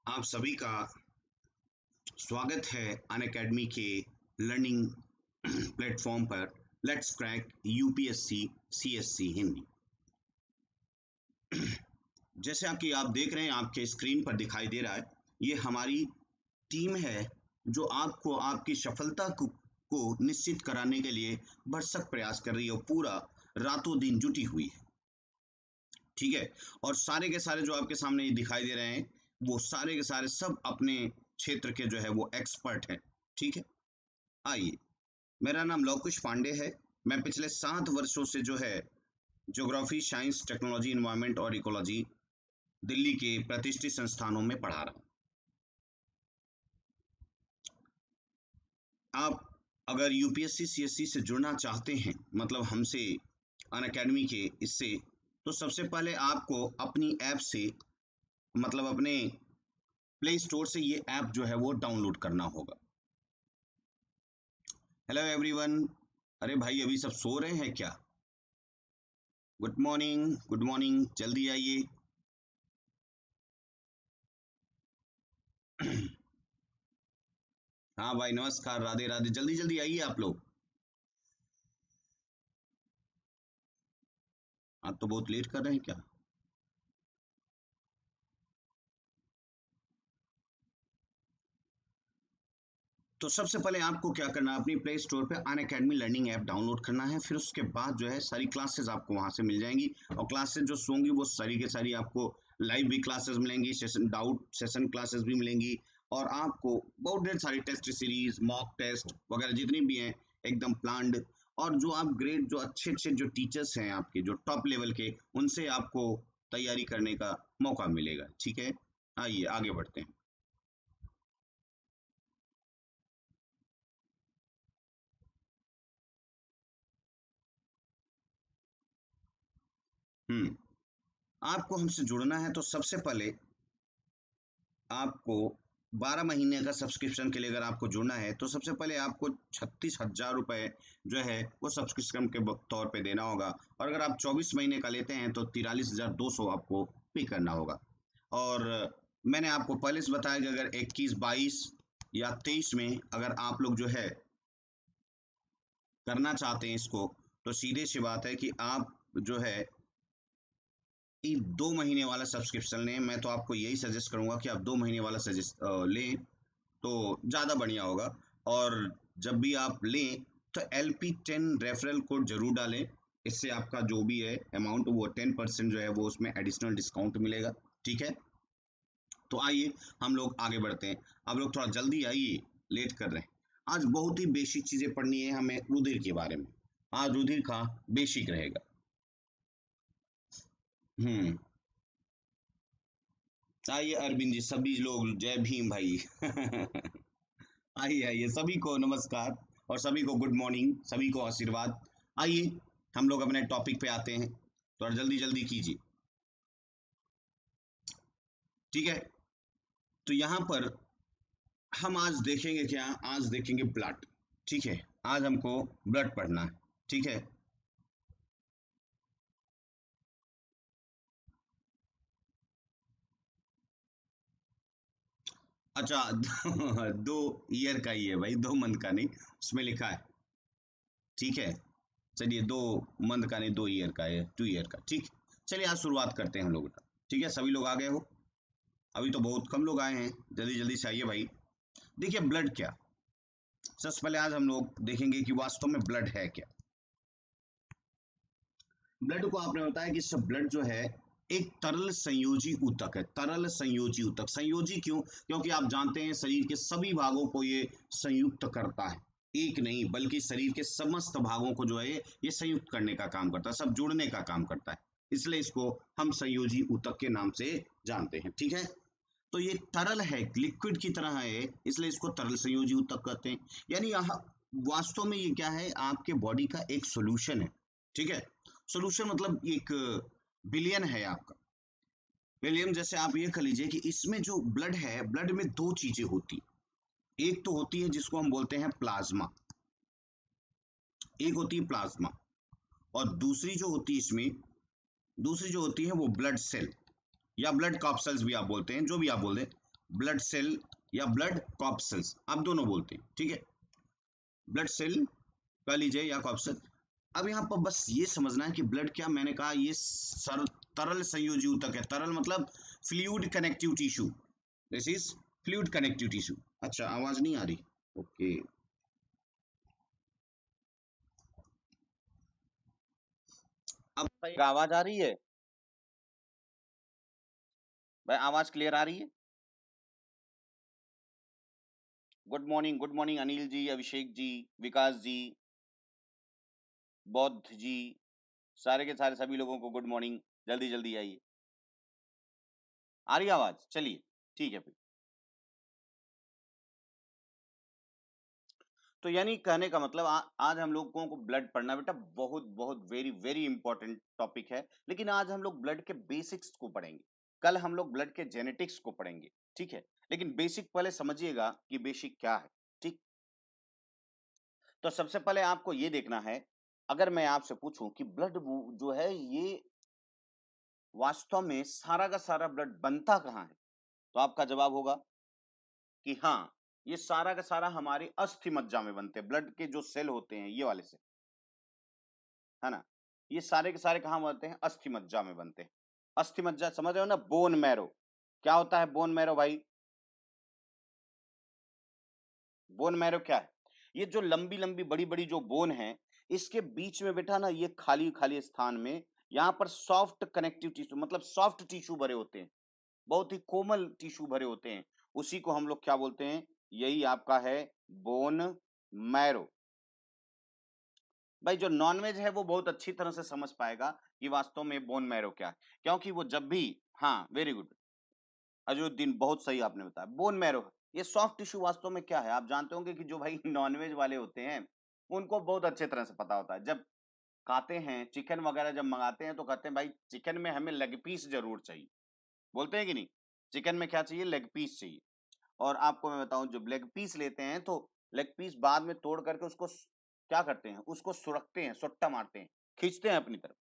आप सभी का स्वागत है अनअकैडमी के लर्निंग प्लेटफॉर्म पर। Let's crack UPSC CSC Hindi. जैसे आप देख रहे हैं, आपके स्क्रीन पर दिखाई दे रहा है, ये हमारी टीम है जो आपको आपकी सफलता को निश्चित कराने के लिए भरसक प्रयास कर रही है और पूरा रातों दिन जुटी हुई है। ठीक है। और सारे के सारे जो आपके सामने ये दिखाई दे रहे हैं, वो सारे के सारे सब अपने क्षेत्र के जो है वो एक्सपर्ट हैं। ठीक है। आइए, मेरा नाम लवकुश पांडे है। मैं पिछले 7 वर्षों से जो है ज्योग्राफी, साइंस, टेक्नोलॉजी, इन्वायरमेंट और इकोलॉजी दिल्ली के प्रतिष्ठित संस्थानों में पढ़ा रहा हूँ। आप अगर यूपीएससी सीएससी से जुड़ना चाहते हैं, मतलब हमसे अनअकैडमी के इससे, तो सबसे पहले आपको अपनी ऐप से, मतलब अपने प्ले स्टोर से ये ऐप जो है वो डाउनलोड करना होगा। Hello everyone. अरे भाई, अभी सब सो रहे हैं क्या? गुड मॉर्निंग, गुड मॉर्निंग, जल्दी आइए। हाँ भाई, नमस्कार, राधे राधे, जल्दी जल्दी आइए आप लोग। आप तो बहुत लेट कर रहे हैं क्या? तो सबसे पहले आपको क्या करना है, अपनी प्ले स्टोर पे अनअकैडमी लर्निंग ऐप डाउनलोड करना है। फिर उसके बाद जो है सारी क्लासेस आपको वहां से मिल जाएंगी, और क्लासेस जो होंगी वो सारी के सारी आपको लाइव भी क्लासेस मिलेंगी, सेशन डाउट सेशन क्लासेस भी मिलेंगी, और आपको बहुत ढेर सारी टेस्ट सीरीज, मॉक टेस्ट वगैरह जितनी भी हैं एकदम प्लान्ड। और जो आप ग्रेड, जो अच्छे अच्छे जो टीचर्स हैं आपके, जो टॉप लेवल के, उनसे आपको तैयारी करने का मौका मिलेगा। ठीक है। आइए आगे बढ़ते हैं। हम्म आपको हमसे जुड़ना है तो सबसे पहले आपको 12 महीने का सब्सक्रिप्शन के लिए अगर आपको जुड़ना है तो सबसे पहले आपको 36,000 रुपये जो है वो सब्सक्रिप्शन के तौर पे देना होगा। और अगर आप 24 महीने का लेते हैं तो 43,200 आपको पे करना होगा। और मैंने आपको पहले से बताया कि अगर 21, 22 या 23 में अगर आप लोग जो है करना चाहते हैं इसको, तो सीधे सी बात है कि आप जो है 2 महीने वाला सब्सक्रिप्शन लें। मैं तो आपको यही सजेस्ट करूंगा कि आप 2 महीने वाला सजेस्ट लें तो ज़्यादा बढ़िया होगा। और जब भी आप लें तो LP10 रेफरल कोड जरूर डालें। इससे आपका जो भी है अमाउंट, वो 10% जो है वो उसमें एडिशनल डिस्काउंट मिलेगा। ठीक है। तो आइए हम लोग आगे बढ़ते हैं। आप लोग थोड़ा जल्दी आइए, लेट कर रहे हैं। आज बहुत ही बेसिक चीज़ें पढ़नी है हमें रुधिर के बारे में। आज रुधिर का बेसिक रहेगा। हम्म आइए अरविंद जी, सभी लोग जय भीम भाई। आइए आइए, सभी को नमस्कार और सभी को गुड मॉर्निंग, सभी को आशीर्वाद। आइए हम लोग अपने टॉपिक पे आते हैं, थोड़ा जल्दी जल्दी कीजिए। ठीक है। तो यहाँ पर हम आज देखेंगे क्या? आज देखेंगे ब्लड। ठीक है। आज हमको ब्लड पढ़ना है। ठीक है। अच्छा। 2 ईयर का ही है भाई, 2 मंथ का नहीं, उसमें लिखा है। ठीक है। चलिए, 2 मंथ का नहीं, 2 ईयर का है, 2 ईयर का। ठीक। चलिए आज शुरुआत करते हैं हम लोग। ठीक है, सभी लोग आ गए हो? अभी तो बहुत कम लोग आए हैं, जल्दी जल्दी से आइए भाई। देखिए ब्लड क्या, सबसे पहले आज हम लोग देखेंगे कि वास्तव में ब्लड है क्या। ब्लड को आपने बताया कि सब ब्लड जो है एक तरल संयोजी ऊतक है। तरल संयोजी ऊतक, संयोजी क्यों? क्योंकि आप जानते हैं शरीर के सभी भागों को ये संयुक्त करता है। एक नहीं बल्कि शरीर के समस्त भागों को जो है ये संयुक्त करने का काम करता है, सब जुड़ने का काम करता है। इसलिए इसको हम संयोजी ऊतक के नाम से जानते हैं। ठीक है। तो ये तरल है, लिक्विड की तरह है, इसलिए इसको तरल संयोजी ऊतक कहते हैं। यानी यहाँ वास्तव में ये क्या है, आपके बॉडी का एक सॉल्यूशन है। ठीक है। सॉल्यूशन मतलब एक बिलियन है आपका। विलियम, जैसे आप ये कर लीजिए कि इसमें जो ब्लड है, ब्लड में दो चीजें होती। एक तो होती है जिसको हम बोलते हैं प्लाज्मा, एक होती है प्लाज्मा। और दूसरी जो होती है इसमें, दूसरी जो होती है वो ब्लड सेल, या ब्लड कॉप्सल्स भी आप बोलते हैं, जो भी आप बोल दें। ब्लड सेल या ब्लड कॉर्पसेल्स, आप दोनों बोलते हैं, ठीक है। ब्लड सेल कह लीजिए या कॉर्पसेल। अब यहाँ पर बस ये समझना है कि ब्लड क्या, मैंने कहा ये तरल संयोजी ऊतक है। तरल मतलब fluid connective tissue, this is fluid connective tissue. अच्छा, आवाज नहीं आ रही, ओके। अब भाई आवाज आ रही है? भाई आवाज क्लियर आ रही है? गुड मॉर्निंग अनिल जी, अभिषेक जी, विकास जी, बौद्ध जी, सारे के सारे सभी लोगों को गुड मॉर्निंग। जल्दी जल्दी आइए। आ रही है आवाज? चलिए ठीक है फिर। तो यानी कहने का मतलब आज हम लोगों को ब्लड पढ़ना बेटा बहुत बहुत वेरी वेरी इंपॉर्टेंट टॉपिक है। लेकिन आज हम लोग ब्लड के बेसिक्स को पढ़ेंगे, कल हम लोग ब्लड के जेनेटिक्स को पढ़ेंगे, ठीक है। लेकिन बेसिक पहले समझिएगा कि बेसिक क्या है, ठीक। तो सबसे पहले आपको ये देखना है, अगर मैं आपसे पूछूं कि ब्लड जो है ये वास्तव में सारा का सारा ब्लड बनता कहाँ है, तो आपका जवाब होगा कि हाँ, ये सारा का सारा हमारे अस्थि मज्जा में बनते हैं। ब्लड के जो सेल होते हैं ये वाले से, है ना, ये सारे के सारे कहाँ बनते हैं? अस्थि मज्जा में बनते हैं। अस्थि मज्जा समझ रहे हो ना? Bone marrow. क्या होता है बोन मैरो भाई? बोन मैरो क्या है? ये जो लंबी लंबी बड़ी बड़ी जो बोन है, इसके बीच में बेटा ना ये खाली खाली स्थान में यहाँ पर सॉफ्ट कनेक्टिव टिश्यू, मतलब सॉफ्ट टिश्यू भरे होते हैं, बहुत ही कोमल टिश्यू भरे होते हैं। उसी को हम लोग क्या बोलते हैं? यही आपका है बोन मैरो। भाई जो नॉनवेज है वो बहुत अच्छी तरह से समझ पाएगा कि वास्तव में बोन मैरो क्या है, क्योंकि वो जब भी, हाँ वेरी गुड अजरुद्दीन, बहुत सही आपने बताया, बोन मैरो। ये सॉफ्ट टिश्यू वास्तव में क्या है आप जानते होंगे कि जो भाई नॉनवेज वाले होते हैं उनको बहुत अच्छे तरह से पता होता है। जब खाते हैं चिकन वगैरह जब मंगाते हैं तो कहते हैं भाई चिकन में हमें लेग पीस जरूर चाहिए, बोलते हैं कि नहीं? चिकन में क्या चाहिए? लेग पीस चाहिए। और आपको मैं बताऊं जब लेग पीस लेते हैं तो लेग पीस बाद में तोड़ करके उसको क्या करते हैं? उसको सुरखते हैं, सुट्टा मारते हैं, खींचते हैं अपनी तरफ।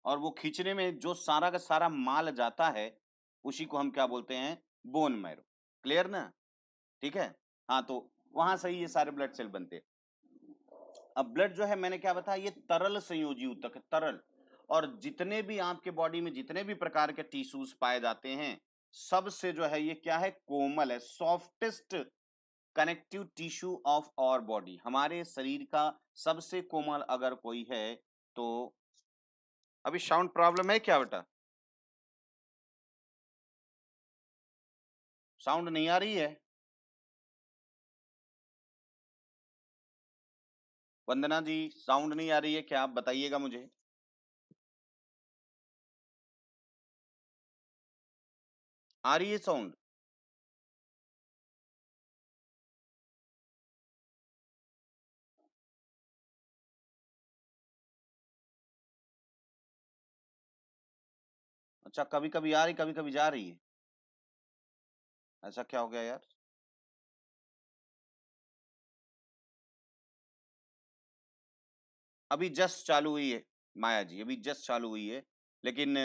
और वो खींचने में जो सारा का सारा माल जाता है उसी को हम क्या बोलते हैं? Bone marrow. क्लियर ना? ठीक है। हाँ तो वहां से ही ये सारे ब्लड सेल बनते हैं। अब ब्लड जो है मैंने क्या बताया, ये तरल संयोजी ऊतक है, तरल। और जितने भी आपके बॉडी में जितने भी प्रकार के टिश्यूज पाए जाते हैं सबसे जो है ये क्या है? कोमल है, softest connective tissue of our body. हमारे शरीर का सबसे कोमल अगर कोई है तो, अभी साउंड प्रॉब्लम है क्या बेटा? साउंड नहीं आ रही है? वंदना जी साउंड नहीं आ रही है क्या? आप बताइएगा मुझे। आ रही है साउंड? अच्छा, कभी कभी आ रही कभी कभी जा रही है, ऐसा क्या हो गया यार? अभी जस्ट चालू हुई है माया जी, अभी जस्ट चालू हुई है। लेकिन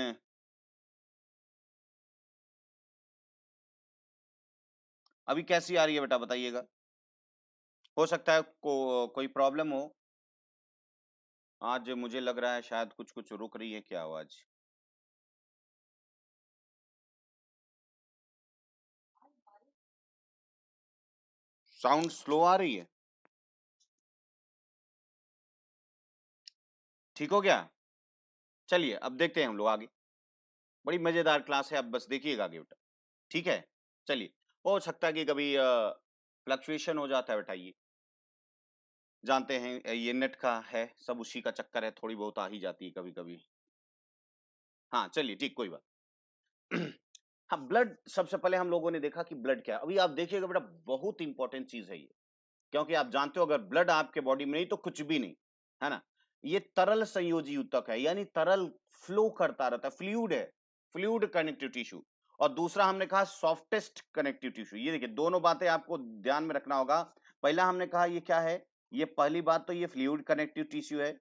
अभी कैसी आ रही है बेटा बताइएगा? हो सकता है कोई प्रॉब्लम हो। आज मुझे लग रहा है शायद कुछ कुछ रुक रही है क्या आवाज? साउंड स्लो आ रही है? ठीक हो गया? चलिए अब देखते हैं हम लोग आगे। बड़ी मजेदार क्लास है, अब बस देखिएगा आगे बेटा, ठीक है। चलिए, हो सकता है कि कभी फ्लक्चुएशन हो जाता है बेटा, ये जानते हैं, ये नेट का है, सब उसी का चक्कर है, थोड़ी बहुत आ ही जाती है कभी कभी। हाँ चलिए ठीक, कोई बात। हाँ ब्लड, सबसे पहले हम लोगों ने देखा कि ब्लड क्या है। अभी आप देखिएगा बेटा बहुत इंपॉर्टेंट चीज है ये, क्योंकि आप जानते हो अगर ब्लड आपके बॉडी में नहीं तो कुछ भी नहीं, है ना। ये तरल संयोजी ऊतक है, यानी तरल फ्लो करता रहता है, फ्लूइड है, फ्लूइड कनेक्टिव टिश्यू। और दूसरा हमने कहा सॉफ्टेस्ट कनेक्टिव टिश्यू। ये देखिए दोनों बातें आपको ध्यान में रखना होगा। पहला हमने कहा ये क्या है, ये पहली बात तो ये फ्लूइड कनेक्टिव टिश्यू है,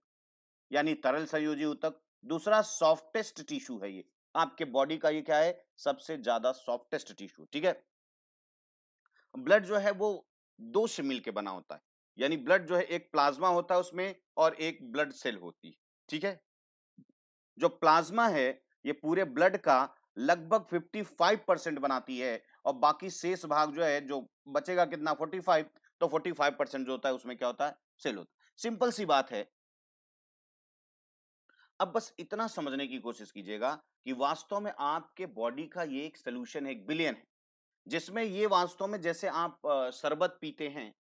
यानी तरल संयोजी ऊतक। दूसरा सॉफ्टेस्ट टिश्यू है, ये आपके बॉडी का ये क्या है? सबसे ज्यादा सॉफ्टेस्ट टिश्यू, ठीक है। ब्लड जो है वो दो से मिलके बना होता है, यानी ब्लड जो है एक प्लाज्मा होता है उसमें और एक ब्लड सेल होती है, ठीक है। जो प्लाज्मा है ये पूरे ब्लड का लगभग 55% बनाती है और बाकी शेष भाग जो है जो बचेगा कितना 45, तो 45% जो होता है उसमें क्या होता है, सेल होता है। सिंपल सी बात है। अब बस इतना समझने की कोशिश कीजिएगा कि वास्तव में आपके बॉडी का ये एक सोल्यूशन है, एक बिलियन है, जिसमें ये वास्तव में जैसे आप शरबत पीते हैं,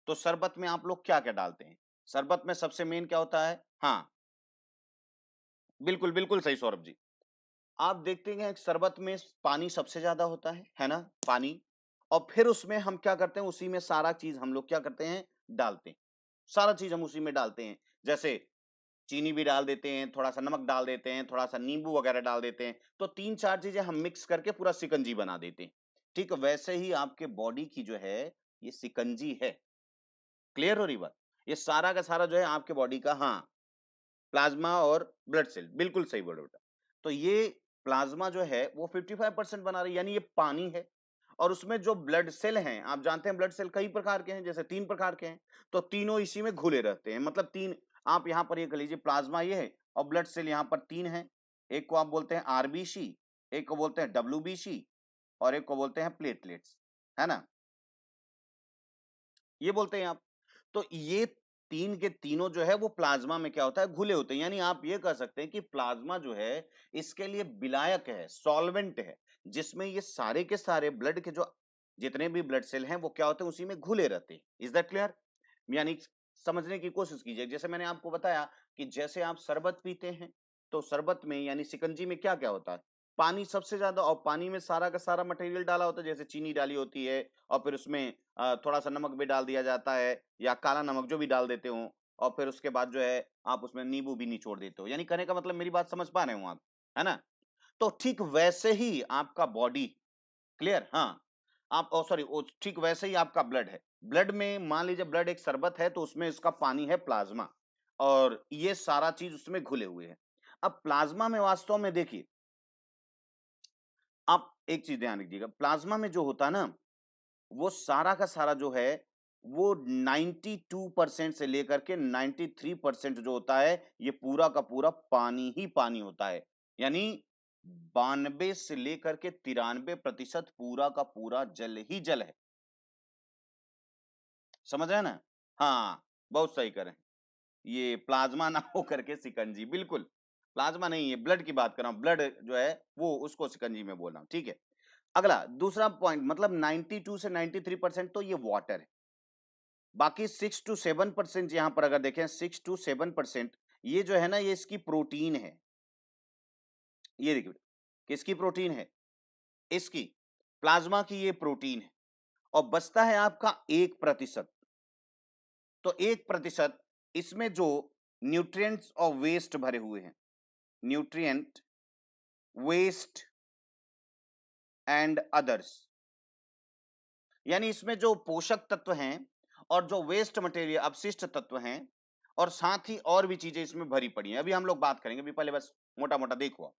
तो शरबत में आप लोग क्या-क्या डालते हैं? शरबत में सबसे मेन क्या होता है? हाँ, बिल्कुल, बिल्कुल सही सौरभ जी। आप देखते हैं शरबत में पानी सबसे ज़्यादा होता है ना? पानी। और फिर उसमें हम क्या करते हैं, उसी में सारा चीज़ हम लोग क्या करते हैं, डालते हैं। सारा चीज़ हम उसी में डालते हैं। जैसे चीनी भी डाल देते हैं, थोड़ा-सा नमक डाल देते हैं, थोड़ा-सा नींबू वगैरह डाल देते हैं। तो 3-4 चीज़ें हम मिक्स करके पूरा शिकंजी बना देते हैं। ठीक है? वैसे ही आपके बॉडी की जो है, ये शिकंजी है। क्लियर हो रही बात? ये सारा का सारा जो है आपके बॉडी का, हाँ, प्लाज्मा और ब्लड सेल, बिल्कुल सही बोले बेटा। तो ये प्लाज्मा जो है वो 55% बना रही है, यानी ये पानी है। और उसमें जो ब्लड सेल हैं, आप जानते हैं ब्लड सेल कई प्रकार के हैं, जैसे 3 प्रकार के हैं, तो तीनों इसी में घुले रहते हैं। मतलब 3, आप यहाँ पर ये कह लीजिए प्लाज्मा ये है और ब्लड सेल यहाँ पर 3 हैं। एक को आप बोलते हैं आरबीसी, एक को बोलते हैं डब्ल्यूबीसी और एक को बोलते हैं प्लेटलेट्स, है ना? ये बोलते हैं आप। तो ये 3 के तीनों जो है वो प्लाज्मा में क्या होता है, घुले होते हैं। यानी आप ये कह सकते हैं कि प्लाज्मा जो है इसके लिए विलायक है, सॉल्वेंट है, जिसमें ये सारे के सारे ब्लड के जो जितने भी ब्लड सेल हैं वो क्या होते हैं, उसी में घुले रहते हैं। Is that clear? यानी समझने की कोशिश कीजिए। जैसे मैंने आपको बताया कि जैसे आप शरबत पीते हैं, तो शरबत में यानी शिकंजी में क्या-क्या होता है? पानी सबसे ज़्यादा, और पानी में सारा का सारा मटेरियल डाला होता है, जैसे चीनी डाली होती है और फिर उसमें थोड़ा-सा नमक भी डाल दिया जाता है या काला नमक जो भी डाल देते हो, और फिर उसके बाद जो है आप उसमें नींबू भी निचोड़ देते हो। यानी कहने का मतलब, मेरी बात समझ पा रहे हो आप, है ना? तो ठीक वैसे ही आपका बॉडी, क्लियर? हाँ। आप सॉरी, वो ठीक वैसे ही आपका ब्लड है। ब्लड में मान लीजिए ब्लड एक शरबत है तो उसमें इसका पानी है प्लाज्मा, और ये सारा चीज़ उसमें घुले हुए हैं। अब प्लाज्मा में वास्तव में देखिए, आप एक चीज़ ध्यान रखिएगा, प्लाज्मा में जो होता है ना, वो सारा का सारा जो है, वो 92% से लेकर के 93% जो होता है, ये पूरा का पूरा पानी ही पानी होता है। यानी 92 से लेकर के 93% पूरा का पूरा जल ही जल है। समझ रहे हैं ना? हाँ, बहुत सही कह रहे हैं। ये प्लाज़्मा ना हो करके शिकंजी, बिल्कुल। प्लाज़्मा नहीं है, ब्लड की बात कर रहा हूँ। ब्लड जो है, वो उसको शिकंजी में बोल रहा हूँ, ठीक है? अगला दूसरा पॉइंट, मतलब 92 से 93% तो ये वाटर है। बाकी 6 टू 7% यहाँ पर अगर देखें, 6 टू 7% ये जो है ना, ये इसकी प्रोटीन है। ये देखिए, किसकी प्रोटीन है? इसकी, प्लाज़्मा की ये प्रोटीन है। और बचता है आपका 1%। तो 1% इसमें जो न्यूट्रिएंट्स और वेस्ट भरे हुए हैं, न्यूट्रिएंट, वेस्ट एंड अदर्स, यानी इसमें जो पोषक तत्व हैं और जो वेस्ट मटेरियल, अपशिष्ट तत्व हैं, और साथ ही और भी चीजें इसमें भरी पड़ी हैं। अभी हम लोग बात करेंगे, अभी पहले बस मोटा-मोटा देखो आप,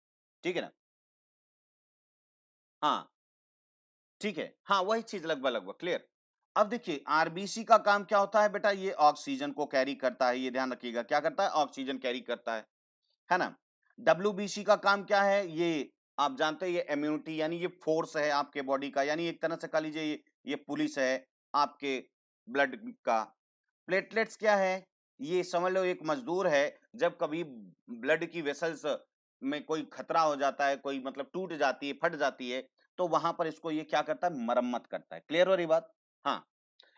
ठीक है ना? हाँ, ठीक है। हाँ, वही चीज लगभग-लगभग क्लियर। अब देखिए, आरबीसी का काम क्या होता है बेटा? ये ऑक्सीजन को कैरी करता है, ये ध्यान रखिएगा। क्या करता है? ऑक्सीजन कैरी करता है ना? डब्ल्यूबीसी का काम क्या है? ये आप जानते हैं, ये इम्यूनिटी, यानी ये फोर्स है आपके बॉडी का, यानी एक तरह से कह लीजिए ये पुलिस है आपके ब्लड का। प्लेटलेट्स क्या है? ये समझ लो एक मजदूर है, जब कभी ब्लड की वेसल्स में कोई खतरा हो जाता है, कोई मतलब टूट जाती है, फट जाती है, तो वहां पर इसको ये क्या करता है? मरम्मत करता है। क्लियर हो रही बात? हाँ,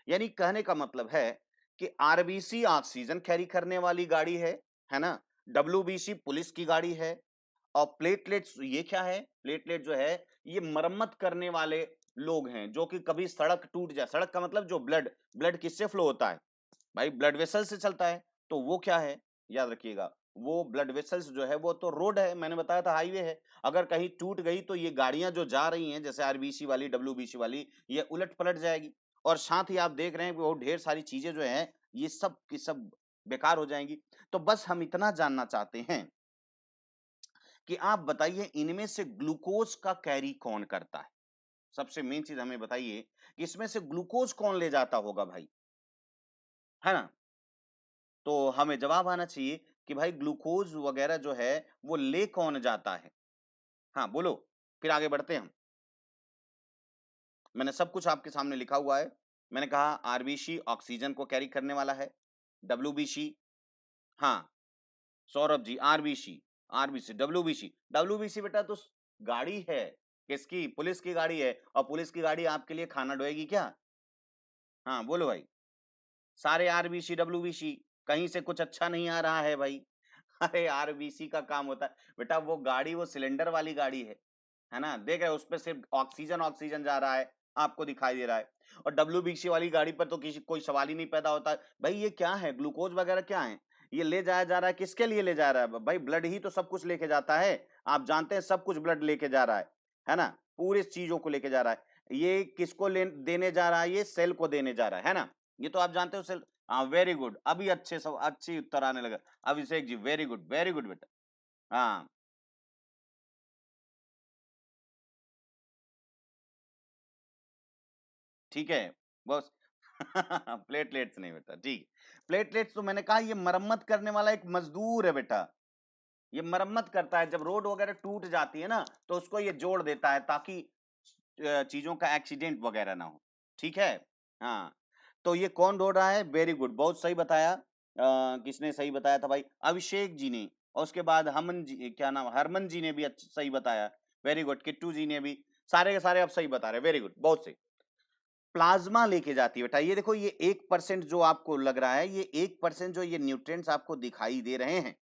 यानी कहने का मतलब है कि आरबीसी ऑक्सीजन कैरी करने वाली गाड़ी है ना? डब्ल्यूबीसी पुलिस की गाड़ी है, और प्लेटलेट्स ये क्या है? प्लेटलेट जो है, ये मरम्मत करने वाले लोग हैं, जो कि कभी सड़क टूट जाए, सड़क का मतलब जो ब्लड, ब्लड किससे फ्लो होता है? भाई ब्लड वेसल से चलता है, तो वो क्या है? याद रखिएगा, वो ब्लड वेसल्स जो है वो तो रोड है, मैंने बताया था हाईवे है। अगर कहीं टूट गई तो ये गाड़ियां जो जा रही हैं, जैसे आरबीसी वाली, डब्ल्यूबीसी वाली, ये उलट पलट जाएगी। और साथ ही आप देख रहे हैं कि वो ढेर सारी चीजें जो हैं, ये सब की सब बेकार हो जाएंगी। तो बस हम इतना जानना चाहते हैं कि आप बताइए, इनमें से ग्लूकोज का कैरी कौन करता है? सबसे मेन चीज हमें बताइए कि इसमें से ग्लूकोज कौन ले जाता होगा भाई, है ना? तो हमें जवाब आना चाहिए कि भाई ग्लूकोज वगैरह जो है वो ले कौन जाता है। हाँ बोलो, फिर आगे बढ़ते हैं हम। मैंने सब कुछ आपके सामने लिखा हुआ है। मैंने कहा आरबीसी ऑक्सीजन को कैरी करने वाला है, डब्ल्यूबीसी, हाँ Saurabh ji RBC, RBC WBC, WBC बेटा तो गाड़ी है, किसकी? पुलिस की गाड़ी है, और पुलिस की गाड़ी आपके लिए खाना ढोएगी क्या? हाँ बोलो भाई, सारे आरबीसी डब्ल्यूबीसी, कहीं से कुछ अच्छा नहीं आ रहा है भाई। अरे आरबीसी का काम होता है बेटा, वो गाड़ी वो सिलेंडर वाली गाड़ी है ना? देख रहे हो उस पे सिर्फ ऑक्सीजन ऑक्सीजन जा रहा है, आपको दिखाई दे रहा है। और डब्ल्यूबीसी वाली गाड़ी पर तो किसी कोई सवाल ही नहीं पैदा होता। भाई ये क्या है? ग्लूकोज वगैरह क्या है? ये ले जाया जा रहा है, किसके लिए ले जा रहा है? भाई ब्लड ही तो सब कुछ लेके जाता है। आप जानते हैं सब कुछ ब्लड लेके जा रहा है ना? पूरे चीजों को लेके जा रहा है। ये किसको देने जा रहा है? ये सेल को देने जा रहा है ना? ये तो आप जानते हो सेल। हाँ वेरी गुड, अभी अच्छे सब अच्छी उत्तर आने लगा। अभिषेक जी वेरी गुड बेटा। हाँ ठीक है बस। प्लेटलेट्स नहीं बेटा, ठीक। प्लेटलेट्स तो मैंने कहा ये मरम्मत करने वाला एक मजदूर है बेटा। ये मरम्मत करता है, जब रोड वगैरह टूट जाती है ना तो उसको ये जोड़ देता है ताकि चीजों का एक्सीडेंट वगैरह ना हो। ठीक है, हाँ। तो ये कौन जोड़ रहा है? वेरी गुड, बहुत सही बताया। किसने सही बताया था भाई? अभिषेक जी ने। और उसके बाद हमन जी, क्या नाम, हरमन जी ने भी सही बताया। वेरी गुड, किट्टू जी ने भी। सारे के सारे अब सही बता रहे, वेरी गुड, बहुत सही। प्लाज्मा लेके जाती है बेटा। ये देखो ये 1% जो आपको लग रहा है, ये 1% जो ये न्यूट्रिएंट्स आपको दिखाई दे रहे हैं,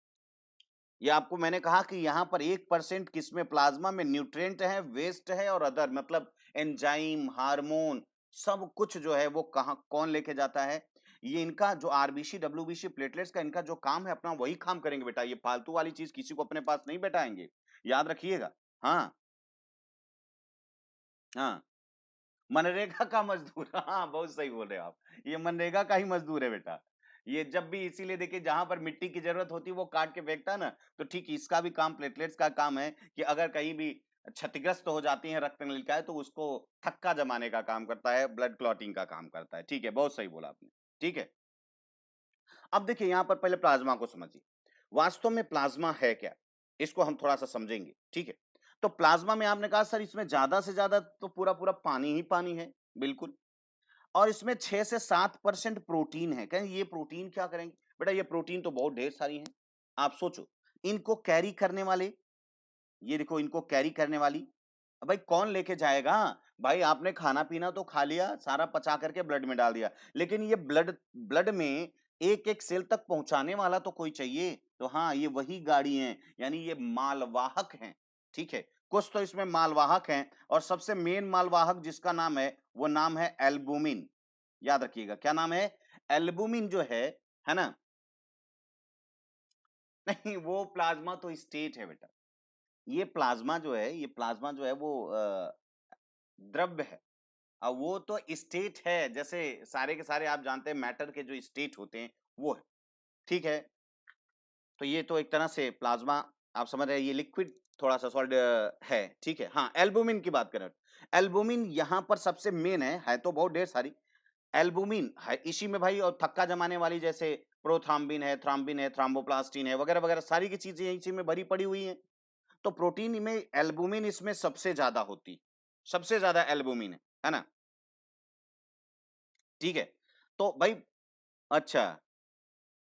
ये आपको मैंने कहा कि यहाँ पर 1% किसमें? प्लाज्मा में न्यूट्रिएंट है, वेस्ट है और अदर, मतलब एंजाइम, हार्मोन, सब कुछ जो है वो कहाँ कौन लेके जाता है? ये इनका जो आरबीसी डब्ल्यूबीसी प्लेटलेट्स का इनका जो काम है अपना वही काम करेंगे बेटा। ये फालतू वाली चीज किसी को अपने पास नहीं बैठाएंगे, याद रखिएगा। हाँ हाँ, मनरेगा का मजदूर। हाँ बहुत सही बोल रहे हो आप, ये मनरेगा का ही मजदूर है बेटा। ये जब भी इसीलिए देखिए जहां पर मिट्टी की जरूरत होती है वो काट के फेंकता है ना, तो ठीक इसका भी काम, प्लेटलेट्स का काम है कि अगर कहीं भी क्षतिग्रस्त हो जाती है रक्त नलिकाएं तो उसको थक्का जमाने का काम करता है, ब्लड क्लॉटिंग का काम करता है। ठीक है, बहुत सही बोला आपने। ठीक है, अब देखिए यहाँ पर पहले प्लाज्मा को समझिए। वास्तव में प्लाज्मा है क्या, इसको हम थोड़ा सा समझेंगे। ठीक है, तो प्लाज्मा में आपने कहा सर इसमें ज्यादा से ज्यादा तो पूरा पूरा पानी ही पानी है, बिल्कुल। और इसमें 6 से 7% प्रोटीन है। कहें ये प्रोटीन क्या करेंगे? बेटा ये प्रोटीन तो बहुत ढेर सारी है। आप सोचो, इनको कैरी करने वाले, ये देखो इनको कैरी करने वाली, अब भाई कौन लेके जाएगा? भाई आपने खाना पीना तो खा लिया, सारा पचा करके ब्लड में डाल दिया, लेकिन ये ब्लड ब्लड में एक एक सेल तक पहुंचाने वाला तो कोई चाहिए। तो हाँ, ये वही गाड़ी है, यानी ये मालवाहक हैं। ठीक है, कुछ तो इसमें मालवाहक हैं, और सबसे मेन मालवाहक जिसका नाम है वो नाम है एल्बुमिन। याद रखिएगा क्या नाम है? एल्बुमिन जो है ना? नहीं वो प्लाज्मा तो स्टेट है बेटा। ये प्लाज्मा जो है, ये प्लाज्मा जो है वो द्रव्य है। अब वो तो स्टेट है, जैसे सारे के सारे आप जानते हैं मैटर के जो स्टेट होते हैं वो है। ठीक है, तो ये तो एक तरह से प्लाज्मा, आप समझ रहे हैं, ये लिक्विड थोड़ा सा सॉल्ड है। ठीक है, हाँ एल्बुमिन की बात करें, एल्बुमिन यहाँ पर सबसे मेन है तो बहुत ढेर सारी। एल्बुमिन है इसी में भाई, और थक्का जमाने वाली जैसे प्रोथ्राम्बिन है, थ्राम्बोप्लास्टिन है, वगैरह वगैरह सारी की चीजें इसी में भरी पड़ी हुई हैं। तो प्रोटीन में एल्बुमिन इसमें सबसे ज्यादा होती, सबसे ज्यादा एल्बुमिन है ना? ठीक है, तो भाई अच्छा,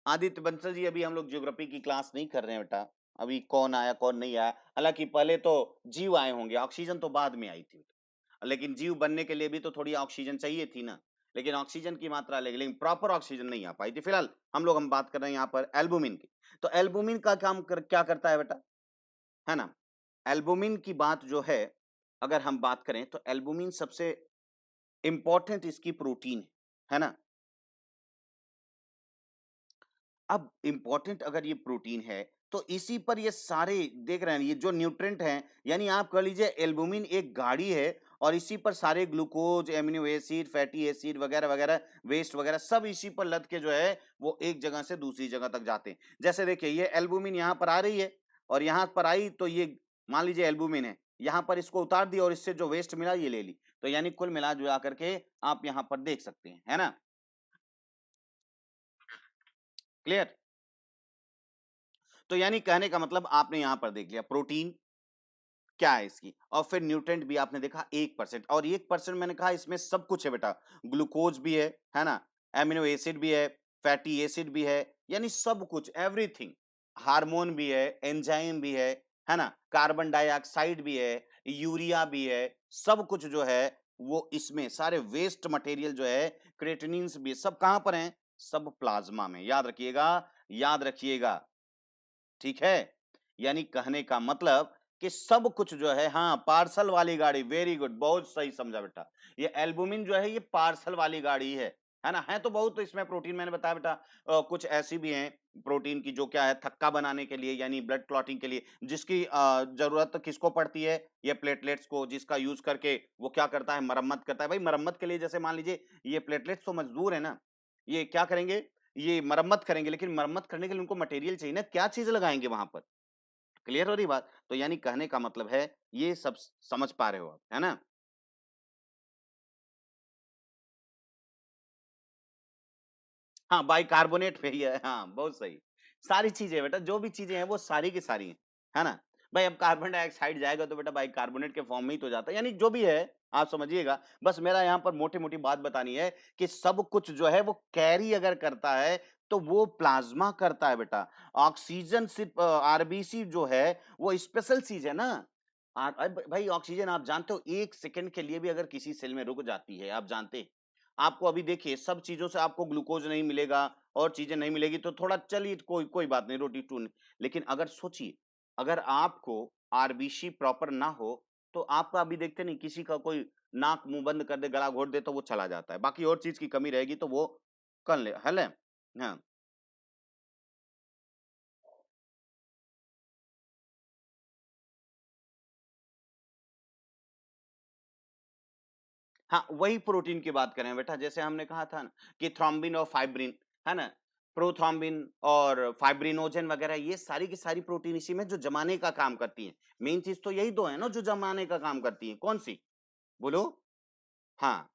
आदित्य बंसल जी अभी हम लोग ज्योग्राफी की क्लास नहीं कर रहे हैं बेटा। अभी कौन आया कौन नहीं आया, हालांकि पहले तो जीव आए होंगे, ऑक्सीजन तो बाद में आई थी, लेकिन जीव बनने के लिए भी तो थोड़ी ऑक्सीजन चाहिए थी ना। लेकिन ऑक्सीजन की मात्रा अलग, लेकिन प्रॉपर ऑक्सीजन नहीं आ पाई थी। फिलहाल हम बात कर रहे हैं यहाँ पर एल्बुमिन की। तो एल्बुमिन का काम क्या करता है बेटा, है ना? एल्बुमिन की बात जो है, अगर हम बात करें तो एल्बुमिन सबसे इंपॉर्टेंट इसकी प्रोटीन है ना? अब इंपॉर्टेंट अगर ये प्रोटीन है तो इसी पर ये सारे देख रहे हैं, ये जो न्यूट्रिएंट हैं, यानी आप कह लीजिए एल्बुमिन एक गाड़ी है, और इसी पर सारे glucose, amino acid, fatty acid वगैरह वगैरह, वेस्ट वगैरह सब इसी पर लद के जो है वो एक जगह से दूसरी जगह तक जाते हैं। जैसे देखिए ये एल्बुमिन यहाँ पर आ रही है, और यहाँ पर आई तो ये मान लीजिए एल्बुमिन है, यहाँ पर इसको उतार दिया और इससे जो वेस्ट मिला ये ले ली, तो यानी कुल मिला जुला करके आप यहाँ पर देख सकते हैं, है ना? क्लियर? तो यानी कहने का मतलब आपने यहाँ पर देख लिया प्रोटीन क्या है इसकी, और फिर न्यूट्रेंट भी आपने देखा 1%, और 1% मैंने कहा इसमें सब कुछ है बेटा, ग्लूकोज भी है ना, एमिनो एसिड भी है, फैटी एसिड भी है, यानी सब कुछ एवरीथिंग, हार्मोन भी है, एंजाइम भी है ना, कार्बन डाइऑक्साइड भी है, यूरिया भी है, सब कुछ जो है वो इसमें सारे वेस्ट मटेरियल जो है, क्रेटिनिन्स भी, सब कहां पर हैं? सब प्लाज्मा में, याद रखिएगा, याद रखिएगा, ठीक है? यानी कहने का मतलब कि सब कुछ जो है, हाँ, पार्सल वाली गाड़ी, वेरी गुड, बहुत सही समझा बेटा। ये एल्बुमिन जो है ये पार्सल वाली गाड़ी है ना? है तो बहुत इसमें प्रोटीन, मैंने बताया बेटा, कुछ ऐसी भी हैं प्रोटीन की जो क्या है, थक्का बनाने के लिए यानी ब्लड क्लॉटिंग के लिए, जिसकी जरूरत किसको पड़ती है? ये प्लेटलेट्स को, जिसका यूज करके वो क्या करता है? मरम्मत करता है। भाई मरम्मत के लिए जैसे मान लीजिए ये प्लेटलेट्स तो मजदूर है ना, ये क्या करेंगे? ये मरम्मत करेंगे, लेकिन मरम्मत करने के लिए उनको मटेरियल चाहिए ना, क्या चीज लगाएंगे वहां पर? क्लियर हो रही बात? तो यानी कहने का मतलब है ये सब समझ पा रहे हो आप, है ना? हाँ, बाइकार्बोनेट पे ही है, हाँ, बहुत सही। सारी चीजें बेटा, जो भी चीजें हैं वो सारी की सारी हैं, है ना? भाई अब कार्बन डाइऑक्साइड जाएगा तो बेटा बाइकार्बोनेट के फॉर्म में ही तो जाता है, यानी जो भी है आप समझिएगा। बस मेरा यहाँ पर मोटी-मोटी बात बतानी है कि सब कुछ जो है वो कैरी अगर करता है तो वो प्लाज्मा करता है बेटा। ऑक्सीजन सिर्फ आरबीसी जो है वो स्पेशल चीज है ना। भाई ऑक्सीजन आप जानते हो 1 सेकंड के लिए भी अगर किसी सेल में रुक जाती है, आप जानते हैं? आपको अभी देखिए सब चीज़ों से आपको ग्लूकोज नहीं मिलेगा और चीज़ें नहीं मिलेगी तो थोड़ा चलिए कोई कोई बात नहीं, रोटी टून, लेकिन अगर सोचिए, अगर आपको आरबीसी प्रॉपर ना हो, तो आपका अभी देखते नहीं किसी का कोई नाक मुँह बंद कर दे, गला घोट दे तो वो चला जाता है। बाकी और चीज़ की कमी रहेगी तो वो कर ले, है ना? हाँ। हाँ, वही प्रोटीन की बात कर रहे हैं बेटा, जैसे हमने कहा था ना कि थ्रोम्बिन और फाइब्रिन, है ना? प्रोथ्रोम्बिन और फाइब्रिनोजेन वगैरह ये सारी की सारी प्रोटीन इसी में जो जमाने का काम करती हैं। मेन चीज़ तो यही 2 है ना जो जमाने का काम करती हैं, कौन-सी? बोलो? हाँ,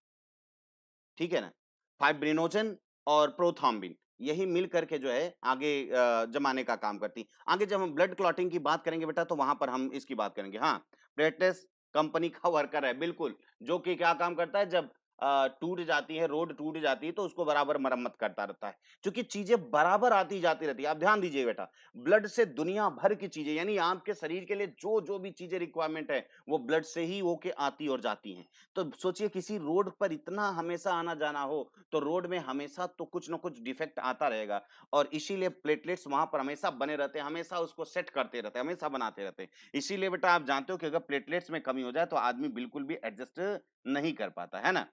ठीक है ना? फाइब्रिनोजेन और प्रोथ्रोम्बिन यही मिल करके जो है आगे जमाने का काम करती हैं। आगे जब हम ब्लड क्लॉटिंग की बात करेंगे बेटा तो वहाँ पर हम इसकी बात करेंगे। हाँ, प्लेटलेट्स कंपनी का वर्कर है बिल्कुल, जो कि क्या काम करता है जब टूट जाती है, रोड टूट जाती है तो उसको बराबर मरम्मत करता रहता है। क्योंकि चीज़ें बराबर आती जाती रहती है। आप ध्यान दीजिए बेटा, ब्लड से दुनिया भर की चीज़ें यानी आपके शरीर के लिए जो-जो भी चीज़ें रिक्वायरमेंट है, वो ब्लड से ही होके आती और जाती हैं। तो सोचिए किसी रोड पर इतना हमेशा आना-जाना हो, तो रोड में हमेशा तो कुछ न कुछ डिफेक्ट आता रहेगा और इसीलिए प्लेटलेट्स वहाँ पर हमेशा बने रहते हैं, हमेशा उसको सेट करते रहते हैं, हमेशा बनाते रहते हैं। इसीलिए बेटा आप जानते हो कि अगर प्लेटलेट्स में कमी हो जाए तो आदमी बिल्कुल भी एडजस्ट नहीं कर पाता, है ना?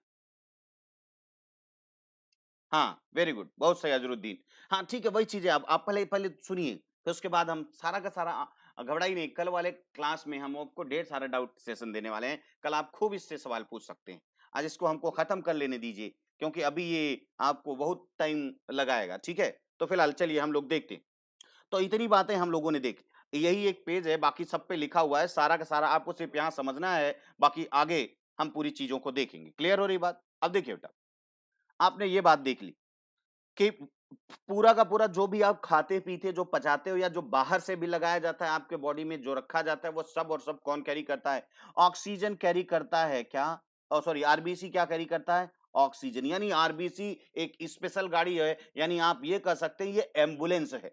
हाँ, वेरी गुड, बहुत सही अज़रुद्दीन। हाँ, ठीक है, वही चीज़ है। आप पहले पहले सुनिए, फिर उसके बाद हम सारा का सारा घबराइए नहीं, कल वाले क्लास में हम आपको ढेर सारा डाउट सेशन देने वाले हैं। कल आप खूब इससे सवाल पूछ सकते हैं। आज इसको हमको खत्म कर लेने दीजिए, क्योंकि अभी ये आपको बहुत टाइम लगाएगा, ठीक है? तो फिलहाल चलिए हम लोग देखते हैं। तो इतनी बातें हम लोगों ने देखी। यही एक पेज है, बाकी सब पे लिखा हुआ है, सारा का सारा आपको सिर्फ यहाँ समझना है, बाकी आगे हम पूरी चीज़ों को देखेंगे। क्लियर हो रही बात? अब देखिए बेटा, आपने ये बात देख ली कि पूरा का पूरा जो भी आप खाते-पीते, जो पचाते हो या जो बाहर से भी लगाया जाता है आपके बॉडी में जो रखा जाता है, वो सब और सब कौन कैरी करता है? ऑक्सीजन कैरी करता है क्या? सॉरी आरबीसी क्या कैरी करता है? ऑक्सीजन। यानी आरबीसी एक स्पेशल गाड़ी है, यानी आप ये कह सकते हैं ये एम्बुलेंस है।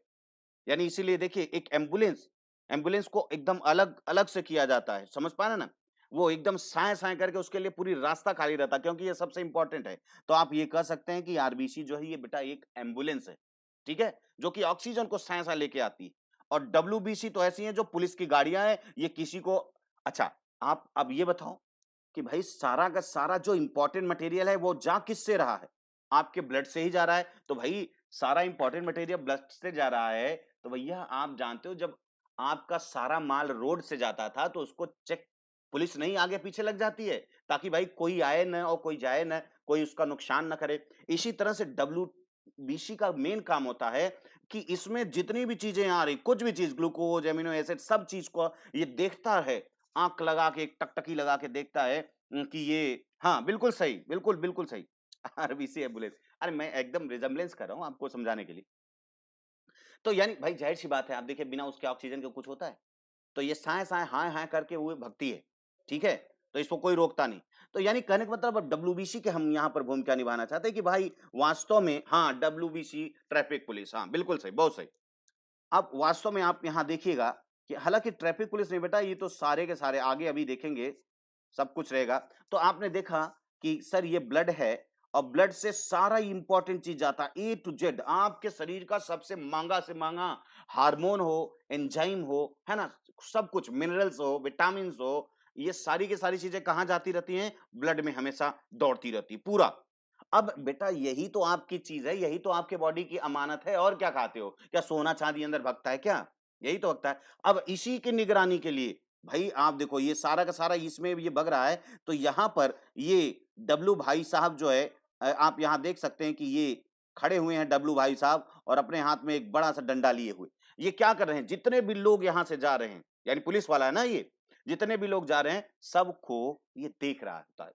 यानी इसीलिए देखिए एक एम्बुलेंस एम्बुलेंस को एकदम अलग-अलग से किया जाता है, समझ पा रहे हैं ना? वो एकदम साएँ-साएँ करके उसके लिए पूरी रास्ता खाली रहता है क्योंकि ये सबसे इम्पोर्टेंट है। तो आप ये कह सकते हैं कि आरबीसी जो है ये बेटा एक एम्बुलेंस है, ठीक है? जो कि ऑक्सीजन को साएँ-साएँ लेके आती है। और डब्ल्यूबीसी तो ऐसी हैं जो पुलिस की गाड़ियाँ हैं, ये किसी को अच्छा, आप अब ये बताओ कि भाई सारा का सारा जो इम्पोर्टेंट मटेरियल है वो जा किससे रहा है? आपके ब्लड से ही जा रहा है। तो भाई सारा इम्पोर्टेंट मटेरियल ब्लड से जा रहा है, तो भैया आप जानते हो जब आपका सारा माल रोड से जाता था तो उसको चेक पुलिस नहीं आगे पीछे लग जाती है ताकि भाई कोई आए न और कोई जाए न, कोई उसका नुकसान ना करे। इसी तरह से डब्ल्यूबीसी का मेन काम होता है कि इसमें जितनी भी चीजें आ रही, कुछ भी चीज ग्लूकोज, एमिनो एसिड सब चीज को ये देखता है। आँख लगा के, एक टकटकी लगा के देखता है कि ये हाँ, बिल्कुल सही, बिल्कुल, बिल्कुल सही। आरबीसी एम्बुलेंस, अरे मैं एकदम रिज़म्बलेंस कर रहा हूँ आपको समझाने के लिए। तो यानी भाई ज़ाहिर-सी बात है, आप देखिए बिना उसके ऑक्सीजन के कुछ होता है? तो ये साय-साय, हाय-हाय करके वो भगती है, ठीक है? तो इसको कोई रोकता नहीं। तो यानी कहने का मतलब अब डब्ल्यूबीसी के हम यहाँ पर भूमिका निभाना चाहते हैं कि भाई वास्तव में हाँ, डब्ल्यूबीसी ट्रैफिक पुलिस हाँ, बिल्कुल सही, बहुत सही। अब वास्तव में आप यहाँ देखिएगा कि हालाँकि ट्रैफिक पुलिस नहीं बेटा, ये तो सारे के सारे आगे अभी देखेंगे, सब कुछ रहेगा। तो आपने देखा कि सर ये ब्लड है और ब्लड से सारा इम्पोर्टेंट चीज़ जाता है ए टू जेड आपके शरीर का सबसे महँगा से महँगा हार्मोन हो, एंजाइम हो, है ना? सब कुछ मिनरल्स हो, विटामिन्स हो, ये सारी की सारी चीज़ें कहाँ जाती रहती हैं? ब्लड में हमेशा दौड़ती रहती है, पूरा। अब बेटा यही तो आपकी चीज़ है, यही तो आपके बॉडी की अमानत है और क्या खाते हो? क्या सोना-चांदी अंदर भगता है क्या? यही तो भगता है। अब इसी की निगरानी के लिए भाई आप देखो ये सारा का सारा इसमें ये बग रहा है, तो यहाँ पर ये डब्लू भाई साहब जो है आप यहाँ देख सकते हैं कि ये खड़े हुए हैं डब्लू भाई साहब और अपने हाथ में एक बड़ा-सा डंडा लिए हुए। ये क्या कर रहे हैं? जितने भी लोग यहाँ से जा रहे हैं, यानी पुलिस वाला है ना ये, जितने भी लोग जा रहे हैं, सबको ये देख रहा होता है।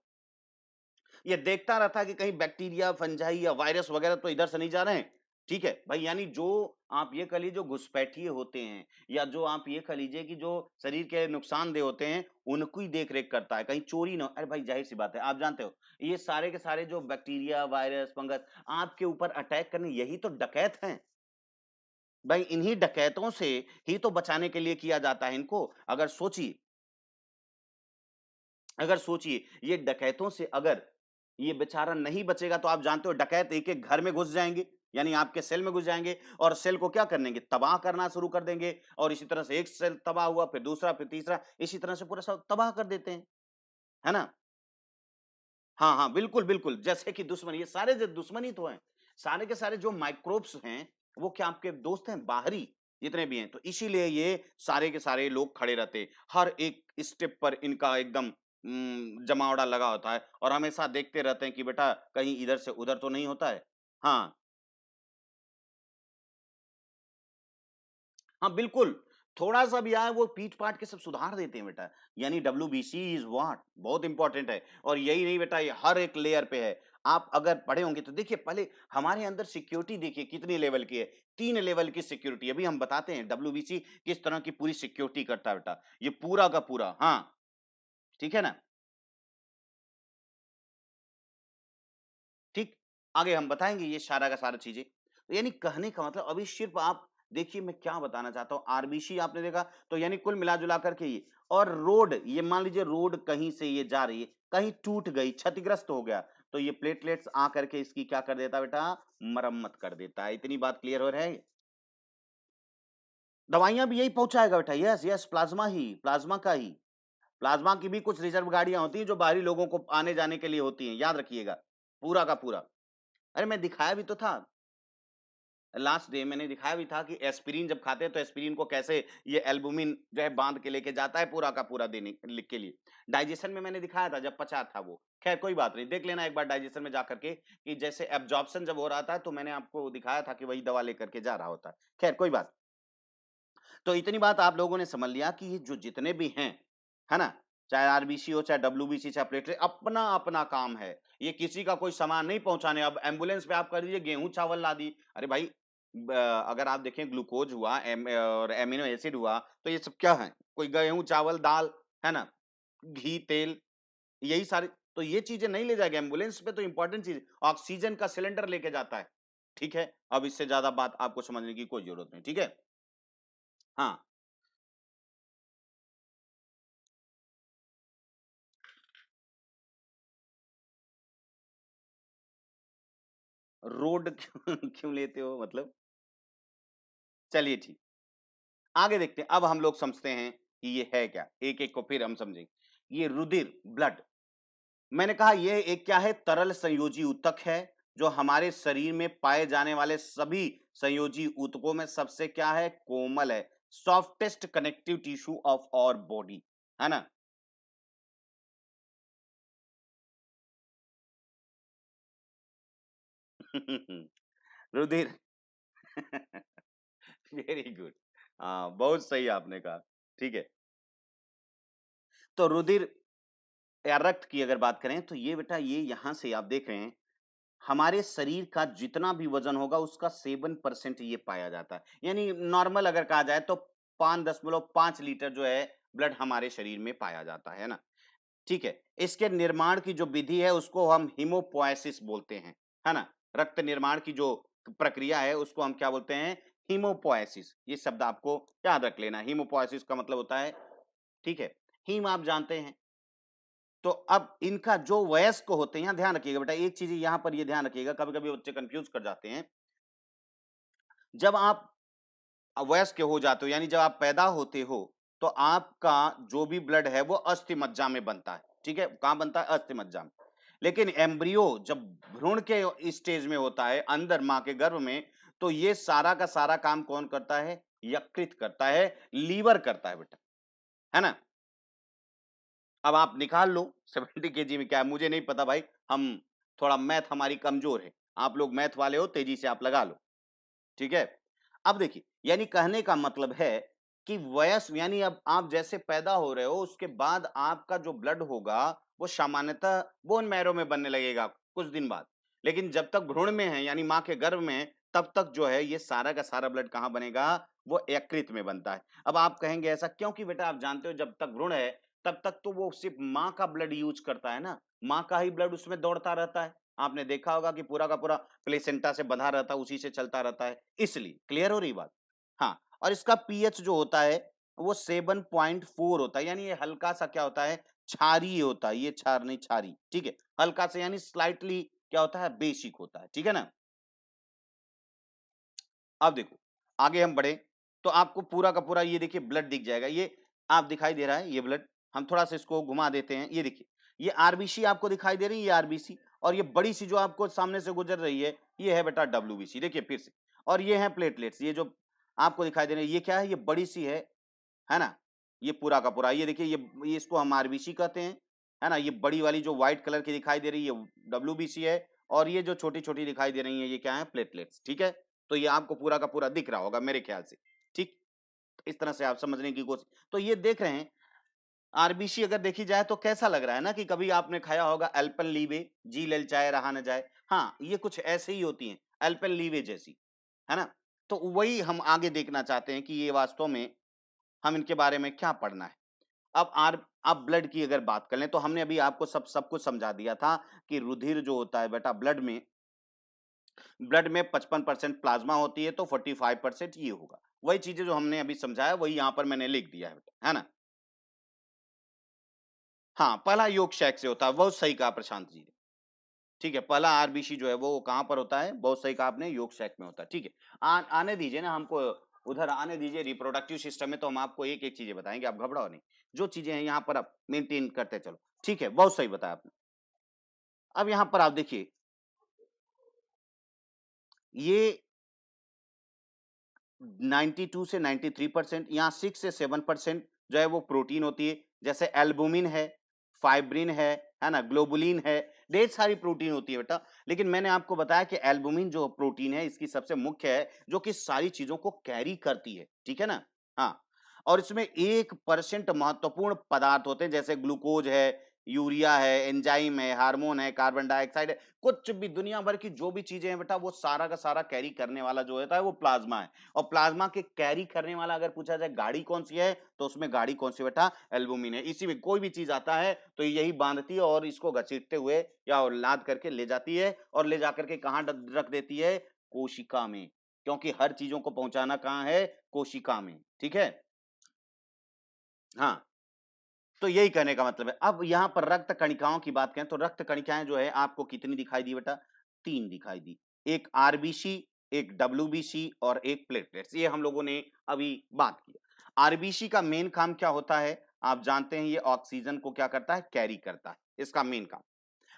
ये देखता रहता है कि कहीं बैक्टीरिया, फंजाई या वायरस वगैरह तो इधर से नहीं जा रहे हैं। ठीक है? भाई यानी जो आप ये कह लीजिए जो घुसपैठिए होते हैं या जो आप ये कह लीजिए कि जो शरीर के नुकसानदेह होते हैं, उनको ही देख-रेख करता है, कहीं चोरी ना अरे भाई ज़ाहिर-सी बात है, आप जानते हो, ये सारे के सारे जो बैक्टीरिया, वायरस, फंगस आपके ऊपर अटैक करने यही तो डकैत हैं। भाई इन्हीं डकैतों से ही तो बचाने के लिए किया जाता है इनको। अगर सोचिए ये डकैतों से अगर ये बेचारा नहीं बचेगा तो आप जानते हो डकैत एक-एक घर में घुस जाएँगे, यानी आपके सेल में घुस जाएँगे और सेल को क्या करेंगे? तबाह करना शुरू कर देंगे और इसी तरह से एक सेल तबाह हुआ, फिर दूसरा, फिर तीसरा, इसी तरह से पूरा सब तबाह कर देते हैं। है ना? हाँ, हाँ, बिल्कुल, बिल्कुल, जैसे कि दुश्मन ये सारे ज दुश्मन ही तो हैं। सारे के सारे जो माइक्रोब्स हैं, वो क्या आपके दोस्त हैं? बाहरी जितने भी हैं, तो इसीलिए ये सारे के सारे लोग खड़े रहते हैं। हर एक स्टेप पर इनका एकदम जमावड़ा लगा होता है और हमेशा देखते रहते हैं कि बेटा कहीं इधर से उधर तो नहीं होता है। हाँ, हाँ, बिल्कुल, थोड़ा-सा भी आए वो पीट-पाट के सब सुधार देते हैं बेटा। यानी डब्ल्यूबीसी इज़ व्हाट बहुत इम्पोर्टेंट है और यही नहीं बेटा ये हर एक लेयर पे है। आप अगर पढ़े होंगे तो देखिए पहले हमारे अंदर सिक्योरिटी देखिए कितनी लेवल की है। 3 लेवल की सिक्योरिटी अभी हम बताते हैं डब्ल्यूबीसी किस तरह की पूरी सिक्योरिटी करता है बेटा। ये पूरा का पूरा हाँ, ठीक है ना? ठीक? आगे हम बताएँगे ये सारा का सारा चीज़ें। तो यानी कहने का मतलब अभी सिर्फ़ आप देखिए मैं क्या बताना चाहता हूँ, आरबीसी आपने देखा तो यानी कुल मिला-जुला कर के ये और रोड ये मान लीजिए रोड कहीं से ये जा रही है, कहीं टूट गई, क्षतिग्रस्त हो गया, तो ये प्लेटलेट्स आ करके इसकी क्या कर देता है बेटा, मरम्मत कर देता है। इतनी बात क्लियर हो रहा है? दवाइयाँ भी यही पहुँचाएगा बेटा, यस, यस, प्लाज़्मा का ही। प्लाज़्मा की भी कुछ रिज़र्व गाड़ियाँ होती हैं जो बाहरी लोगों को आने-जाने के लिए होती हैं, याद रखिएगा, पूरा का पूरा। अरे मैं दिखाया भी तो था। लास्ट डे मैंने दिखाया भी था कि एस्पिरिन जब खाते हैं तो एस्पिरिन को कैसे ये एल्बुमिन जो है बांध के लेके जाता है पूरा का पूरा देने लिख के लिए। डाइजेशन में मैंने दिखाया था जब पचा था वो। खैर कोई बात नहीं, देख लेना एक बार डाइजेशन में जाकर के कि जैसे एब्ज़ॉर्प्शन जब हो रहा था तो मैंने आपको दिखाया था कि वही दवा लेकर के जा रहा होता है। खैर कोई बात तो इतनी बात आप लोगों ने समझ लिया कि ये जो जितने भी हैं, है ना? चाहे आरबीसी हो, चाहे डब्ल्यूबीसी, चाहे प्लेटलेट अपना-अपना काम है। ये किसी का कोई सामान नहीं पहुँचाने अब एम्बुलेंस में आप कह दीजिए गेहूँ-चावल ला दी। अरे भाई ब अगर आप देखें ग्लूकोज़ हुआ और एमिनो एसिड हुआ, तो ये सब क्या है? कोई गेहूँ, चावल, दाल, है ना? घी, तेल यही सारी तो ये चीज़ें नहीं ले जाएगा एम्बुलेंस पे तो इम्पोर्टेंट चीज़ ऑक्सीजन का सिलेंडर लेके जाता है। ठीक है? अब इससे ज़्यादा बात आपको समझने की कोई ज़रूरत नहीं। ठीक है? हाँ। रोड क्यों क्यों लेते हो मतलब? चलिए ठीक। आगे देखते हैं। अब हम लोग समझते हैं कि ये है क्या? एक-एक को फिर हम समझेंगे। ये रुधिर, ब्लड मैंने कहा ये एक क्या है? तरल संयोजी ऊतक है, जो हमारे शरीर में पाए जाने वाले सभी संयोजी ऊतकों में सबसे क्या है? कोमल है। Softest connective tissue of our body, है ना? रुधिर वेरी गुड। हाँ, बहुत सही आपने कहा। ठीक है। तो रुधिर या रक्त की अगर बात करें तो ये बेटा ये यहां से आप देख रहे हैं हमारे शरीर का जितना भी वजन होगा उसका 7% ये पाया जाता है। यानी नॉर्मल अगर कहा जाए तो 5.5 लीटर जो है ब्लड हमारे शरीर में पाया जाता है ना। ठीक है। इसके निर्माण की जो विधि है उसको हम हीमोपोएसिस बोलते हैं, है ना? रक्त निर्माण की जो प्रक्रिया है उसको हम क्या बोलते हैं? हीमोपोएसिस। ये शब्द आपको याद रख लेना। हीमोपोएसिस का मतलब होता है, ठीक है? हीम आप जानते हैं। तो अब इनका जो वयस्क होते हैं, यहाँ ध्यान रखिएगा बेटा, एक चीज यहाँ पर ये ध्यान रखिएगा, कभी-कभी बच्चे कंफ्यूज कर जाते हैं। जब आप वयस्क हो जाते हो यानी जब आप पैदा होते हो तो आपका जो भी ब्लड है वो अस्थि मज्जा में बनता है। ठीक है, कहां बनता है? अस्थि मज्जा में। लेकिन एम्ब्रियो जब भ्रूण के स्टेज में होता है अंदर मां के गर्भ में, तो ये सारा का सारा काम कौन करता है? यकृत करता है, लीवर करता है बेटा, है ना? अब आप निकाल लो 70 केजी में क्या है, मुझे नहीं पता भाई, हम थोड़ा मैथ हमारी कमजोर है। आप लोग मैथ वाले हो, तेजी से आप लगा लो। ठीक है। अब देखिए, यानी कहने का मतलब है कि वयस्क यानी अब आप जैसे पैदा हो रहे हो उसके बाद आपका जो ब्लड होगा वो सामान्यतः बोन मैरो में बनने लगेगा कुछ दिन बाद। लेकिन जब तक भ्रूण में है यानी मां के गर्भ में, तब तक जो है ये सारा का सारा ब्लड कहां बनेगा? वो यकृत में बनता है। अब आप कहेंगे ऐसा क्यों? कि बेटा आप जानते हो जब तक भ्रूण है तब तक तो वो सिर्फ मां का ब्लड यूज करता है ना, मां का ही ब्लड उसमें दौड़ता रहता है। आपने देखा होगा कि पूरा का पूरा प्लेसेंटा से बंधा रहता है, उसी से चलता रहता है, इसलिए क्लियर हो रही बात। हाँ, और इसका पीएच जो होता है वो 7.4 होता है, यानी ये हल्का सा क्या होता है? क्षारीय होता है। ये क्षार नहीं, क्षारीय। ठीक है, हल्का सा यानी स्लाइटली क्या होता है? बेसिक होता है। ठीक है ना? अब देखो, आगे हम बढ़े तो आपको पूरा का पूरा ये देखिए ब्लड दिख जाएगा। ये आप दिखाई दे रहा है ये ब्लड। हम थोड़ा सा इसको घुमा देते हैं। ये देखिए, ये आरबीसी आपको दिखाई दे रही है, ये आरबीसी, और ये बड़ी सी जो आपको सामने से गुजर रही है ये है बेटा डब्ल्यूबीसी। देखिए फिर से, और ये है प्लेटलेट्स। ये जो आपको दिखाई दे रही है ये क्या है? ये बड़ी सी है ना? ये पूरा का पूरा ये देखिए, ये इसको हम आरबीसी कहते हैं, है ना? ये बड़ी वाली जो व्हाइट कलर की दिखाई दे रही है डब्ल्यूबीसी है, और ये जो छोटी छोटी दिखाई दे रही है ये क्या है? प्लेटलेट्स। ठीक है, तो ये आपको पूरा का पूरा दिख रहा होगा मेरे ख्याल से। ठीक, इस तरह से आप समझने की कोशिश, तो ये देख रहे हैं आरबीसी अगर देखी जाए तो कैसा लग रहा है ना, कि कभी आपने खाया होगा एल्पेनलीबे, जी ललचाए रहा न जाए। हाँ, ये कुछ ऐसे ही होती हैं, एल्पेनलीबे जैसी, है ना? तो वही हम आगे देखना चाहते हैं कि ये वास्तव में हम इनके बारे में क्या पढ़ना है। अब ब्लड की अगर बात कर लें तो हमने अभी आपको सब कुछ समझा दिया था कि रुधिर जो होता है बेटा ब्लड में 55% प्लाज्मा होती है तो 45% ये होगा। वही चीजें जो हमने अभी समझाया वही यहाँ पर मैंने लिख दिया है बेटा, है ना? हाँ, पहला योग शैक से होता है, बहुत सही कहा प्रशांत जी ने। ठीक है, पहला आरबीसी जो है वो कहाँ पर होता है? बहुत सही कहा आपने, योग शैक में होता है। ठीक है, आने दीजिए ना हमको, उधर आने दीजिए। रिप्रोडक्टिव सिस्टम में तो हम आपको एक एक चीजें बताएंगे, आप घबराओ नहीं। जो चीजें हैं यहाँ पर आप मेंटेन करते चलो। ठीक है, बहुत सही बताया आपने। अब यहाँ पर आप देखिए, ये 92 से 93%, यहाँ 6 से 7% जो है वो प्रोटीन होती है। जैसे एल्बुमिन है, फाइब्रिन है ना, ग्लोबुलिन है, ढेर सारी प्रोटीन होती है बेटा। लेकिन मैंने आपको बताया कि एल्बुमिन जो प्रोटीन है इसकी सबसे मुख्य है, जो कि सारी चीजों को कैरी करती है। ठीक है ना? हाँ, और इसमें 1% महत्वपूर्ण पदार्थ होते हैं, जैसे ग्लूकोज है, यूरिया है, एंजाइम है, हार्मोन है, कार्बन डाइऑक्साइड है। कुछ भी दुनिया भर की जो भी चीजें हैं बेटा वो सारा का सारा कैरी करने वाला जो होता है वो प्लाज्मा है। और प्लाज्मा के कैरी करने वाला अगर पूछा जाए गाड़ी कौन सी है, तो उसमें गाड़ी कौन सी बेटा? एल्बुमिन है। इसी में कोई भी चीज आता है तो यही बांधती है और इसको घसीटते हुए या लाद करके ले जाती है, और ले जाकर के कहाँ रख देती है? कोशिका में। क्योंकि हर चीजों को पहुंचाना कहाँ है? कोशिका में। ठीक है? हाँ, तो यही कहने का मतलब है। अब यहाँ पर रक्त कणिकाओं की बात करें तो रक्त कणिकाएं जो है आपको कितनी दिखाई दी बेटा? 3 दिखाई दी। एक आरबीसी, एक डब्ल्यूबीसी और एक प्लेटलेट्स। ये हम लोगों ने अभी बात की। आरबीसी का मेन काम क्या होता है? आप जानते हैं ये ऑक्सीजन को क्या करता है? कैरी करता है, इसका मेन काम।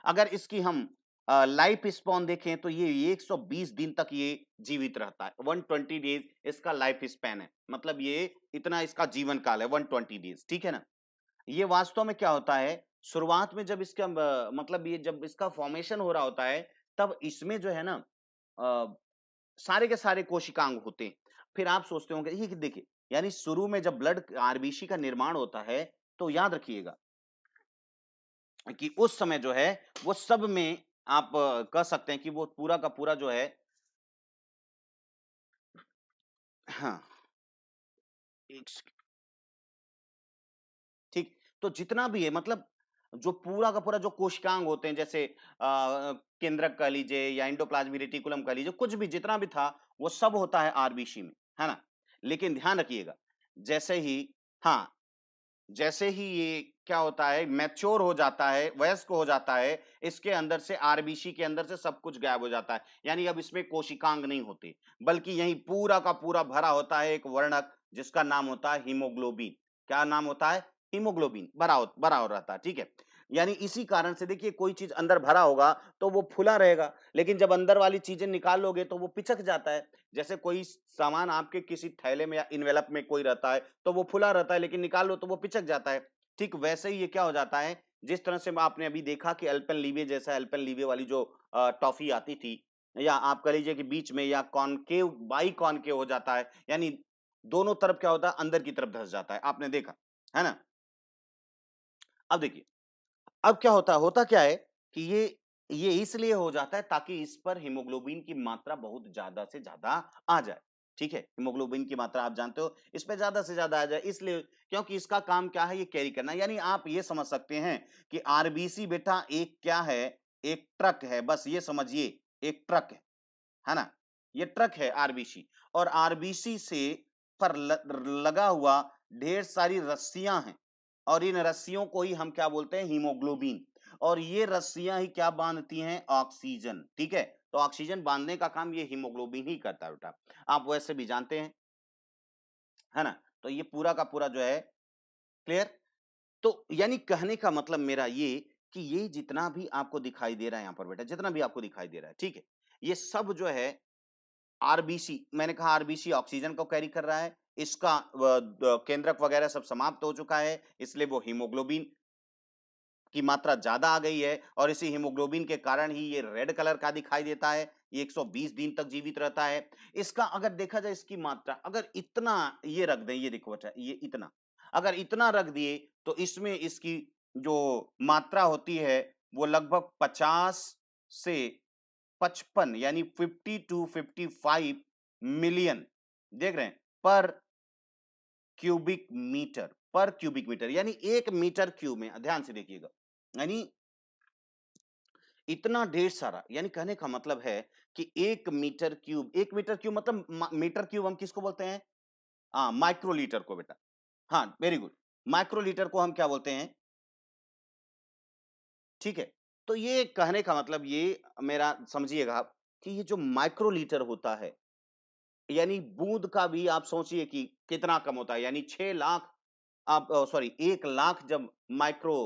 अगर इसकी हम लाइफ स्पॉन देखें तो ये 120 दिन तक ये जीवित रहता है। 120 डेज इसका लाइफ स्पैन है, मतलब ये इतना इसका जीवन काल है 120 डेज। ठीक है ना? ये वास्तव में क्या होता है? शुरुआत में जब इसका मतलब ये जब इसका फॉर्मेशन हो रहा होता है तब इसमें जो है ना सारे के सारे कोशिकांग होते हैं। फिर आप सोचते होंगे ये कि देखिए, यानी शुरू में जब ब्लड आरबीसी का निर्माण होता है तो याद रखिएगा कि उस समय जो है वो सब में आप कह सकते हैं कि वो पूरा का पूरा जो है हाँ, एक ठीक। तो जितना भी है मतलब जो पूरा का पूरा जो कोशिकांग होते हैं जैसे केंद्रक कह लीजिए या एंडोप्लाज्मिक रेटिकुलम कह लीजिए, कुछ भी जितना भी था वो सब होता है आरबीसी में, है ना? लेकिन ध्यान रखिएगा, जैसे ही हाँ, जैसे ही ये क्या होता है मैच्योर हो जाता है, वयस्क हो जाता है, इसके अंदर से आरबीसी के अंदर से सब कुछ गायब हो जाता है। यानी अब इसमें कोशिकांग नहीं होती, बल्कि यही पूरा का पूरा भरा होता है एक वर्णक जिसका नाम होता है हीमोग्लोबिन। क्या नाम होता है? हीमोग्लोबिन भरा हो रहता है, ठीक है? यानी इसी कारण से देखिए कोई चीज़ अंदर भरा होगा तो वो फूला रहेगा, लेकिन जब अंदर वाली चीज़ें निकालोगे तो वो पिचक जाता है। जैसे कोई सामान आपके किसी थैले में या एनवेलप में कोई रहता है, तो वो फुला रहता है लेकिन निकाल लो तो वो पिचक जाता है। ठीक वैसे ही ये क्या हो जाता है, जिस तरह से आपने अभी देखा कि अल्पेनलीबे जैसा अल्पेनलीबे वाली जो टॉफ़ी आती थी या आप कह लीजिए कि बीच में या कॉनकेव बाइकॉनकेव हो जाता है, यानी दोनों तरफ क्या होता है अंदर की तरफ धँस जाता है, आपने देखा, है ना? अब देखिए अब क्या होता क्या है कि ये इसलिए हो जाता है ताकि इस पर हीमोग्लोबिन की मात्रा बहुत ज्यादा से ज्यादा आ जाए। ठीक है, हीमोग्लोबिन की मात्रा आप जानते हो इस पे ज्यादा से ज्यादा आ जाए, इसलिए क्योंकि इसका काम क्या है ये कैरी करना। यानी आप ये समझ सकते हैं कि आरबीसी बेटा एक क्या है, एक ट्रक है, बस ये समझिए एक ट्रक है ना? ये ट्रक है आरबीसी, और आरबीसी से पर लगा हुआ ढेर सारी रस्सियां हैं, और इन रस्सियों को ही हम क्या बोलते हैं, हीमोग्लोबिन। और ये रस्सियां ही क्या बांधती हैं, ऑक्सीजन। ठीक है, तो ऑक्सीजन बांधने का काम ये हीमोग्लोबिन ही करता है बेटा, आप वैसे भी जानते हैं, है ना? तो ये पूरा का पूरा जो है क्लियर। तो यानी कहने का मतलब मेरा ये कि ये जितना भी आपको दिखाई दे रहा है यहाँ पर बेटा, जितना भी आपको दिखाई दे रहा है, ठीक है, ये सब जो है आरबीसी, मैंने कहा आरबीसी ऑक्सीजन को कैरी कर रहा है, इसका केंद्रक वगैरह सब समाप्त हो चुका है, इसलिए वो हीमोग्लोबिन की मात्रा ज्यादा आ गई है, और इसी हीमोग्लोबिन के कारण ही ये रेड कलर का दिखाई देता है। ये 120 दिन तक जीवित रहता है। इसका अगर देखा जाए इसकी मात्रा अगर इतना ये रख दें, ये देखो बच्चा, ये इतना अगर इतना रख दिए तो इसमें इसकी जो मात्रा होती है वो लगभग 50 से 55 यानी 50 टू 55 मिलियन, देख रहे हैं, पर क्यूबिक मीटर यानी 1 मीटर क्यूब में, ध्यान से देखिएगा, यानी इतना ढेर सारा, यानी कहने का मतलब है कि 1 मीटर क्यूब, 1 मीटर क्यूब मतलब मीटर क्यूब हम किसको बोलते हैं, हाँ माइक्रोलीटर को बेटा, हाँ वेरी गुड, माइक्रोलीटर को हम क्या बोलते हैं, ठीक है। तो ये कहने का मतलब ये मेरा समझिएगा आप कि ये जो माइक्रोलीटर होता है, यानी बूंद का भी आप सोचिए कि कितना कम होता है, यानी 6 लाख, आप सॉरी 1 लाख जब माइक्रो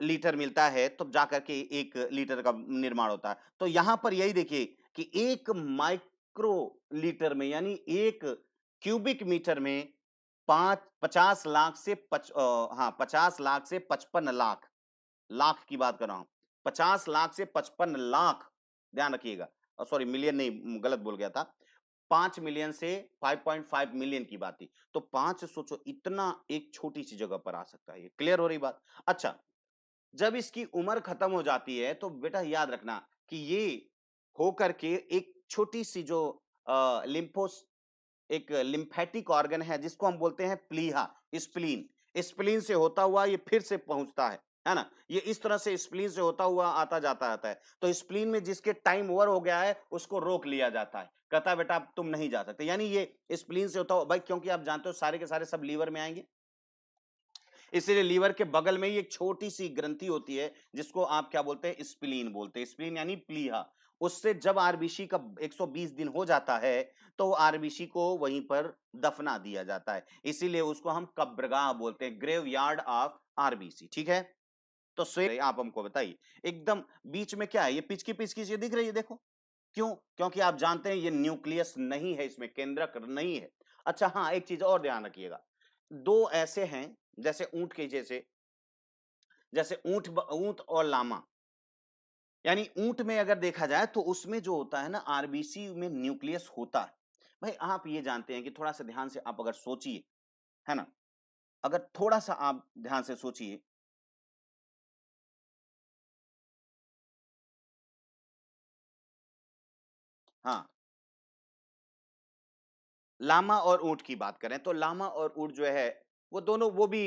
लीटर मिलता है तब जाकर के 1 लीटर का निर्माण होता है। तो यहाँ पर यही देखिए कि 1 माइक्रो लीटर में यानी 1 क्यूबिक मीटर में 50 लाख से 50 लाख से 55 लाख, लाख की बात कर रहा हूँ। 50 लाख से 55 लाख, ध्यान रखिएगा। सॉरी मिलियन नहीं, गलत बोल गया था। 5 मिलियन से 5.5 मिलियन की बात थी। तो 5 सोचो इतना एक छोटी-सी जगह पर आ सकता है ये। क्लियर हो रही बात? अच्छा, जब इसकी उम्र खत्म हो जाती है तो बेटा याद रखना कि ये हो करके एक छोटी-सी जो लिम्फोस एक लिम्फेटिक ऑर्गन है जिसको हम बोलते हैं प्लीहा, स्प्लीन। स्प्लीन से होता हुआ ये फिर से पहुंचता है ना? ये इस तरह से स्प्लीन से होता हुआ आता है। तो स्प्लीन में जिसके टाइम ओवर हो गया है उसको रोक लिया जाता है। कहता है बेटा अब तुम नहीं जा सकते। यानी ये स्प्लीन से होता हुआ भाई, क्योंकि आप जानते हो सारे के सारे सब लीवर में आएँगे। इसीलिए लीवर के बगल में ही एक छोटी-सी ग्रंथि होती है जिसको आप क्या बोलते हैं, स्प्लीन बोलते हैं। स्प्लीन यानी प्लीहा। उससे जब आरबीसी का 120 दिन हो जाता है, तो आरबीसी को वहीं पर दफना दिया जाता है। इसीलिए उसको हम कब्रगाह बोलते हैं, ग्रेवयार्ड ऑफ आरबीसी, ठीक है? तो आप हमको बताइए, एकदम बीच में क्या है? ये पिचकी-पिचकी सी दिख रही है देखो। क्यों? क्योंकि आप जानते हैं ये न्यूक्लियस नहीं है, इसमें केंद्रक नहीं है। अच्छा हाँ, एक चीज़ और ध्यान रखिएगा। 2 ऐसे हैं जैसे ऊँट के जैसे, जैसे ऊँट और लामा। यानी ऊँट में अगर देखा जाए तो उसमें जो होता है ना आरबीसी में न्यूक्लियस होता है। भाई आप ये जानते हैं कि थोड़ा-सा ध्यान से आप अगर सोचिए, है ना? अगर थोड़ा-सा आप ध्यान से सोचिए हाँ, लामा और ऊंट की बात करें तो लामा और ऊंट जो है वो दोनों वो भी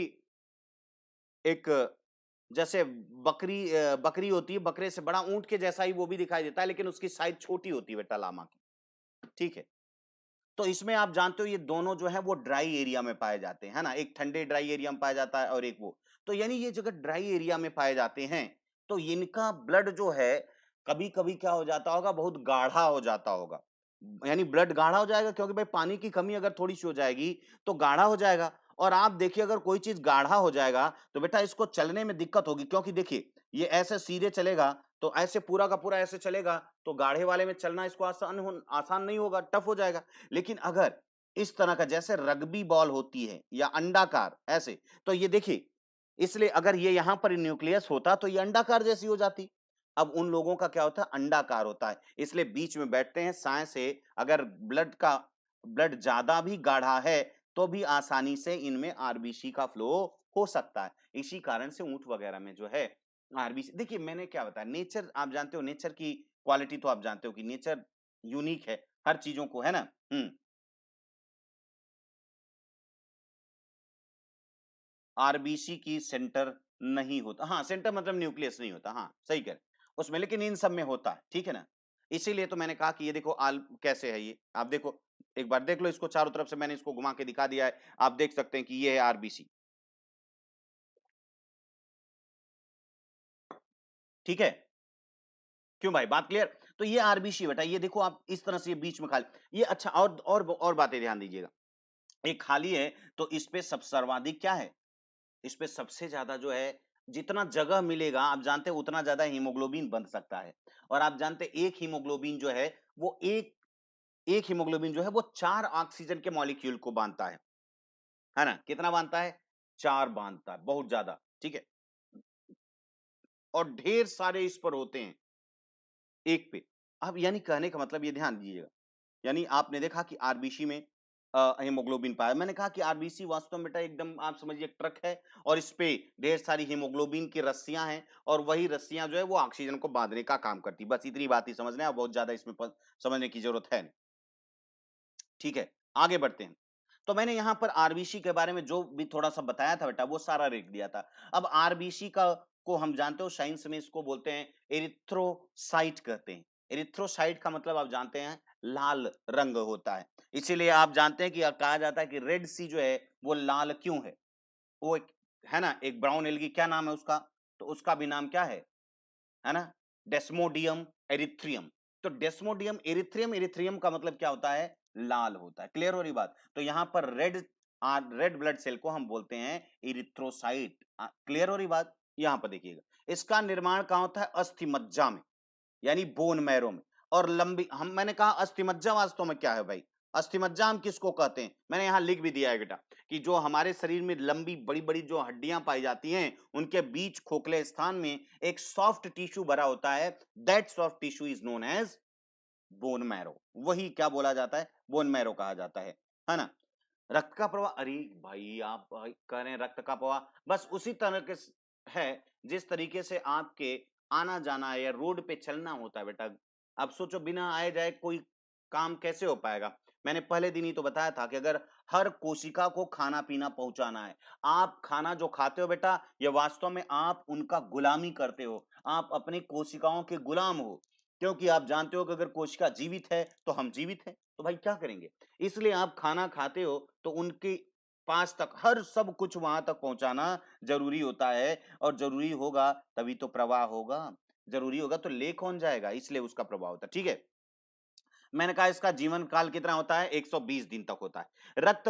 एक जैसे बकरी होती है, बकरे से बड़ा ऊंट के जैसा ही वो भी दिखाई देता है, लेकिन उसकी साइज छोटी होती है बेटा लामा की। ठीक है, तो इसमें आप जानते हो ये दोनों जो है वो ड्राई एरिया में पाए जाते हैं, है ना? एक ठंडे ड्राई एरिया में पाया जाता है और एक वो, तो यानी ये जगह ड्राई एरिया में पाए जाते हैं, तो इनका ब्लड जो है कभी कभी क्या हो जाता होगा, बहुत गाढ़ा हो जाता होगा। यानी ब्लड गाढ़ा हो जाएगा क्योंकि भाई पानी की कमी अगर थोड़ी सी हो जाएगी तो गाढ़ा हो जाएगा। और आप देखिए अगर कोई चीज गाढ़ा हो जाएगा तो बेटा इसको चलने में दिक्कत होगी, क्योंकि देखिए ये ऐसे सीधे चलेगा तो ऐसे पूरा का पूरा ऐसे चलेगा, तो गाढ़े वाले में चलना इसको आसान नहीं होगा, टफ हो जाएगा। लेकिन अगर इस तरह का जैसे रग्बी बॉल होती है या अंडाकार ऐसे, तो ये देखिए, इसलिए अगर ये यहां पर न्यूक्लियस होता तो ये अंडाकार जैसी हो जाती। अब उन लोगों का क्या होता है, अंडाकार होता है, इसलिए बीच में बैठते हैं साय से। अगर ब्लड ज्यादा भी गाढ़ा है तो भी आसानी से इनमें आरबीसी का फ्लो हो सकता है। इसी कारण से ऊंट वगैरह में जो है आरबीसी, देखिए मैंने क्या बताया, नेचर आप जानते हो, नेचर की क्वालिटी तो आप जानते हो कि नेचर यूनिक है हर चीजों को, है ना? आरबीसी की सेंटर नहीं होता, हाँ सेंटर मतलब न्यूक्लियस नहीं होता, हाँ सही कह रहे उसमें, लेकिन इन सब में होता है, ठीक है ना? इसीलिए तो मैंने कहा कि ये देखो आल कैसे है, ये आप देखो, एक बार देख लो इसको, चारों तरफ से मैंने इसको घुमा के दिखा दिया है, आप देख सकते हैं कि ये है आरबीसी। ठीक है, क्यों भाई, बात क्लियर? तो ये आरबीसी बेटा, ये देखो आप इस तरह से ये बीच में खाली, ये अच्छा, और बातें ध्यान दीजिएगा, एक खाली है तो इस पे सब सर्वाधिक क्या है, इस पे सबसे ज्यादा जो है, जितना जगह मिलेगा आप जानते हैं उतना ज्यादा हीमोग्लोबिन बन सकता है। और आप जानते हैं एक हीमोग्लोबिन जो है वो एक हीमोग्लोबिन जो है वो 4 ऑक्सीजन के मॉलिक्यूल को बांधता है ना? कितना बांधता है? 4 बांधता है, बहुत ज्यादा, ठीक है? और ढेर सारे इस पर होते हैं एक पे। अब यानी कहने का मतलब ये ध्यान दीजिएगा, यानी आपने देखा कि आरबीसी में हीमोग्लोबिन पाया। मैंने कहा कि आरबीसी वास्तव में बेटा एकदम आप समझिए एक ट्रक है और इस पे ढेर सारी हीमोग्लोबिन की रस्सियां हैं, और वही रस्सियां जो है वो ऑक्सीजन को बांधने का काम करती है। बस इतनी बात ही समझना है, बहुत ज्यादा इसमें समझने की जरूरत है नहीं। ठीक है, आगे बढ़ते हैं। तो मैंने यहाँ पर आरबीसी के बारे में जो भी थोड़ा सा बताया था बेटा वो सारा लिख दिया था। अब आरबीसी का को हम जानते हो साइंस में इसको बोलते हैं एरिथ्रोसाइट कहते हैं। एरिथ्रोसाइट का मतलब आप जानते हैं लाल रंग होता है। इसीलिए आप जानते हैं कि कहा जाता है कि रेड सी जो है वो लाल क्यों है? वो एक है ना, एक ब्राउन एल्गी, क्या नाम है उसका? तो उसका भी नाम क्या है ना? डेस्मोडियम एरिथ्रियम। तो डेस्मोडियम एरिथ्रियम, एरिथ्रियम का मतलब क्या होता है? लाल होता है। क्लियर हो रही बात? तो यहां पर रेड ब्लड सेल को हम बोलते हैं इरिथ्रोसाइट। क्लियर हो रही बात? यहां पर देखिएगा, इसका निर्माण कहां होता है? अस्थि मज्जा में, यानी बोन मैरो में। और लंबी, हम मैंने कहा अस्थि मज्जा वास्तव में क्या है भाई? अस्थि मज्जा हम किसको कहते हैं? मैंने यहां लिख भी दिया है बेटा, कि जो हमारे शरीर में लंबी बड़ी बड़ी जो हड्डियां पाई जाती हैं उनके बीच खोखले स्थान में एक सॉफ्ट टिश्यू भरा होता है, that soft tissue is known as bone marrow. वही क्या बोला जाता है? बोन मैरो कहा जाता है ना? रक्त का प्रवाह, अरे भाई आप भाई कह रहे हैं रक्त का प्रवाह, बस उसी तरह के है जिस तरीके से आपके आना जाना है या रोड पे चलना होता है बेटा। अब सोचो बिना आए जाए कोई काम कैसे हो पाएगा? मैंने पहले दिन ही तो बताया था कि अगर हर कोशिका को खाना पीना पहुंचाना है, आप खाना जो खाते हो बेटा, ये वास्तव में आप उनका गुलामी करते हो, आप अपनी कोशिकाओं के गुलाम हो। क्योंकि आप जानते हो कि अगर कोशिका जीवित है तो हम जीवित हैं, तो भाई क्या करेंगे? इसलिए आप खाना खाते हो तो उनके पास तक हर सब कुछ वहां तक पहुंचाना जरूरी होता है, और जरूरी होगा तभी तो प्रवाह होगा, जरूरी होगा तो ले कौन जाएगा, इसलिए उसका प्रवाह होता है। ठीक है, मैंने कहा इसका जीवन काल कितना होता है? 120 दिन तक होता है। रक्त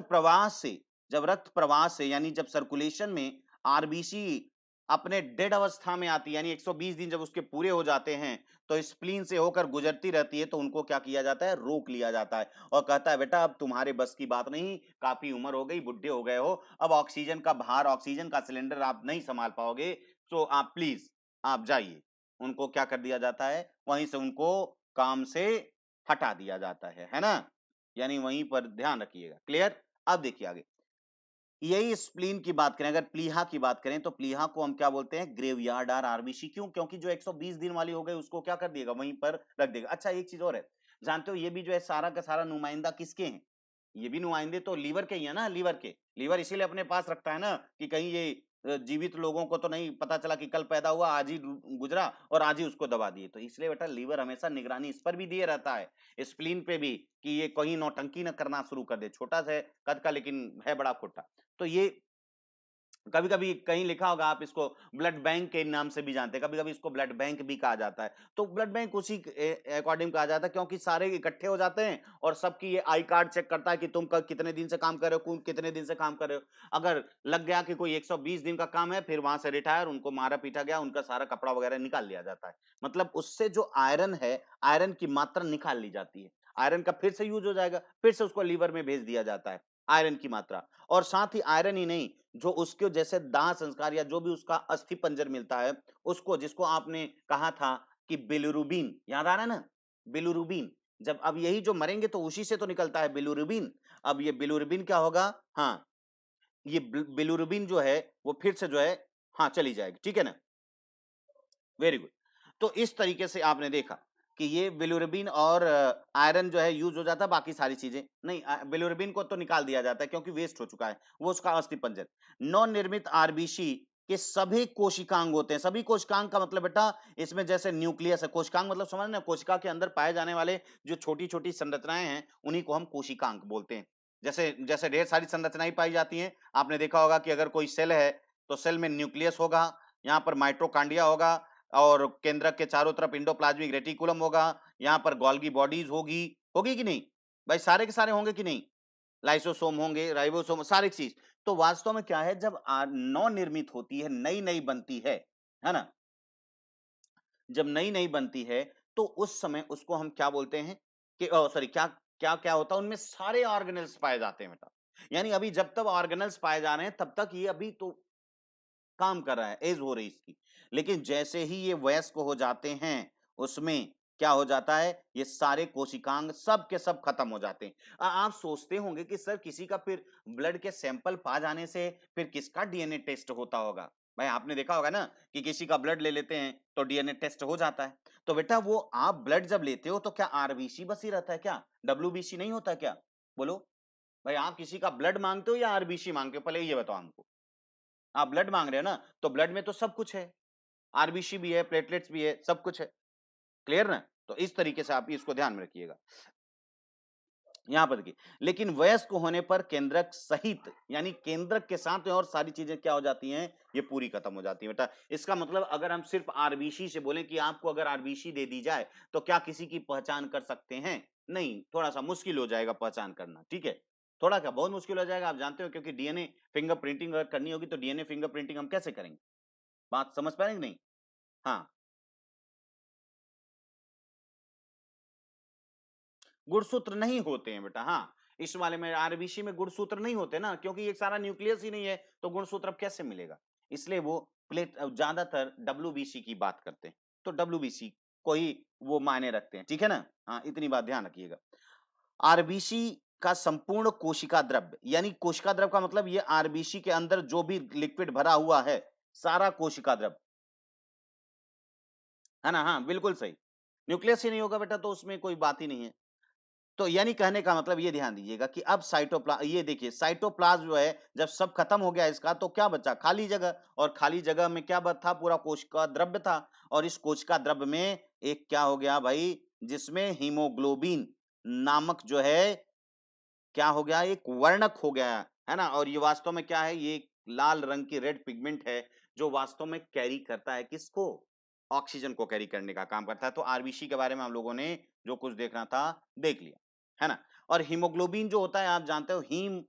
प्रवाह से यानी जब सर्कुलेशन में आरबीसी अपने डेड अवस्था में आती है, यानी 120 दिन जब उसके पूरे हो जाते हैं, तो स्प्लीन से होकर गुजरती रहती है, तो उनको क्या किया जाता है? रोक लिया जाता है और कहता है बेटा अब तुम्हारे बस की बात नहीं, काफी उम्र हो गई, बुढ़े हो गए हो, अब ऑक्सीजन का भार, ऑक्सीजन का सिलेंडर आप नहीं संभाल पाओगे, तो आप प्लीज आप जाइए। उनको क्या कर दिया जाता है? वहीं से उनको काम से हटा दिया जाता है ना? यानी वहीं पर ध्यान रखिएगा। क्लियर? अब देखिए आगे, यही स्प्लीन की बात करें, अगर प्लीहा की बात करें तो प्लीहा को हम क्या बोलते हैं, ग्रेवयार्ड और आरबीसी। क्यों? क्योंकि जो 120 दिन वाली हो गई उसको क्या कर देगा, वहीं पर रख देगा। अच्छा एक चीज और है, जानते हो ये भी जो है सारा का सारा नुमाइंदा किसके हैं, ये भी नुमाइंदे तो लीवर के ही है ना, लीवर के। लीवर इसीलिए अपने पास रखता है ना कि कहीं ये जीवित लोगों को तो नहीं पता चला कि कल पैदा हुआ आज ही गुजरा और आज ही उसको दबा दिए। तो इसलिए बेटा लीवर हमेशा निगरानी इस पर भी दिए रहता है, स्प्लीन पे भी, कि ये कहीं नौटंकी न करना शुरू कर दे। छोटा सा है कद का लेकिन है बड़ा खोटा। तो ये कभी कभी कहीं लिखा होगा, आप इसको ब्लड बैंक के नाम से भी जानते हैं, कभी कभी इसको ब्लड बैंक भी कहा जाता है। तो ब्लड बैंक उसी अकॉर्डिंग कहा जाता है क्योंकि सारे इकट्ठे हो जाते हैं और सबकी ये आई कार्ड चेक करता है कि तुम कितने दिन से काम कर रहे हो, कितने दिन से काम कर रहे हो। अगर लग गया कि कोई 120 दिन का काम है, फिर वहां से रिटायर, उनको मारा पीटा गया, उनका सारा कपड़ा वगैरह निकाल लिया जाता है। मतलब उससे जो आयरन है, आयरन की मात्रा निकाल ली जाती है, आयरन का फिर से यूज हो जाएगा, फिर से उसको लीवर में भेज दिया जाता है आयरन की मात्रा। और साथ ही आयरन ही नहीं, जो उसके जैसे दाह संस्कार या जो भी उसका अस्थि पंजर मिलता है उसको, जिसको आपने कहा था कि बिलिरुबिन, याद आ रहा है ना, बिलिरुबिन। जब अब यही जो मरेंगे तो उसी से तो निकलता है बिलिरुबिन। अब ये बिलिरुबिन क्या होगा, हाँ ये बिलिरुबिन जो है वो फिर से जो है, हाँ चली जाएगी, ठीक है ना, वेरी गुड। तो इस तरीके से आपने देखा कि ये बिलिरुबिन और आयरन जो है यूज हो जाता है, बाकी सारी चीजें नहीं। बिलिरुबिन को तो निकाल दिया जाता है क्योंकि वेस्ट हो चुका है, वो उसका अस्थिपंजर। नव निर्मित आरबीसी के सभी कोशिकांग होते हैं। सभी कोशिकांग का मतलब बेटा इसमें जैसे न्यूक्लियस है, कोशिकांग मतलब समझ ना, कोशिका के अंदर पाए जाने वाले जो छोटी छोटी संरचनाएं हैं उन्हीं को हम कोशिकांग बोलते हैं। जैसे जैसे ढेर सारी संरचनाएं पाई जाती हैं, आपने देखा होगा कि अगर कोई सेल है तो सेल में न्यूक्लियस होगा, यहाँ पर माइटोकांड्रिया होगा, और केंद्रक के चारों तरफ इंडोप्लाज्मिक रेटिकुलम होगा, यहाँ पर गोल्गी बॉडीज होगी, होगी कि नहीं भाई, सारे के सारे होंगे कि नहीं, लाइसोसोम होंगे, राइबोसोम, सारी चीज। तो वास्तव में क्या है, जब नव निर्मित होती है, नई नई बनती है ना, जब नई नई बनती है तो उस समय उसको हम क्या बोलते हैं कि सॉरी, क्या क्या क्या होता है, उनमें सारे ऑर्गेनल्स पाए जाते हैं बेटा। यानी अभी जब तक ऑर्गेनल्स पाए जा रहे हैं तब तक ये अभी तो काम कर रहा है, एज हो रही इसकी। लेकिन जैसे ही ये वयस्क हो जाते हैं उसमें क्या हो जाता है, ये सारे कोशिकांग सब के सब खत्म हो जाते हैं। आप सोचते होंगे कि सर किसी का फिर ब्लड के सैंपल पा जाने से फिर किसका डीएनए टेस्ट होता होगा। भाई आपने देखा होगा ना कि किसी का ब्लड ले लेते हैं तो डीएनए टेस्ट हो जाता है। तो बेटा वो आप ब्लड जब लेते हो तो क्या आरबीसी बस ही रहता है क्या, डब्ल्यूबीसी नहीं होता क्या, बोलो भाई। आप किसी का ब्लड मांगते हो या आरबीसी मांगते हो, पहले ये बताओ हमको। आप ब्लड मांग रहे हो ना, तो ब्लड में तो सब कुछ है, आरबीसी भी है, प्लेटलेट्स भी है, सब कुछ है, क्लियर ना। तो इस तरीके से आप इसको ध्यान में रखिएगा। यहां पर देखिए, लेकिन वयस्क होने पर केंद्रक सहित, यानी केंद्रक के साथ में और सारी चीजें क्या हो जाती हैं, ये पूरी खत्म हो जाती है बेटा। इसका मतलब अगर हम सिर्फ आरबीसी से बोलें कि आपको अगर आरबीसी दे दी जाए तो क्या किसी की पहचान कर सकते हैं, नहीं, थोड़ा सा मुश्किल हो जाएगा पहचान करना, ठीक है, थोड़ा क्या बहुत मुश्किल हो जाएगा, आप जानते हो, क्योंकि डीएनए फिंगरप्रिंटिंग अगर करनी होगी तो डीएनए फिंगरप्रिंटिंग हम कैसे करेंगे, बात समझ पा रहे हैं कि नहीं। हाँ, गुणसूत्र नहीं होते हैं बेटा, हाँ, इस वाले में आरबीसी में गुणसूत्र नहीं होते ना, क्योंकि ये सारा न्यूक्लियस ही नहीं है तो गुणसूत्र अब कैसे मिलेगा। इसलिए वो प्लेट ज्यादातर डब्ल्यूबीसी की बात करते हैं, तो डब्ल्यूबीसी को ही वो मायने रखते हैं, ठीक है ना। हाँ, इतनी बात ध्यान रखिएगा। आरबीसी का संपूर्ण कोशिका द्रव्य, यानी कोशिका द्रव्य का मतलब ये आरबीसी के अंदर जो भी लिक्विड भरा हुआ है, सारा कोशिका द्रव्य, है ना, हाँ बिल्कुल सही। न्यूक्लियस ही नहीं होगा बेटा तो उसमें कोई बात ही नहीं है। तो यानी कहने का मतलब ये ध्यान दीजिएगा कि अब ये देखिए साइटोप्लाज्म जो है जब सब खत्म हो गया इसका तो क्या बचा, खाली जगह, और खाली जगह में क्या था, पूरा कोशिका द्रव्य था। और इस कोशिका द्रव्य में एक क्या हो गया भाई, जिसमें हीमोग्लोबिन नामक जो है क्या हो गया, एक वर्णक हो गया है ना। और ये वास्तव में क्या है, ये एक लाल रंग की रेड पिगमेंट है जो वास्तव में कैरी करता है किसको, ऑक्सीजन को कैरी करने का काम करता है। तो आरबीसी के बारे में हम लोगों ने जो कुछ देखना था देख लिया, है ना। और हीमोग्लोबिन जो होता है आप जानते हो, हीम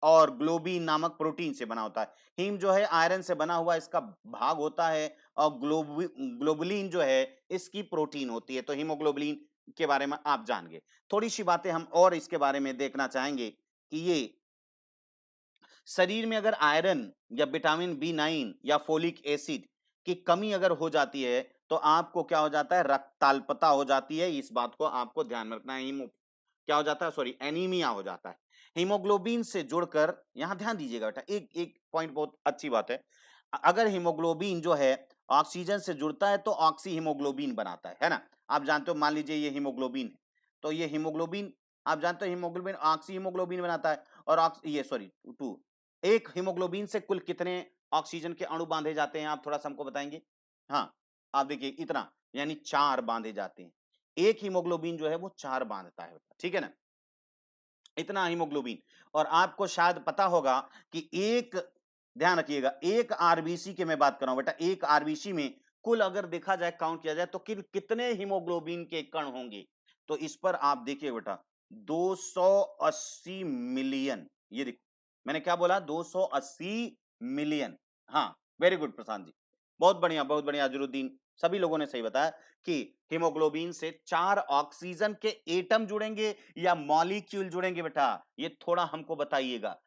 और ग्लोबिन नामक प्रोटीन से बना होता है। हीम जो है आयरन से बना हुआ इसका भाग होता है, और ग्लोबुलिन जो है इसकी प्रोटीन होती है। तो हीमोग्लोबिन के बारे में आप जान गए। थोड़ी सी बातें हम और इसके बारे में देखना चाहेंगे कि ये शरीर में अगर आयरन या विटामिन बी9 या फोलिक एसिड की कमी अगर हो जाती है तो आपको क्या हो जाता है, रक्ताल्पता हो जाती है। इस बात को आपको ध्यान में रखना है। क्या हो जाता है, सॉरी, एनीमिया हो जाता है। हीमोग्लोबिन से जुड़कर, यहां ध्यान दीजिएगा बेटा, एक एक पॉइंट बहुत अच्छी बात है। अगर हीमोग्लोबिन जो है ऑक्सीजन से जुड़ता है तो ऑक्सी हीमोग्लोबिन बनाता है ना। आप जानते हो, मान लीजिए ये हीमोग्लोबिन है, तो ये हीमोग्लोबिन, आप जानते हो हीमोग्लोबिन ऑक्सी हीमोग्लोबिन बनाता है। और ये सॉरी टू, एक हीमोग्लोबिन से कुल कितने ऑक्सीजन के अणु बांधे जाते हैं, आप थोड़ा सा हमको बताएंगे। हाँ, आप देखिए इतना, यानी 4 बांधे जाते हैं। एक हीमोग्लोबिन जो है वो 4 बांधता है, ठीक है ना, इतना हीमोग्लोबिन। और आपको शायद पता होगा कि एक, ध्यान रखिएगा, एक आरबीसी की मैं बात कर रहा हूं बेटा, एक आरबीसी में कुल अगर देखा जाए, काउंट किया जाए तो कितने हीमोग्लोबिन के कण होंगे। तो इस पर आप देखिए बेटा, 280 मिलियन। ये देखो, मैंने क्या बोला, 280 मिलियन। हाँ, वेरी गुड प्रशांत जी, बहुत बढ़िया, बहुत बढ़िया अजरुद्दीन, सभी लोगों ने सही बताया कि हीमोग्लोबिन से 4 ऑक्सीजन के एटम जुड़ेंगे या मॉलिक्यूल जुड़ेंगे बेटा, ये थोड़ा हमको बताइएगा।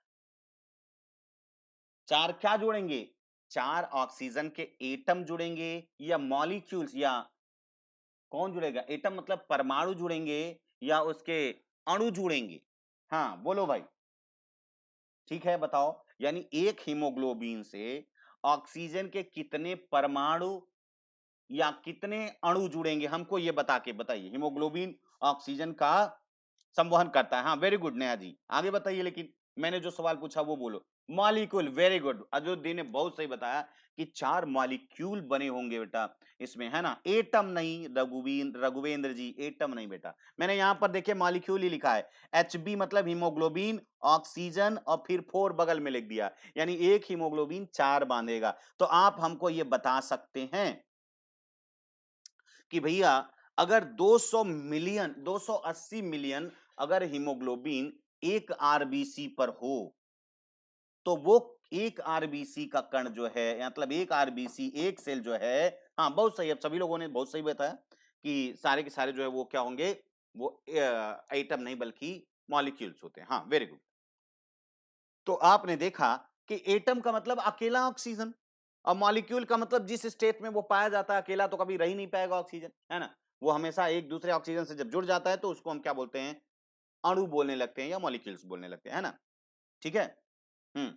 4 क्या जुड़ेंगे, 4 ऑक्सीजन के एटम जुड़ेंगे या मॉलिक्यूल्स, या कौन जुड़ेगा, एटम मतलब परमाणु जुड़ेंगे या उसके अणु जुड़ेंगे। हाँ बोलो भाई, ठीक है बताओ। यानी एक हीमोग्लोबिन से ऑक्सीजन के कितने परमाणु या कितने अणु जुड़ेंगे, हमको ये बता के बताइए। हीमोग्लोबिन ऑक्सीजन का संवहन करता है। हाँ वेरी गुड नेहा जी, आगे बताइए, लेकिन मैंने जो सवाल पूछा वो बोलो। मॉलिक्यूल, वेरी गुड, अजोद्दीन ने बहुत सही बताया कि 4 मॉलिक्यूल बने होंगे बेटा इसमें, है ना, एटम नहीं। रघुवेंद्र जी, एटम नहीं बेटा, मैंने यहां पर देखिए मॉलिक्यूल ही लिखा है। एचबी मतलब हीमोग्लोबिन, ऑक्सीजन और फिर 4 बगल में लिख दिया, यानी एक हीमोग्लोबिन 4 बांधेगा। तो आप हमको ये बता सकते हैं कि भैया अगर 200 मिलियन, 280 मिलियन अगर हीमोग्लोबिन एक आरबीसी पर हो, तो वो एक आरबीसी का कण जो है, मतलब एक आरबीसी, एक सेल जो है, हाँ बहुत सही, अब सभी लोगों ने बहुत सही बताया कि सारे के सारे जो है वो क्या होंगे, वो एटम नहीं बल्कि मॉलिक्यूल्स होते हैं। हाँ वेरी गुड। तो आपने देखा कि एटम का मतलब अकेला ऑक्सीजन, और मॉलिक्यूल का मतलब जिस स्टेट में वो पाया जाता है, अकेला तो कभी रह ही नहीं पाएगा ऑक्सीजन, है ना, वो हमेशा एक दूसरे ऑक्सीजन से जब जुड़ जाता है तो उसको हम क्या बोलते हैं, अणु बोलने लगते हैं या मॉलिक्यूल्स बोलने लगते हैं, है ना, ठीक है। हम्म,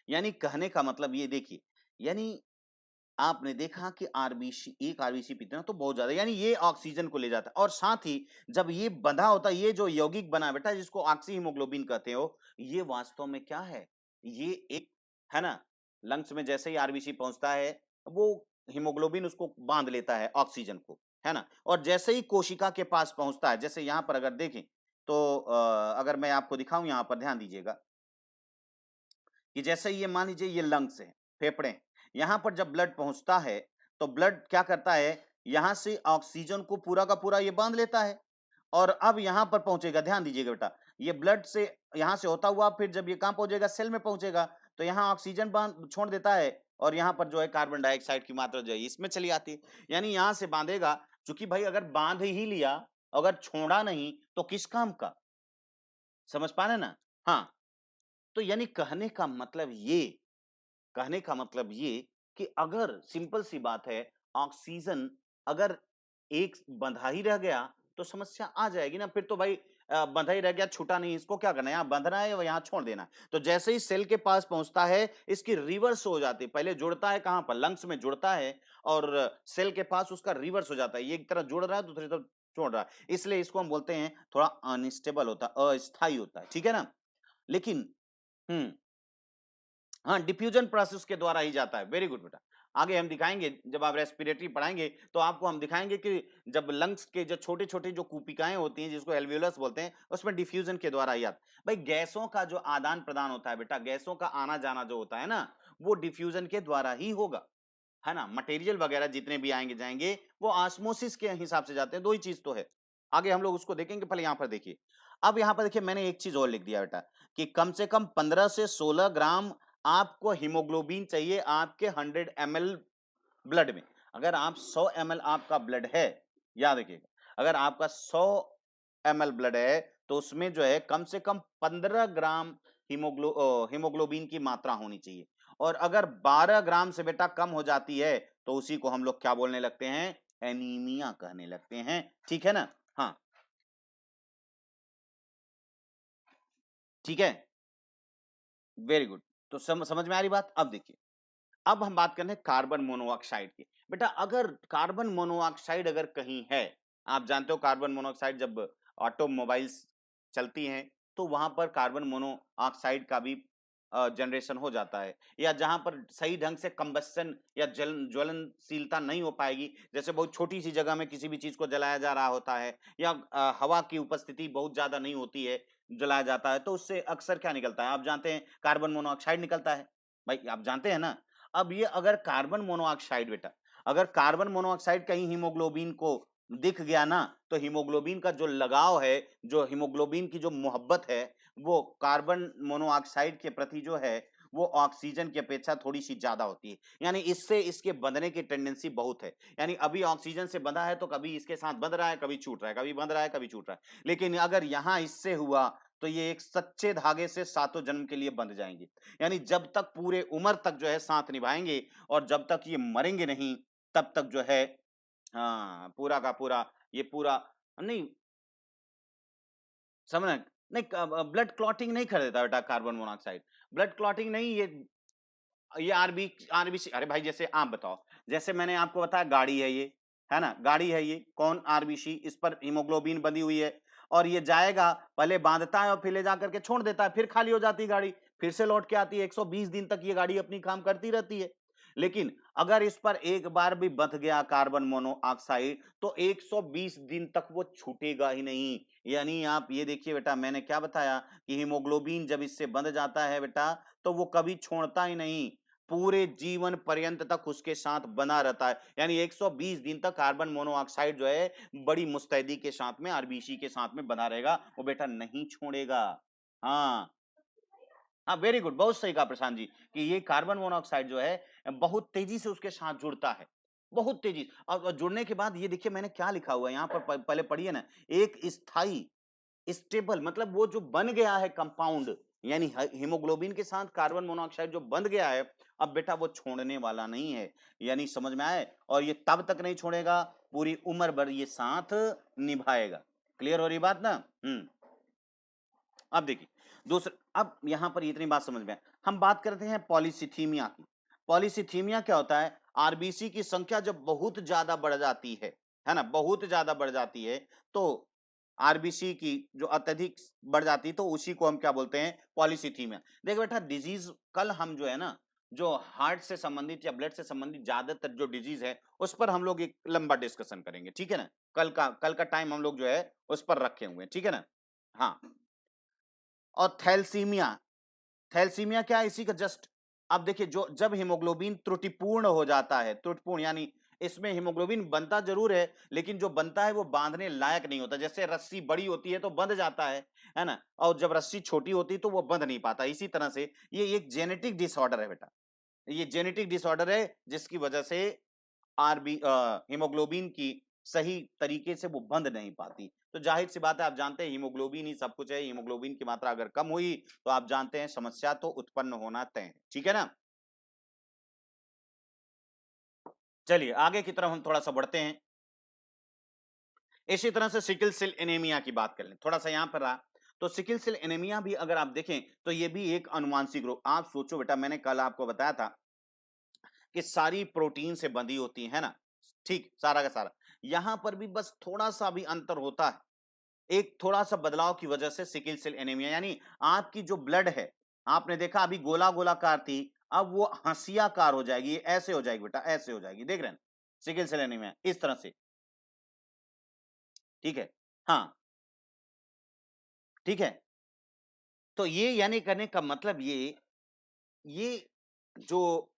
यानी कहने का मतलब ये देखिए, यानी आपने देखा कि आरबीसी, एक आरबीसी पीते हैं तो बहुत ज्यादा, यानी ये ऑक्सीजन को ले जाता है। और साथ ही जब ये बंधा होता है, ये जो यौगिक बना है बेटा, जिसको ऑक्सी हीमोग्लोबिन कहते हो, ये वास्तव में क्या है, ये एक, है ना, लंग्स में जैसे ही आरबीसी पहुंचता है, वो हीमोग्लोबिन उसको बांध लेता है ऑक्सीजन को, है ना, और जैसे ही कोशिका के पास पहुंचता है, जैसे यहां पर अगर देखें तो अगर मैं आपको दिखाऊं, यहां पर ध्यान दीजिएगा कि जैसे ये मान लीजिए ये लंग्स है, फेफड़े हैं, यहां पर जब ब्लड पहुंचता है तो ब्लड क्या करता है, यहां से ऑक्सीजन को पूरा का पूरा ये बांध लेता है, और अब यहां पर पहुंचेगा, ध्यान दीजिएगा बेटा, ये ब्लड से यहां से होता हुआ फिर जब ये कहां पहुंचेगा, सेल में पहुंचेगा, तो यहां ऑक्सीजन बांध छोड़ देता है, और यहां पर जो है कार्बन डाइऑक्साइड की मात्रा जो है इसमें चली आती है, यानी यहां से बांधेगा। क्योंकि भाई अगर बांध ही लिया, अगर छोड़ा नहीं तो किस काम का, समझ पा रहे ना। हाँ, तो यानी कहने का मतलब ये कि अगर सिंपल सी बात है, ऑक्सीजन अगर एक बंधा ही रह गया तो समस्या आ जाएगी ना, फिर तो भाई बंधा ही रह गया, छूटा नहीं, इसको क्या करना है, यहाँ बंधना है और यहाँ छोड़ देना है। तो जैसे ही सेल के पास पहुंचता है, इसकी रिवर्स हो जाती है, पहले जुड़ता है कहां पर, लंग्स में जुड़ता है, और सेल के पास उसका रिवर्स हो जाता है, ये एक तरफ जुड़ रहा है दूसरी तरफ छोड़ रहा है, इसलिए इसको हम बोलते हैं थोड़ा अनस्टेबल होता है, अस्थायी होता है, ठीक है ना। लेकिन हम्म, हाँ, डिफ्यूजन प्रोसेस के द्वारा ही जाता है, वेरी गुड बेटा। आगे हम दिखाएंगे, जब आप रेस्पिरेटरी पढ़ाएंगे तो आपको हम दिखाएंगे कि जब लंग्स के जो छोटे छोटे जो कूपिकाएं होती हैं, जिसको एल्वियोलस बोलते हैं, उसमें डिफ्यूजन के द्वारा ही आता है। भाई गैसों का जो आदान प्रदान होता है बेटा, गैसों का आना जाना जो होता है ना, वो डिफ्यूजन के द्वारा ही होगा, है ना। मटेरियल वगैरह जितने भी आएंगे जाएंगे वो ऑस्मोसिस के हिसाब से जाते हैं, दो ही चीज तो है। आगे हम लोग उसको देखेंगे, पहले यहाँ पर देखिए। अब यहाँ पर देखिए, मैंने एक चीज और लिख दिया बेटा कि कम से कम 15 से 16 ग्राम आपको हीमोग्लोबिन चाहिए आपके 100 ml ब्लड में। अगर आप 100 ml आपका ब्लड है, याद रखिएगा, अगर आपका 100 ml ब्लड है तो उसमें जो है कम से कम 15 ग्राम हीमोग्लोबिन की मात्रा होनी चाहिए। और अगर 12 ग्राम से बेटा कम हो जाती है तो उसी को हम लोग क्या बोलने लगते हैं, एनीमिया कहने लगते हैं, ठीक है ना। हाँ, ठीक है, वेरी गुड। तो समझ में आ रही बात? अब देखिए, अब हम बात कर रहे हैं कार्बन मोनोऑक्साइड की। बेटा अगर कार्बन मोनोऑक्साइड अगर कहीं है, आप जानते हो कार्बन मोनोऑक्साइड जब ऑटोमोबाइल्स चलती हैं, तो वहां पर कार्बन मोनोऑक्साइड का भी जनरेशन हो जाता है, या जहां पर सही ढंग से कंबस्शन या ज्वलनशीलता नहीं हो पाएगी, जैसे बहुत छोटी सी जगह में किसी भी चीज को जलाया जा रहा होता है, या हवा की उपस्थिति बहुत ज्यादा नहीं होती है, जलाया जाता है, तो उससे अक्सर क्या निकलता है? आप जानते हैं कार्बन मोनोऑक्साइड निकलता है। भाई आप जानते हैं ना? अब ये अगर कार्बन मोनोऑक्साइड बेटा, अगर कार्बन मोनोऑक्साइड कहीं हीमोग्लोबिन को दिख गया ना, तो हीमोग्लोबिन का जो लगाव है, जो हीमोग्लोबिन की जो मोहब्बत है, वो कार्बन मोनोऑक्साइड के प्रति जो है, वो ऑक्सीजन की अपेक्षा थोड़ी-सी ज़्यादा होती है। यानी इससे इसके बंधने की टेंडेंसी बहुत है। यानी अभी ऑक्सीजन से बंधा है, तो कभी इसके साथ बंध रहा है, कभी छूट रहा है, कभी बंध रहा है, कभी छूट रहा है। लेकिन अगर यहाँ इससे हुआ, तो ये एक सच्चे धागे से सातों जन्म के लिए बंध जाएँगे। यानी जब तक पूरे उम्र तक जो है साथ निभाएँगे, और जब तक ये मरेंगे नहीं, तब तक जो है हाँ, पूरा का पूरा ये पूरा नहीं समझ रहे हैं? नहीं ब्लड क्लॉटिंग नहीं कर देता बेटा कार्बन मोनोऑक्साइड। ब्लड क्लॉटिंग नहीं, ये आरबीसी, अरे भाई जैसे आप बताओ, जैसे मैंने आपको बताया गाड़ी है ये, है ना? गाड़ी है ये, कौन? आरबीसी, इस पर हीमोग्लोबिन बंधी हुई है, और ये जाएगा, पहले बाँधता है और फिर ले जाकर के छोड़ देता है, फिर खाली हो जाती है गाड़ी, फिर से लौट के आती है, 120 दिन तक ये गाड़ी अपनी काम करती रहती है। लेकिन अगर इस पर एक बार भी बंध गया कार्बन मोनोऑक्साइड, तो 120 दिन तक वो छूटेगा ही नहीं। यानी आप ये देखिए बेटा, मैंने क्या बताया कि हीमोग्लोबिन जब इससे बंध जाता है बेटा, तो वो कभी छोड़ता ही नहीं, पूरे जीवन पर्यंत तक उसके साथ बना रहता है। यानी 120 दिन तक कार्बन मोनोऑक्साइड जो है बड़ी मुस्तैदी के साथ में, आरबीसी के साथ में बना रहेगा, वो बेटा नहीं छोड़ेगा। हाँ, हाँ, वेरी गुड, बहुत सही कहा प्रशांत जी कि ये कार्बन मोनोऑक्साइड जो है बहुत तेजी से उसके साथ जुड़ता है, बहुत तेजी। और जुड़ने के बाद ये देखिए मैंने क्या लिखा हुआ है यहाँ पर, पहले पढ़िए ना, एक स्थायी स्टेबल, मतलब वो जो बन गया है कंपाउंड, यानी हीमोग्लोबिन के साथ कार्बन मोनोऑक्साइड जो बन गया है, अब बेटा वो छोड़ने वाला नहीं है। यानी समझ में आए? और ये तब तक नहीं छोड़ेगा, पूरी उम्र भर ये साथ निभाएगा। क्लियर हो रही बात ना? अब देखिए, दूसरा, अब यहां पर इतनी बात समझ में आए। हम बात करते हैं पॉलीसिथीमिया की। पॉलीसिथीमिया क्या होता है? आरबीसी की संख्या जब बहुत ज्यादा बढ़ जाती है ना, बहुत ज्यादा बढ़ जाती है, तो आरबीसी की जो अत्यधिक बढ़ जाती है, तो उसी को हम क्या बोलते हैं? पॉलीसिथीमिया। देखो बेटा, डिजीज कल हम जो है ना, जो हार्ट से संबंधित या ब्लड से संबंधित ज्यादातर जो डिजीज है, उस पर हम लोग एक लंबा डिस्कशन करेंगे, ठीक है ना? कल का टाइम हम लोग जो है उस पर रखे हुए हैं, ठीक है ना? हाँ। और थैलेसीमिया, थैलेसीमिया क्या है? इसी का जस्ट, अब देखिए, जो जब हीमोग्लोबिन त्रुटिपूर्ण हो जाता है, त्रुटिपूर्ण यानी इसमें हीमोग्लोबिन बनता जरूर है, लेकिन जो बनता है वो बांधने लायक नहीं होता। जैसे रस्सी बड़ी होती है तो बंध जाता है ना? और जब रस्सी छोटी होती है तो वो बंध नहीं पाता। इसी तरह से ये एक जेनेटिक डिसऑर्डर है बेटा, ये जेनेटिक डिसऑर्डर है, जिसकी वजह से हीमोग्लोबिन की सही तरीके से वो बंध नहीं पाती। तो जाहिर सी बात है, आप जानते हैं हीमोग्लोबिन ही सब कुछ है। हीमोग्लोबिन की मात्रा अगर कम हुई, तो आप जानते हैं समस्या तो उत्पन्न होना तय है। ठीक है ना? चलिए आगे की तरफ हम थोड़ा सा बढ़ते हैं। इसी तरह से सिकल सेल एनीमिया की बात कर लें, थोड़ा सा यहां पर रहा। तो सिकल सेल एनीमिया भी अगर आप देखें, तो ये भी एक अनुवांशिक रोग। आप सोचो बेटा, मैंने कल आपको बताया था कि सारी प्रोटीन से बंधी होती है ना, ठीक, सारा का सारा। यहां पर भी बस थोड़ा सा भी अंतर होता है, एक थोड़ा-सा बदलाव की वजह से सिकल सेल एनीमिया, यानी आपकी जो ब्लड है, आपने देखा अभी गोला-गोलाकार थी, अब वो हंसियाकार हो जाएगी, ऐसे हो जाएगी बेटा, ऐसे हो जाएगी, देख रहे हैं? सिकल सेल एनीमिया इस तरह से, ठीक है? हाँ, ठीक है? तो ये यानी करने का मतलब ये जो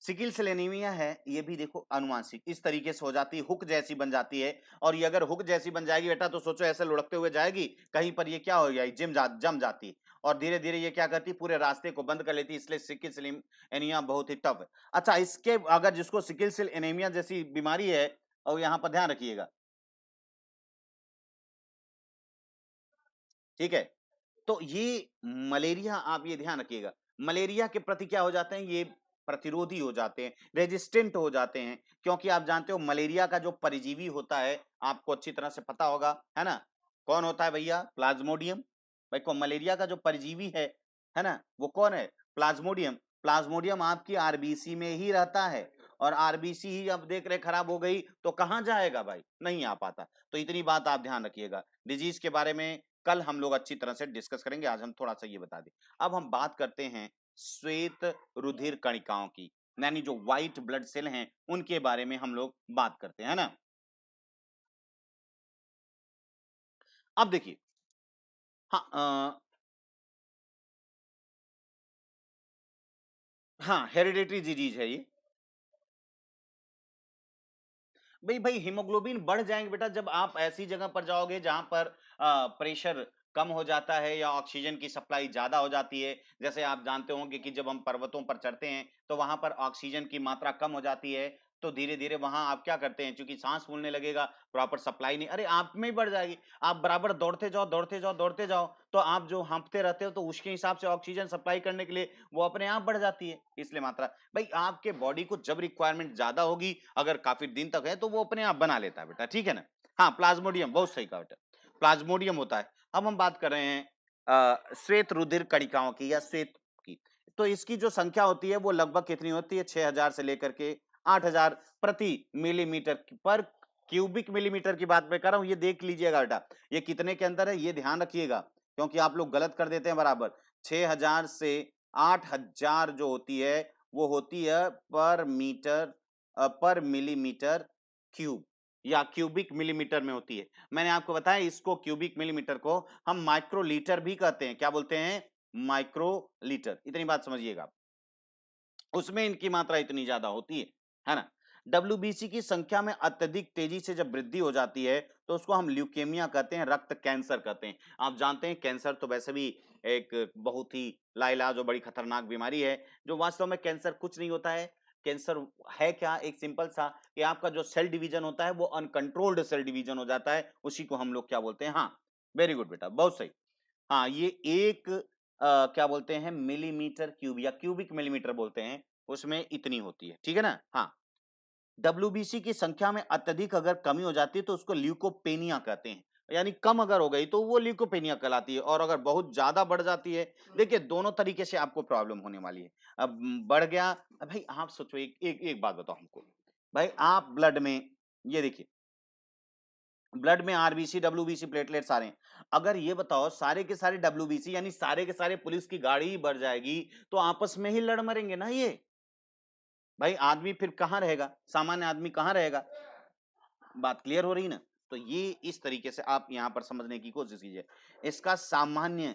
सिकिल सेल एनीमिया है, ये भी देखो अनुवांशिक इस तरीके से हो जाती है, हुक जैसी बन जाती है। और ये अगर हुक जैसी बन जाएगी बेटा, तो सोचो ऐसे लुढ़कते हुए जाएगी, कहीं पर ये क्या हो जाएगी? जम जाती है, और धीरे-धीरे ये क्या करती है? पूरे रास्ते को बंद कर लेती है, इसलिए सिकिल सेल एनीमिया बहुत ही टफ है। अच्छा, इसके अगर जिसको सिकिल सेल एनीमिया जैसी बीमारी है, और यहाँ पर ध्यान रखिएगा, ठीक है? तो ये मलेरिया, आप ये ध्यान रखिएगा, मलेरिया के प्रति क्या हो जाते हैं? ये प्रतिरोधी हो जाते हैं, रेजिस्टेंट हो जाते हैं, क्योंकि आप जानते हो मलेरिया का जो परजीवी होता है, आपको अच्छी तरह से पता होगा, है ना? कौन होता है भैया? प्लाज्मोडियम। भाई को मलेरिया का जो परजीवी है ना, वो कौन है? प्लाज्मोडियम। प्लाज्मोडियम आपकी आरबीसी में ही रहता है, और आरबीसी ही अब देख रहे खराब हो गई तो कहां जाएगा भाई, नहीं आ पाता। तो इतनी बात आप ध्यान रखिएगा। डिजीज के बारे में कल हम लोग अच्छी तरह से डिस्कस करेंगे, आज हम थोड़ा सा ये बता दें। अब हम बात करते हैं श्वेत रुधिर कणिकाओं की, यानी जो व्हाइट ब्लड सेल हैं उनके बारे में हम लोग बात करते हैं, है ना। अब देखिए, हाँ हाँ हेरिडेटरी डिजीज है ये। भाई हीमोग्लोबिन बढ़ जाएंगे बेटा जब आप ऐसी जगह पर जाओगे जहां पर प्रेशर कम हो जाता है या ऑक्सीजन की सप्लाई ज्यादा हो जाती है। जैसे आप जानते होंगे कि जब हम पर्वतों पर चढ़ते हैं तो वहां पर ऑक्सीजन की मात्रा कम हो जाती है, तो धीरे धीरे वहां आप क्या करते हैं, क्योंकि सांस फूलने लगेगा, प्रॉपर सप्लाई नहीं, अरे आप में ही बढ़ जाएगी। आप बराबर दौड़ते जाओ दौड़ते जाओ दौड़ते जाओ, तो आप जो हाँफते रहते हो तो उसके हिसाब से ऑक्सीजन सप्लाई करने के लिए वो अपने आप बढ़ जाती है, इसलिए मात्रा। भाई आपके बॉडी को जब रिक्वायरमेंट ज्यादा होगी, अगर काफी दिन तक है, तो वो अपने आप बना लेता है बेटा, ठीक है ना। हाँ प्लाज्मोडियम, बहुत सही कहा बेटा, प्लाज्मोडियम होता है। अब हम बात कर रहे हैं श्वेत रुधिर कणिकाओं की या श्वेत की। तो इसकी जो संख्या होती है वो लगभग कितनी होती है, 6000 से लेकर के 8000 प्रति मिलीमीटर पर क्यूबिक मिलीमीटर की बात मैं कर रहा हूं, ये देख लीजिएगा बेटा, ये कितने के अंदर है ये ध्यान रखिएगा, क्योंकि आप लोग गलत कर देते हैं बराबर। 6000 से 8000 जो होती है वो होती है पर मीटर पर मिलीमीटर क्यूब, या क्यूबिक मिलीमीटर में होती है। मैंने आपको बताया इसको क्यूबिक मिलीमीटर को हम माइक्रोलीटर भी कहते हैं, क्या बोलते हैं, माइक्रोलीटर, इतनी बात समझिएगा। उसमें इनकी मात्रा इतनी ज्यादा होती है ना। डब्ल्यूबीसी की संख्या में अत्यधिक तेजी से जब वृद्धि हो जाती है तो उसको हम ल्यूकेमिया कहते हैं, रक्त कैंसर कहते हैं। आप जानते हैं कैंसर तो वैसे भी एक बहुत ही लाइलाज और बड़ी खतरनाक बीमारी है, जो वास्तव में कैंसर कुछ नहीं होता है। कैंसर है क्या, एक सिंपल सा कि आपका जो सेल डिवीजन होता है वो अनकंट्रोल्ड सेल डिवीजन हो जाता है, उसी को हम लोग क्या बोलते हैं, हाँ वेरी गुड बेटा, बहुत सही। हाँ ये एक क्या बोलते हैं मिलीमीटर क्यूब या क्यूबिक मिलीमीटर बोलते हैं, उसमें इतनी होती है, ठीक है ना। हाँ डब्ल्यूबीसी की संख्या में अत्यधिक अगर कमी हो जाती है तो उसको ल्यूकोपेनिया कहते हैं, यानी कम अगर हो गई तो वो ल्यूकोपेनिया कहलाती है, और अगर बहुत ज्यादा बढ़ जाती है, देखिए दोनों तरीके से आपको प्रॉब्लम होने वाली है। अब बढ़ गया, अब भाई आप सोचो एक बात बताओ हमको, भाई आप ब्लड में, ये देखिए ब्लड में आरबीसी डब्ल्यूबीसी प्लेटलेट्स आ रहे हैं, अगर ये बताओ सारे के सारे डब्ल्यूबीसी यानी सारे के सारे पुलिस की गाड़ी ही बढ़ जाएगी तो आपस में ही लड़ मरेंगे ना ये, भाई आदमी फिर कहां रहेगा, सामान्य आदमी कहां रहेगा। बात क्लियर हो रही ना। तो ये इस तरीके से आप यहां पर समझने की कोशिश कीजिए। इसका सामान्य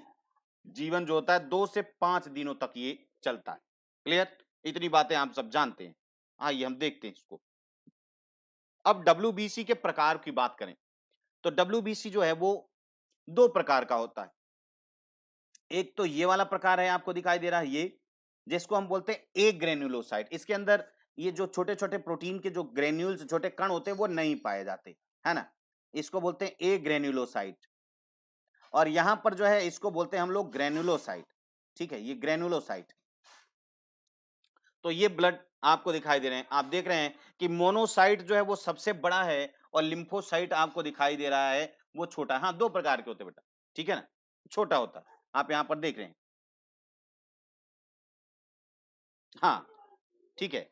जीवन जो होता है 2 से 5 दिनों तक ये चलता है। क्लियर, इतनी बातें आप सब जानते हैं। आइए हम देखते हैं इसको। अब डब्ल्यूबीसी के प्रकार की बात करें तो डब्ल्यूबीसी जो है वो 2 प्रकार का होता है। एक तो ये वाला प्रकार है, आपको दिखाई दे रहा है ये, जिसको हम बोलते हैं ए ग्रेन्युलोसाइट। इसके अंदर ये जो छोटे छोटे प्रोटीन के जो ग्रेन्यूल्स छोटे कण होते हैं वो नहीं पाए जाते, है ना। इसको बोलते हैं ए ग्रेन्युलोसाइट, और यहां पर जो है इसको बोलते हैं हम लोग ग्रेन्युलोसाइट, ठीक है, ये ग्रेन्युलोसाइट। तो ये ब्लड आपको दिखाई दे रहे हैं, आप देख रहे हैं कि मोनोसाइट जो है वो सबसे बड़ा है और लिम्फोसाइट आपको दिखाई दे रहा है वो छोटा है। हाँ 2 प्रकार के होते हैं बेटा, ठीक है ना, छोटा होता है, आप यहां पर देख रहे हैं। हाँ ठीक है,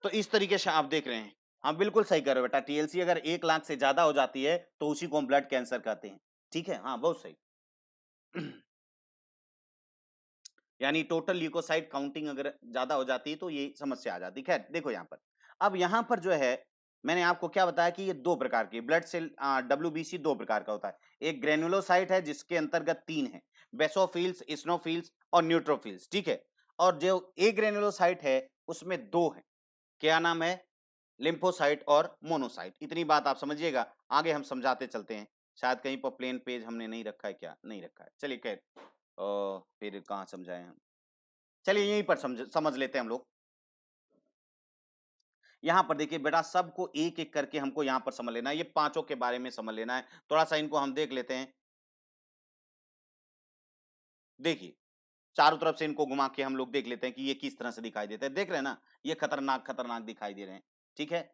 तो इस तरीके से आप देख रहे हैं। हाँ बिल्कुल सही कर रहे हो बेटा, टीएलसी अगर 1 लाख से ज्यादा हो जाती है तो उसी को हम ब्लड कैंसर कहते हैं, ठीक है, हाँ बहुत सही। यानी टोटल ल्यूकोसाइट काउंटिंग अगर ज्यादा हो जाती है तो ये समस्या आ जाती है। खैर देखो यहाँ पर, अब यहाँ पर जो है मैंने आपको क्या बताया कि ये 2 प्रकार की ब्लड सेल डब्ल्यूबीसी 2 प्रकार का होता है। एक ग्रेनुलोसाइट है जिसके अंतर्गत 3 है, बेसोफिल्स, इस्नोफिल्स और न्यूट्रोफिल्स, ठीक है। और जो ए ग्रेनुलोसाइट है उसमें 2 है, क्या नाम है, लिम्फोसाइट और मोनोसाइट। इतनी बात आप समझिएगा, आगे हम समझाते चलते हैं। शायद कहीं पर प्लेन पेज हमने नहीं रखा है, क्या नहीं रखा है, चलिए खैर फिर कहाँ समझाएं हम, चलिए यहीं पर समझ लेते हैं हम लोग। यहाँ पर देखिए बेटा सबको एक एक करके हमको यहाँ पर समझ लेना है, ये पांचों के बारे में समझ लेना है, थोड़ा सा इनको हम देख लेते हैं। देखिए चारों तरफ से इनको घुमा के हम लोग देख लेते हैं कि ये किस तरह से दिखाई देते हैं, देख रहे हैं ना, ये खतरनाक खतरनाक दिखाई दे रहे हैं, ठीक है।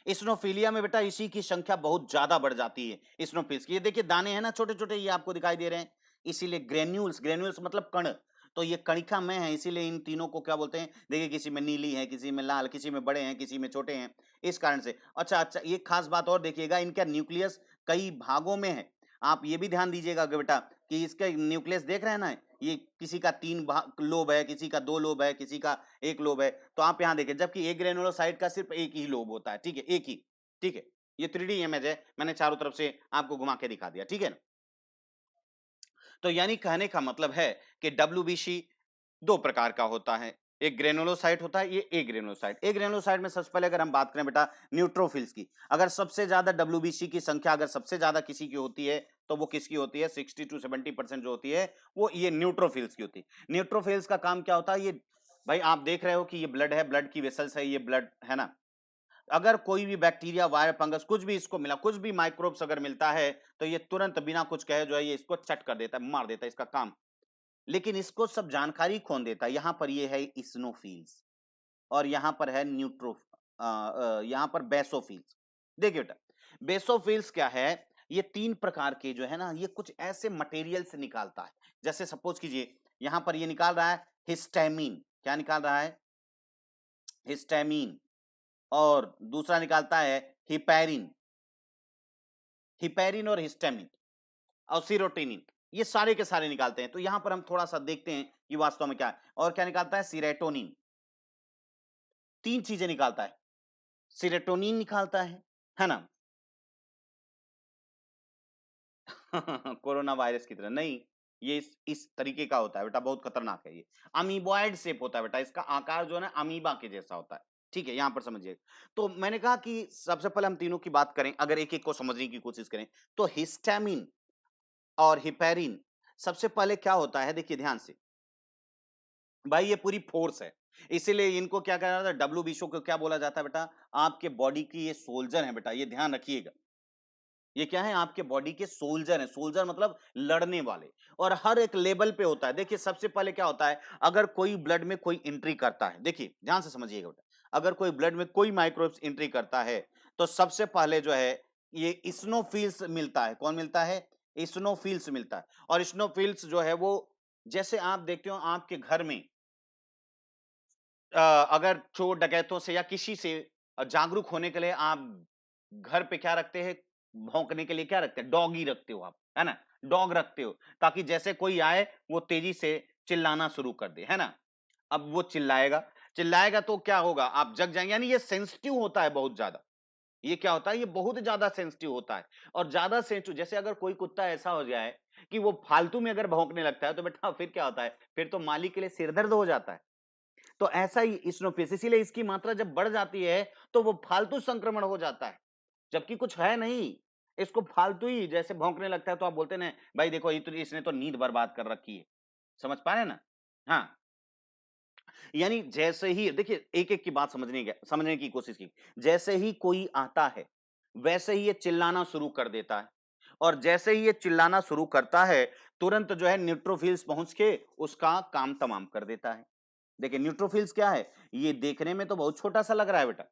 इस्नोफिलिया में बेटा इसी की संख्या बहुत ज्यादा बढ़ जाती है, इस्नोफिल्स की। ये देखिए दाने हैं ना छोटे छोटे, ये आपको दिखाई दे रहे हैं, इसीलिए ग्रेन्यूल्स, ग्रेन्यूल्स मतलब कण, तो ये कणिका में है, इसीलिए इन तीनों को क्या बोलते हैं, देखिए किसी में नीली है, किसी में लाल, किसी में बड़े हैं, किसी में छोटे हैं, इस कारण से। अच्छा अच्छा, ये खास बात और देखिएगा, इनका न्यूक्लियस कई भागों में है। आप ये भी ध्यान दीजिएगा कि बेटा कि इसका न्यूक्लियस देख रहे हैं ना, ये किसी का 3 भाग लोब है, किसी का 2 लोब है, किसी का 1 लोब है। तो आप यहाँ देखें, जबकि एक ग्रेनुलोसाइट का सिर्फ एक ही लोब होता है, ठीक है, एक ही, ठीक है। ये 3D इमेज है, मैंने चारों तरफ से आपको घुमा के दिखा दिया, ठीक है ना। तो यानी कहने का मतलब है कि डब्ल्यूबीसी दो प्रकार का होता है, एक ग्रेनुलोसाइट होता है, ये ए ग्रेनुलोसाइट। ए ग्रेनुलोसाइट में सबसे पहले अगर हम बात करें बेटा न्यूट्रोफिल्स की, अगर सबसे ज्यादा डब्ल्यूबीसी की संख्या अगर सबसे ज्यादा किसी की होती है तो वो किसकी होती है, 60 to 70% जो होती है वो ये न्यूट्रोफिल्स की होती है। न्यूट्रोफिल्स का काम क्या होता है, ये भाई आप देख रहे हो कि ये ब्लड है, ब्लड की वेसल्स है, ये ब्लड है ना, अगर कोई भी बैक्टीरिया, वायरस, फंगस कुछ भी इसको मिला, कुछ भी माइक्रोब्स अगर मिलता है तो ये तुरंत बिना कुछ कहे जो है ये इसको चट कर देता है, मार देता है, इसका काम। लेकिन इसको सब जानकारी कौन देता है, यहां पर ये है इस्नोफिल्स, और यहां पर है यहां पर बेसोफिल्स। देखिए बेटा बेसोफिल्स क्या है, ये 3 प्रकार के जो है ना, ये कुछ ऐसे मटेरियल से निकालता है, जैसे सपोज कीजिए यहां पर ये निकाल रहा है हिस्टामिन, क्या निकाल रहा है, हिस्टामिन, और दूसरा निकालता है हिपैरिन, हिपैरिन और हिस्टामिन और सीरोटोनिन, ये सारे के सारे निकालते हैं। तो यहां पर हम थोड़ा सा देखते हैं कि वास्तव में क्या है, और क्या निकालता है, सीरोटोनिन, 3 चीजें निकालता है, सीरोटोनिन निकालता है ना। कोरोना वायरस की तरह नहीं, ये इस तरीके का होता है बेटा, बहुत खतरनाक है ये, अमीबॉइड शेप होता है बेटा, इसका आकार जो है ना अमीबा के जैसा होता है, ठीक है, यहां पर समझिए। तो मैंने कहा कि सबसे पहले हम तीनों की बात करें, अगर एक एक को समझने की कोशिश करें, तो हिस्टामिन और हिपैरिन सबसे पहले क्या होता है, देखिए ध्यान से भाई, ये पूरी फोर्स है, इसीलिए इनको क्या कहा जाता है, डब्ल्यूबीसी को क्या बोला जाता है बेटा, आपके बॉडी की ये सोल्जर है बेटा, ये ध्यान रखिएगा। ये क्या है, आपके बॉडी के सोल्जर हैं, सोल्जर मतलब लड़ने वाले, और हर एक लेवल पे होता है। देखिए सबसे पहले क्या होता है, अगर कोई ब्लड में कोई एंट्री करता है, देखिए ध्यान से समझिएगा बेटा, अगर कोई ब्लड में कोई माइक्रोब्स एंट्री करता है तो सबसे पहले जो है ये इस्नोफिल्स मिलता है, कौन मिलता है, इस्नोफिल्स मिलता है। और इस्नोफिल्स जो है वो, जैसे आप देखते हो आपके घर में अगर चोर डकैतों से या किसी से जागरूक होने के लिए आप घर पे क्या रखते हैं, भौंकने के लिए क्या रखते हैं, डॉगी रखते हो आप, है ना, डॉग रखते हो, ताकि जैसे कोई आए वो तेजी से चिल्लाना शुरू कर दे, है ना। अब वो चिल्लाएगा, चिल्लाएगा तो क्या होगा, आप जग जाएंगे, यानी ये सेंसिटिव होता है बहुत ज्यादा। ये क्या होता है, ये बहुत ज्यादा सेंसिटिव होता है, और ज्यादा सेंसिटिव, जैसे अगर कोई कुत्ता ऐसा हो जाए कि वो फालतू में अगर भौंकने लगता है तो बेटा फिर क्या होता है, फिर तो मालिक के लिए सिरदर्द हो जाता है। तो ऐसा ही स्नोफिश, इसीलिए इसकी मात्रा जब बढ़ जाती है तो वो फालतू संक्रमण हो जाता है, जबकि कुछ है नहीं, इसको फालतू ही जैसे भौंकने लगता है तो आप बोलते हैं ना, भाई देखो ये तो, इसने तो नींद बर्बाद कर रखी है, समझ पा रहे हैं ना। हाँ, यानी जैसे ही देखिए एक एक की बात समझने की कोशिश की, जैसे ही कोई आता है वैसे ही ये चिल्लाना शुरू कर देता है, और जैसे ही ये चिल्लाना शुरू करता है तुरंत जो है न्यूट्रोफिल्स पहुंच के उसका काम तमाम कर देता है। देखिए न्यूट्रोफिल्स क्या है, ये देखने में तो बहुत छोटा सा लग रहा है बेटा,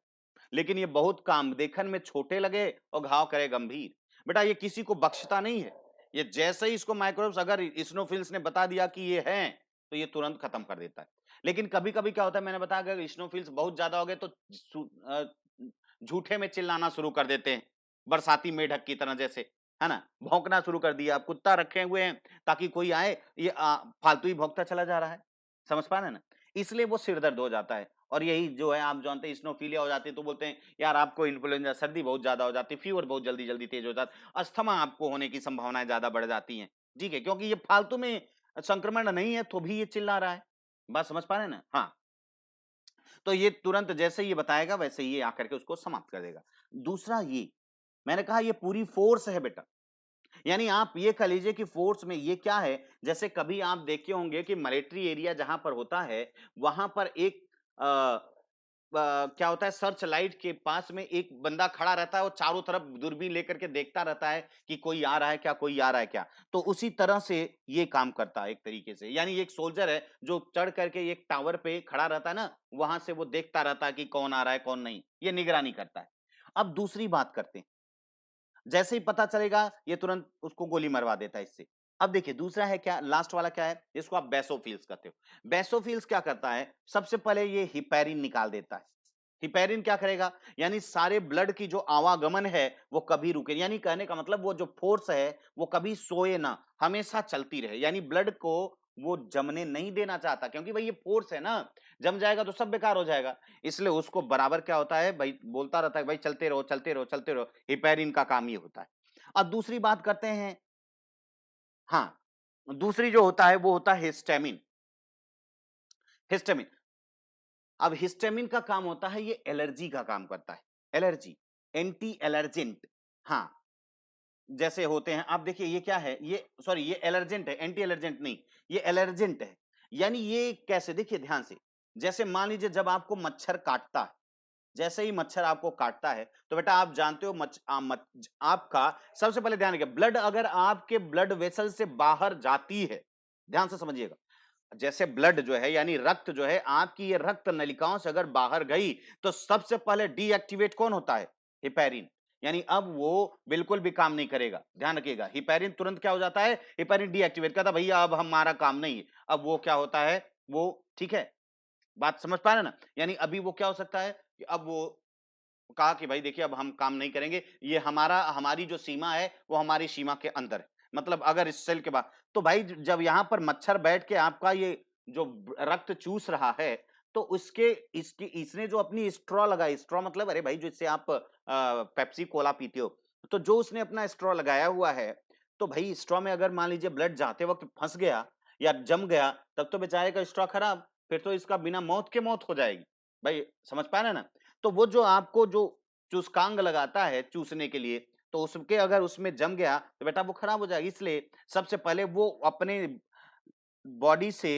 लेकिन ये बहुत काम देखन में छोटे लगे और घाव करे गंभीर। बेटा ये किसी को बख्शता नहीं है, ये जैसे ही इसको माइक्रोब्स अगर इस्नोफिल्स ने बता दिया कि ये हैं तो ये तुरंत खत्म कर देता है। लेकिन कभी कभी क्या होता है, मैंने बताया अगर इस्नोफिल्स बहुत ज्यादा हो गए तो झूठे में चिल्लाना शुरू कर देते हैं, बरसाती मेढक की तरह जैसे, है ना, भौंकना शुरू कर दिया। आप कुत्ता रखे हुए हैं ताकि कोई आए, ये फालतू ही भौंकता चला जा रहा है, समझ पा रहे हैं ना, इसलिए वो सिर दर्द हो जाता है। और यही जो है आप जानते हैं इस्नोफिलिया हो जाती है तो बोलते हैं यार आपको इन्फ्लुएंजा, सर्दी बहुत ज्यादा हो जाती है, फीवर बहुत जल्दी जल्दी तेज हो जाता है, अस्थमा आपको होने की संभावनाएं ज्यादा बढ़ जाती हैं, ठीक है, क्योंकि ये फालतू में संक्रमण नहीं है तो भी ये चिल्ला रहा है। बात समझ पा रहे हैं ना। हाँ, तो ये तुरंत जैसे ये बताएगा वैसे ये आकर के उसको समाप्त कर देगा। दूसरा ये मैंने कहा ये पूरी फोर्स है बेटा, यानी आप ये कह लीजिए कि फोर्स में ये क्या है, जैसे कभी आप देखे होंगे कि मिलिट्री एरिया जहां पर होता है वहां पर एक क्या होता है, सर्च लाइट के पास में एक बंदा खड़ा रहता है और चारों तरफ दूरबीन लेकर के देखता रहता है कि कोई आ रहा है क्या, कोई आ रहा है क्या। तो उसी तरह से ये काम करता है एक तरीके से, यानी एक सोल्जर है जो चढ़ करके एक टावर पे खड़ा रहता है ना, वहां से वो देखता रहता है कि कौन आ रहा है कौन नहीं, ये निगरानी करता है। अब दूसरी बात करते हैं, जैसे ही पता चलेगा ये तुरंत उसको गोली मरवा देता है इससे। अब देखिए दूसरा है क्या, लास्ट वाला क्या है, जिसको आप बेसोफिल्स कहते हो। बेसोफिल्स क्या करता है, सबसे पहले ये हिपैरिन निकाल देता है। हिपैरिन क्या करेगा, यानी सारे ब्लड की जो आवागमन है वो कभी रुके, यानी कहने का मतलब वो जो फोर्स है वो कभी सोए ना, हमेशा चलती रहे, यानी ब्लड को वो जमने नहीं देना चाहता, क्योंकि भाई ये फोर्स है ना, जम जाएगा तो सब बेकार हो जाएगा। इसलिए उसको बराबर क्या होता है भाई, बोलता रहता है भाई चलते रहो चलते रहो चलते रहो, हिपैरिन का काम ये होता है। अब दूसरी बात करते हैं, हाँ, दूसरी जो होता है वो होता है हिस्टामिन। हिस्टामिन, अब हिस्टामिन का काम होता है ये एलर्जी का काम करता है, एलर्जी, एंटी एलर्जेंट। हाँ, जैसे होते हैं, आप देखिए ये क्या है, ये सॉरी ये एलर्जेंट है, एंटी एलर्जेंट नहीं, ये एलर्जेंट है। यानी ये कैसे, देखिए ध्यान से, जैसे मान लीजिए जब आपको मच्छर काटता है, जैसे ही मच्छर आपको काटता है तो बेटा आप जानते हो आपका सबसे पहले ध्यान रखिए, ब्लड अगर आपके ब्लड वेसल से बाहर जाती है, ध्यान से समझिएगा, जैसे ब्लड जो है यानी रक्त जो है आपकी ये रक्त नलिकाओं से अगर बाहर गई तो सबसे पहले डीएक्टिवेट कौन होता है, हिपैरिन। यानी अब वो बिल्कुल भी काम नहीं करेगा, ध्यान रखिएगा, हिपैरिन तुरंत क्या हो जाता है, हिपैरिन डीएक्टिवेट करता, भैया अब हमारा काम नहीं है। अब वो क्या होता है, वो ठीक है, बात समझ पा रहे ना, यानी अभी वो क्या हो सकता है कि अब वो कहा कि भाई देखिए अब हम काम नहीं करेंगे, ये हमारी जो सीमा है वो हमारी सीमा के अंदर है, मतलब अगर इस सेल के बाद, तो भाई जब यहाँ पर मच्छर बैठ के आपका ये जो रक्त चूस रहा है, तो उसके इसकी इसने जो अपनी स्ट्रॉ लगाई, स्ट्रॉ मतलब अरे भाई जिससे आप पेप्सी कोला पीते हो, तो जो उसने अपना स्ट्रॉ लगाया हुआ है, तो भाई स्ट्रॉ में अगर मान लीजिए ब्लड जाते वक्त फंस गया या जम गया, तब तो बेचारे का स्ट्रॉ खराब, फिर तो इसका बिना मौत के मौत हो जाएगी। भाई समझ पा रहे हैं ना, तो वो जो आपको जो चूसकांग लगाता है चूसने के लिए, तो उसके अगर उसमें जम गया तो बेटा वो खराब हो जाएगा। इसलिए सबसे पहले वो अपने बॉडी से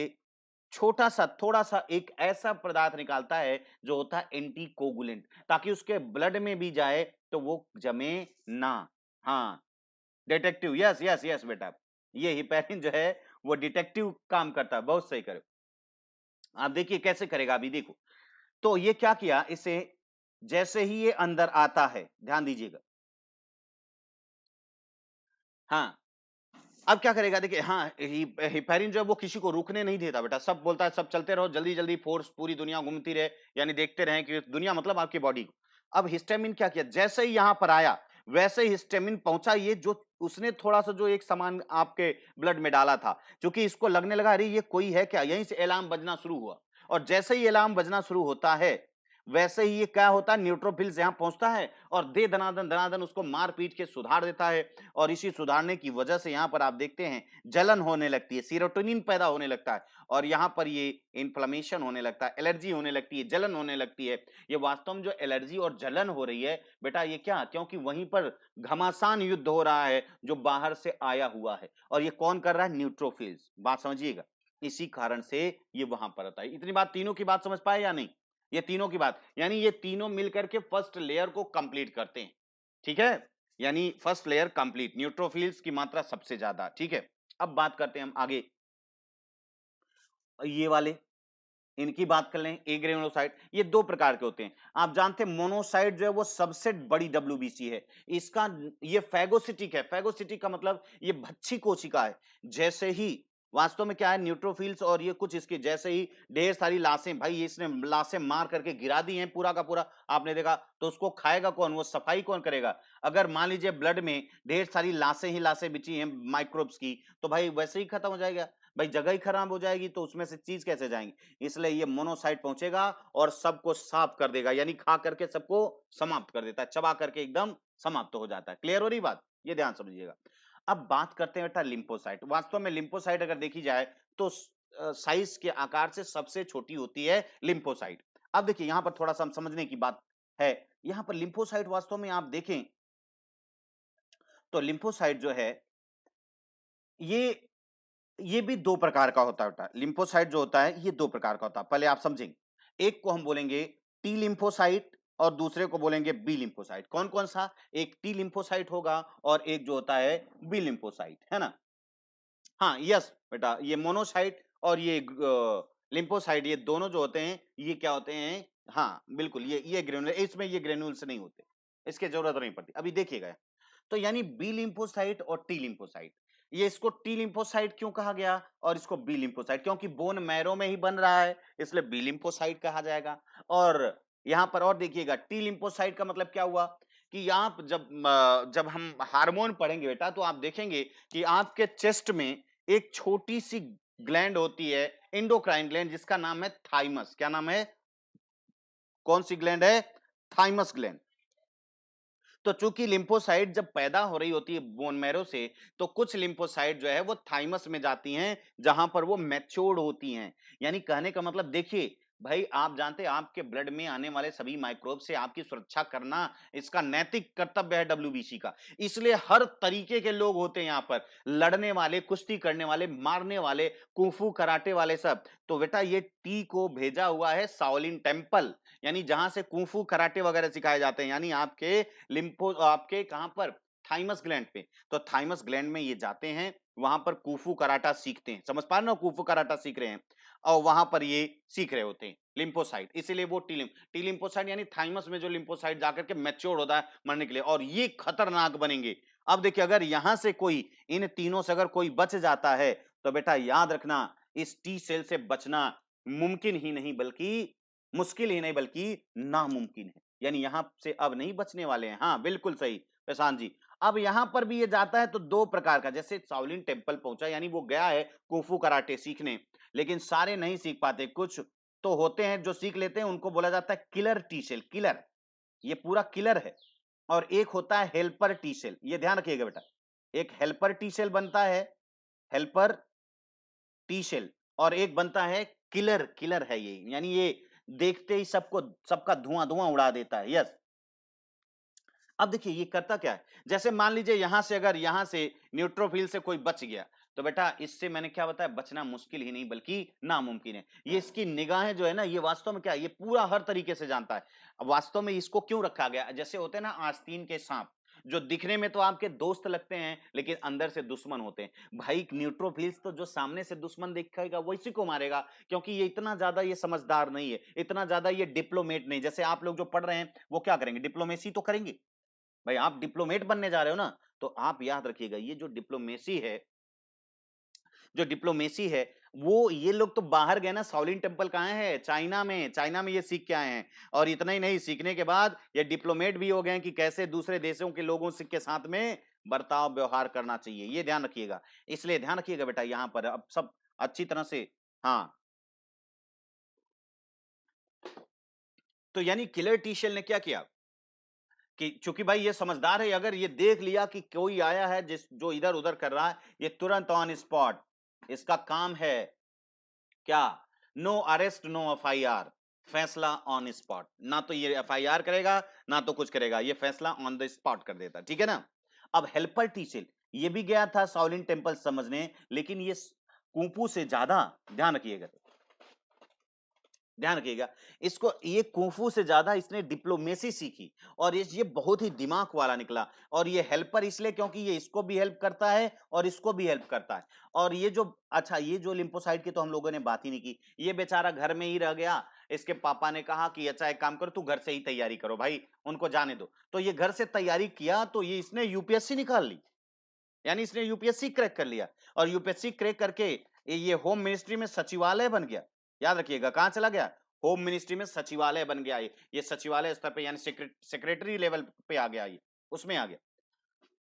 छोटा-सा, थोड़ा-सा एक ऐसा पदार्थ निकालता है जो होता है एंटीकोगुलेंट, ताकि उसके ब्लड में भी जाए तो वो जमे ना। हाँ, डिटेक्टिव, यस, यस, यस बेटा। ये हिपैरिन जो है वो डिटेक्टिव काम करता है, बहुत सही करे। आप देखिए कैसे करेगा अभी देखो। तो ये क्या किया, इसे जैसे ही ये अंदर आता है, ध्यान दीजिएगा। हाँ, अब क्या करेगा देखिए, हाँ, हिपैरिन जो है वो किसी को रुकने नहीं देता बेटा, सब बोलता है सब चलते रहो, जल्दी-जल्दी फोर्स पूरी दुनिया घूमती रहे, यानी देखते रहें कि दुनिया मतलब आपकी बॉडी को। अब हिस्टामिन क्या किया, जैसे ही यहाँ पर आया, वैसे ही हिस्टामिन पहुँचा, ये जो उसने थोड़ा-सा जो एक सामान आपके ब्लड में डाला था, क्योंकि इसको लगने लगा अरे ये कोई है क्या? यहीं से अलार्म बजना शुरू हुआ, और जैसे ही अलार्म बजना शुरू होता है, वैसे ही ये क्या होता है, न्यूट्रोफिल्स यहाँ पहुँचता है और दे दनादन दनादन उसको मार-पीट के सुधार देता है, और इसी सुधारने की वजह से यहाँ पर आप देखते हैं जलन होने लगती है, सेरोटोनिन पैदा होने लगता है, और यहाँ पर ये इन्फ्लेमेशन होने लगता है, एलर्जी होने लगती है, जलन होने लगती है। ये वास्तव में जो एलर्जी और जलन हो रही है बेटा, ये क्या, क्योंकि वहीं पर घमासान युद्ध हो रहा है जो बाहर से आया हुआ है, और ये कौन कर रहा है, न्यूट्रोफिल्स, बात समझिएगा। इसी कारण से ये वहां पर आता है। इतनी बात, तीनों की बात समझ पाए या नहीं, ये तीनों की बात, यानी ये तीनों मिलकर के फर्स्ट लेयर को कंप्लीट करते हैं, ठीक है, यानी फर्स्ट लेयर कंप्लीट, न्यूट्रोफिल्स की मात्रा सबसे ज्यादा, ठीक है। अब बात करते हैं हम आगे, ये वाले, इनकी बात कर लें, ए ग्रेनुलोसाइट, ये दो प्रकार के होते हैं। आप जानते हैं मोनोसाइट जो है वो सबसे बड़ी डब्ल्यूबीसी है, इसका ये फैगोसिटिक है, फैगोसिटिक का मतलब ये भच्छी कोशिका है। जैसे ही वास्तव में क्या है, न्यूट्रोफिल्स और ये कुछ इसके जैसे ही ढेर सारी लाशें, भाई ये इसने लाशें मार करके गिरा दी हैं पूरा का पूरा, आपने देखा, तो उसको खाएगा कौन, वो सफाई कौन करेगा? अगर मान लीजिए ब्लड में ढेर सारी लाशें ही लाशें बिछी हैं माइक्रोब्स की, तो भाई वैसे ही खत्म हो जाएगा, भाई जगह ही खराब हो जाएगी, तो उसमें से चीज कैसे जाएंगी? इसलिए ये मोनोसाइट पहुंचेगा और सबको साफ कर देगा, यानी खा करके सबको समाप्त कर देता है, चबा करके एकदम समाप्त हो जाता है। क्लियर हो रही बात, ये ध्यान समझिएगा। अब बात करते हैं बेटा लिम्फोसाइट। वास्तव में लिम्फोसाइट अगर देखी जाए तो साइज के आकार से सबसे छोटी होती है लिम्फोसाइट। अब देखिए यहां पर थोड़ा सा हम समझने की बात है, यहां पर लिम्फोसाइट वास्तव में आप देखें तो लिम्फोसाइट जो है ये ये भी दो प्रकार का होता है बेटा, लिम्फोसाइट जो होता है ये दो प्रकार का होता है, पहले आप समझेंगे। एक को हम बोलेंगे टी लिम्फोसाइट और दूसरे को बोलेंगे बी लिम्फोसाइट। कौन कौन सा, एक टी लिम्फोसाइट होगा और एक जो होता है बी लिम्फोसाइट, है ना। हाँ यस बेटा, ये मोनोसाइट और ये लिम्फोसाइट, ये दोनों जो होते हैं ये क्या होते हैं, हाँ बिल्कुल, ये ग्रेनुल, इसमें ये ग्रेन्यूल्स नहीं होते, इसकी जरूरत नहीं पड़ती। अभी देखिएगा, तो यानी बी लिम्फोसाइट और टी लिम्फोसाइट, ये इसको टी लिम्फोसाइट क्यों कहा गया और इसको बी लिम्फोसाइट, क्योंकि बोन मैरो में ही बन रहा है इसलिए बी लिम्फोसाइट कहा जाएगा। और यहां पर और देखिएगा, टी लिम्फोसाइट का मतलब क्या हुआ कि यहाँ पर जब हम हार्मोन पढ़ेंगे बेटा तो आप देखेंगे कि आपके चेस्ट में एक छोटी सी ग्लैंड होती है, एंडोक्राइन ग्लैंड, जिसका नाम है थाइमस। क्या नाम है? कौन सी ग्लैंड है? Thymus gland. तो चूंकि लिम्फोसाइट जब पैदा हो रही होती है बोन मैरो से, तो कुछ लिम्फोसाइट जो है वो थाइमस में जाती हैं जहां पर वो मैच्योर्ड होती हैं। यानी कहने का मतलब देखिए भाई, आप जानते हैं आपके ब्लड में आने वाले सभी माइक्रोब से आपकी सुरक्षा करना इसका नैतिक कर्तव्य है डब्ल्यूबीसी का। इसलिए हर तरीके के लोग होते हैं यहाँ पर, लड़ने वाले, कुश्ती करने वाले, मारने वाले, कुंफू कराटे वाले सब। तो बेटा ये टी को भेजा हुआ है शाओलिन टेम्पल, यानी जहां से कुंफू कराटे वगैरह सिखाए जाते हैं, यानी आपके लिम्फो आपके कहां पर? थाइमस ग्लैंड पे। तो थाइमस ग्लैंड में ये जाते हैं, वहां पर कुंफू कराटा सीखते हैं। समझ पा रहे हो? कुंफू कराटा सीख रहे हैं और वहां पर ये सीख रहे होते हैं लिम्फोसाइट, इसीलिए वो टी लिम्फोसाइट यानी थाइमस में जो लिम्फोसाइट जाकर के मैच्योर होता है मरने के लिए, और ये खतरनाक बनेंगे। अब देखिए, अगर यहां से कोई, इन तीनों से अगर कोई बच जाता है तो बेटा याद रखना, इस टी सेल से बचना मुमकिन ही नहीं बल्कि मुश्किल ही नहीं बल्कि नामुमकिन है। यानी यहां से अब नहीं बचने वाले हैं। हाँ बिल्कुल सही प्रशांत जी। अब यहां पर भी ये जाता है तो दो प्रकार का, जैसे शाओलिन टेम्पल पहुंचा यानी वो गया है कुंफू कराटे सीखने, लेकिन सारे नहीं सीख पाते। कुछ तो होते हैं जो सीख लेते हैं, उनको बोला जाता है किलर टी सेल। किलर, ये पूरा किलर है। और एक होता है हेल्पर टी सेल, ये ध्यान रखिएगा बेटा। एक हेल्पर टी सेल बनता है, हेल्पर टी सेल, और एक बनता है किलर। किलर है ये, यानी ये देखते ही सबको, सबका धुआं धुआं उड़ा देता है। यस। अब देखिए ये करता क्या है, जैसे मान लीजिए यहां से, अगर यहां से न्यूट्रोफिल से कोई बच गया तो बेटा इससे मैंने क्या बताया, बचना मुश्किल ही नहीं बल्कि नामुमकिन है। ये इसकी निगाहें जो है ना, ये वास्तव में क्या है, ये पूरा हर तरीके से जानता है। अब वास्तव में इसको क्यों रखा गया, जैसे होते हैं ना आस्तीन के सांप, जो दिखने में तो आपके दोस्त लगते हैं लेकिन अंदर से दुश्मन होते हैं। भाई न्यूट्रोफिल्स तो जो सामने से दुश्मन दिखेगा वो इसी को मारेगा, क्योंकि ये इतना ज्यादा ये समझदार नहीं है, इतना ज्यादा ये डिप्लोमेट नहीं। जैसे आप लोग जो पढ़ रहे हैं वो क्या करेंगे, डिप्लोमेसी तो करेंगे। भाई आप डिप्लोमेट बनने जा रहे हो ना, तो आप याद रखिएगा ये जो डिप्लोमेसी है, जो डिप्लोमेसी है, वो ये लोग तो बाहर गए ना। शाओलिन टेम्पल कहाँ है? चाइना में। चाइना में ये सीख के आए हैं, और इतना ही नहीं, सीखने के बाद ये डिप्लोमेट भी हो गए कि कैसे दूसरे देशों के लोगों से के साथ में बर्ताव व्यवहार करना चाहिए, ये ध्यान रखिएगा। इसलिए ध्यान रखिएगा बेटा, यहाँ पर अब सब अच्छी तरह से। हाँ, तो यानी किलर टी सेल ने क्या किया कि चूंकि भाई ये समझदार है, अगर ये देख लिया कि कोई आया है जिस जो इधर उधर कर रहा है, ये तुरंत ऑन स्पॉट, इसका काम है क्या, नो अरेस्ट नो एफआईआर, फैसला ऑन स्पॉट। ना तो ये एफआईआर करेगा ना तो कुछ करेगा, ये फैसला ऑन द स्पॉट कर देता, ठीक है ना। अब हेल्पर टी सेल ये भी गया था शाओलिन टेम्पल समझने, लेकिन ये कुंफू से ज्यादा, ध्यान रखिएगा, ध्यान रखिएगा, इसको ये कुंफू से ज्यादा इसने डिप्लोमेसी सीखी, और ये बहुत ही दिमाग वाला निकला। और ये हेल्पर इसलिए क्योंकि ये इसको भी हेल्प करता है और इसको भी हेल्प करता है। और ये जो, अच्छा ये जो लिम्फोसाइट की तो हम लोगों ने बात ही नहीं की, ये बेचारा घर में ही रह गया। इसके पापा ने कहा कि अच्छा एक काम करो, तू घर से ही तैयारी करो भाई, उनको जाने दो। तो ये घर से तैयारी किया तो ये इसने यूपीएससी निकाल ली, यानी इसने यूपीएससी क्रैक कर लिया। और यूपीएससी क्रैक करके ये होम मिनिस्ट्री में सचिवालय बन गया। याद रखिएगा कहां चला गया, होम मिनिस्ट्री में सचिवालय बन गया। ये सचिवालय स्तर पे यानी सेक्रेटरी लेवल पे आ गया, ये उसमें आ गया।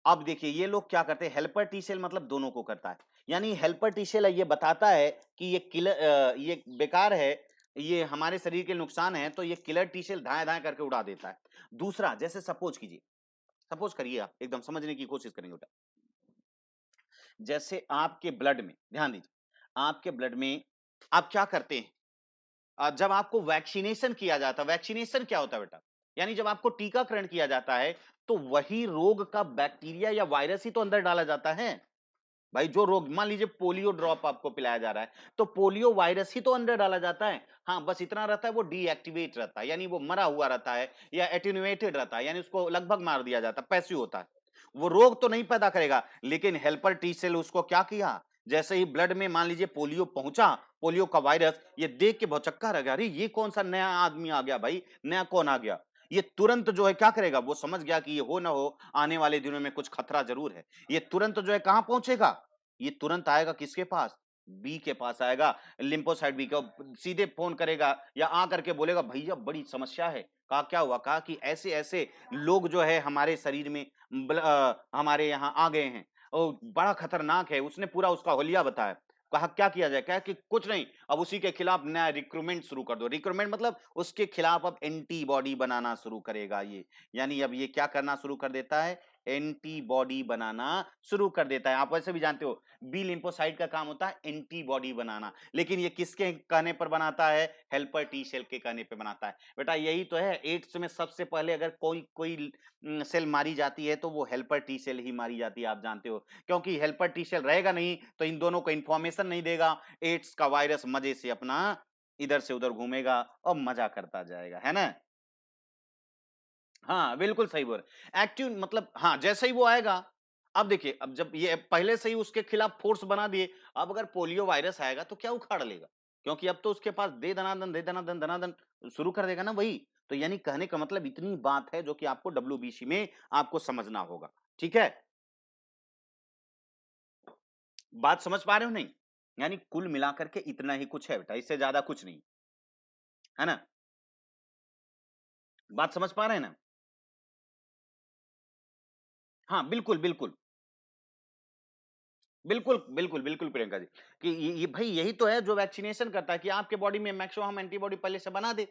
अब देखिए ये लोग क्या करते हैं, हेल्पर टी सेल मतलब दोनों को करता है। यानी हेल्पर टी सेल ये बताता है कि ये किलर, ये बेकार है, ये हमारे शरीर के नुकसान है, तो ये किलर टी सेल धाए धाए करके उड़ा देता है। दूसरा, जैसे सपोज कीजिए, सपोज करिए, आप एकदम समझने की कोशिश करेंगे बेटा। जैसे आपके ब्लड में, ध्यान दीजिए, आपके ब्लड में आप क्या करते हैं, जब आपको वैक्सीनेशन किया जाता है, वैक्सीनेशन क्या होता है बेटा, यानी जब आपको टीकाकरण किया जाता है तो वही रोग का बैक्टीरिया या वायरस ही तो अंदर डाला जाता है। भाई जो रोग, मान लीजिए पोलियो ड्रॉप आपको पिलाया जा रहा है, तो पोलियो वायरस ही तो अंदर डाला जाता है। हाँ बस इतना रहता है, वो डीएक्टिवेट रहता है, यानी वो मरा हुआ रहता है या एटेन्युएटेड रहता है, यानी उसको लगभग मार दिया जाता है, पैसिव होता है। वो रोग तो नहीं पैदा करेगा, लेकिन हेल्पर टी सेल उसको क्या किया, जैसे ही ब्लड में मान लीजिए पोलियो पहुंचा, पोलियो का वायरस, ये देख के भौचक्का रह गया, अरे ये कौन सा नया आदमी आ गया भाई, नया कौन आ गया, ये तुरंत जो है क्या करेगा, वो समझ गया कि ये हो ना हो आने वाले दिनों में कुछ खतरा जरूर है। ये तुरंत जो है कहां पहुंचेगा, ये तुरंत आएगा किसके पास, बी के पास आएगा, लिम्फोसाइट बी को सीधे फोन करेगा या आ करके बोलेगा भैया बड़ी समस्या है। कहा क्या हुआ, कहा कि ऐसे ऐसे लोग जो है हमारे शरीर में हमारे यहाँ आ गए हैं और बड़ा खतरनाक है। उसने पूरा उसका होलिया बताया। कहा क्या किया जाए, क्या कि कुछ नहीं, अब उसी के खिलाफ नया रिक्रूटमेंट शुरू कर दो। रिक्रूटमेंट मतलब उसके खिलाफ अब एंटीबॉडी बनाना शुरू करेगा ये। यानी अब ये क्या करना शुरू कर देता है, एंटीबॉडी बनाना शुरू कर देता है। आप वैसे भी जानते हो बी लिम्फोसाइट का काम होता है एंटीबॉडी बनाना, लेकिन ये किसके कहने पर बनाता है, हेल्पर टी सेल के कहने पे बनाता है। बेटा यही तो है, एड्स में सबसे पहले अगर कोई कोई सेल मारी जाती है तो वो हेल्पर टी सेल ही मारी जाती है, आप जानते हो। क्योंकि हेल्पर टी सेल रहेगा नहीं तो इन दोनों को इंफॉर्मेशन नहीं देगा, एड्स का वायरस मजे से अपना इधर से उधर घूमेगा और मजा करता जाएगा, है ना। हाँ, बिल्कुल सही बोल रहे। एक्टिव मतलब हाँ, जैसे ही वो आएगा, अब देखिए, अब जब ये पहले से ही उसके खिलाफ फोर्स बना दिए, अब अगर पोलियो वायरस आएगा तो क्या उखाड़ लेगा? क्योंकि अब तो उसके पास दे दनादन दनादन शुरू कर देगा ना वही। तो यानी कहने का मतलब इतनी बात है जो कि आपको डब्ल्यूबीसी में आपको समझना होगा। ठीक है? बात समझ पा रहे हो नहीं? यानी कुल मिलाकर के इतना ही कुछ है बेटा, इससे ज्यादा कुछ नहीं। है ना? बात समझ पा रहे हैं ना? हाँ, बिल्कुल, बिल्कुल। बिल्कुल, बिल्कुल, बिल्कुल प्रियंका जी, कि ये भई यही तो है जो वैक्सीनेशन करता है कि आपके बॉडी में मैक्सिमम हम एंटीबॉडी पहले से बना दें।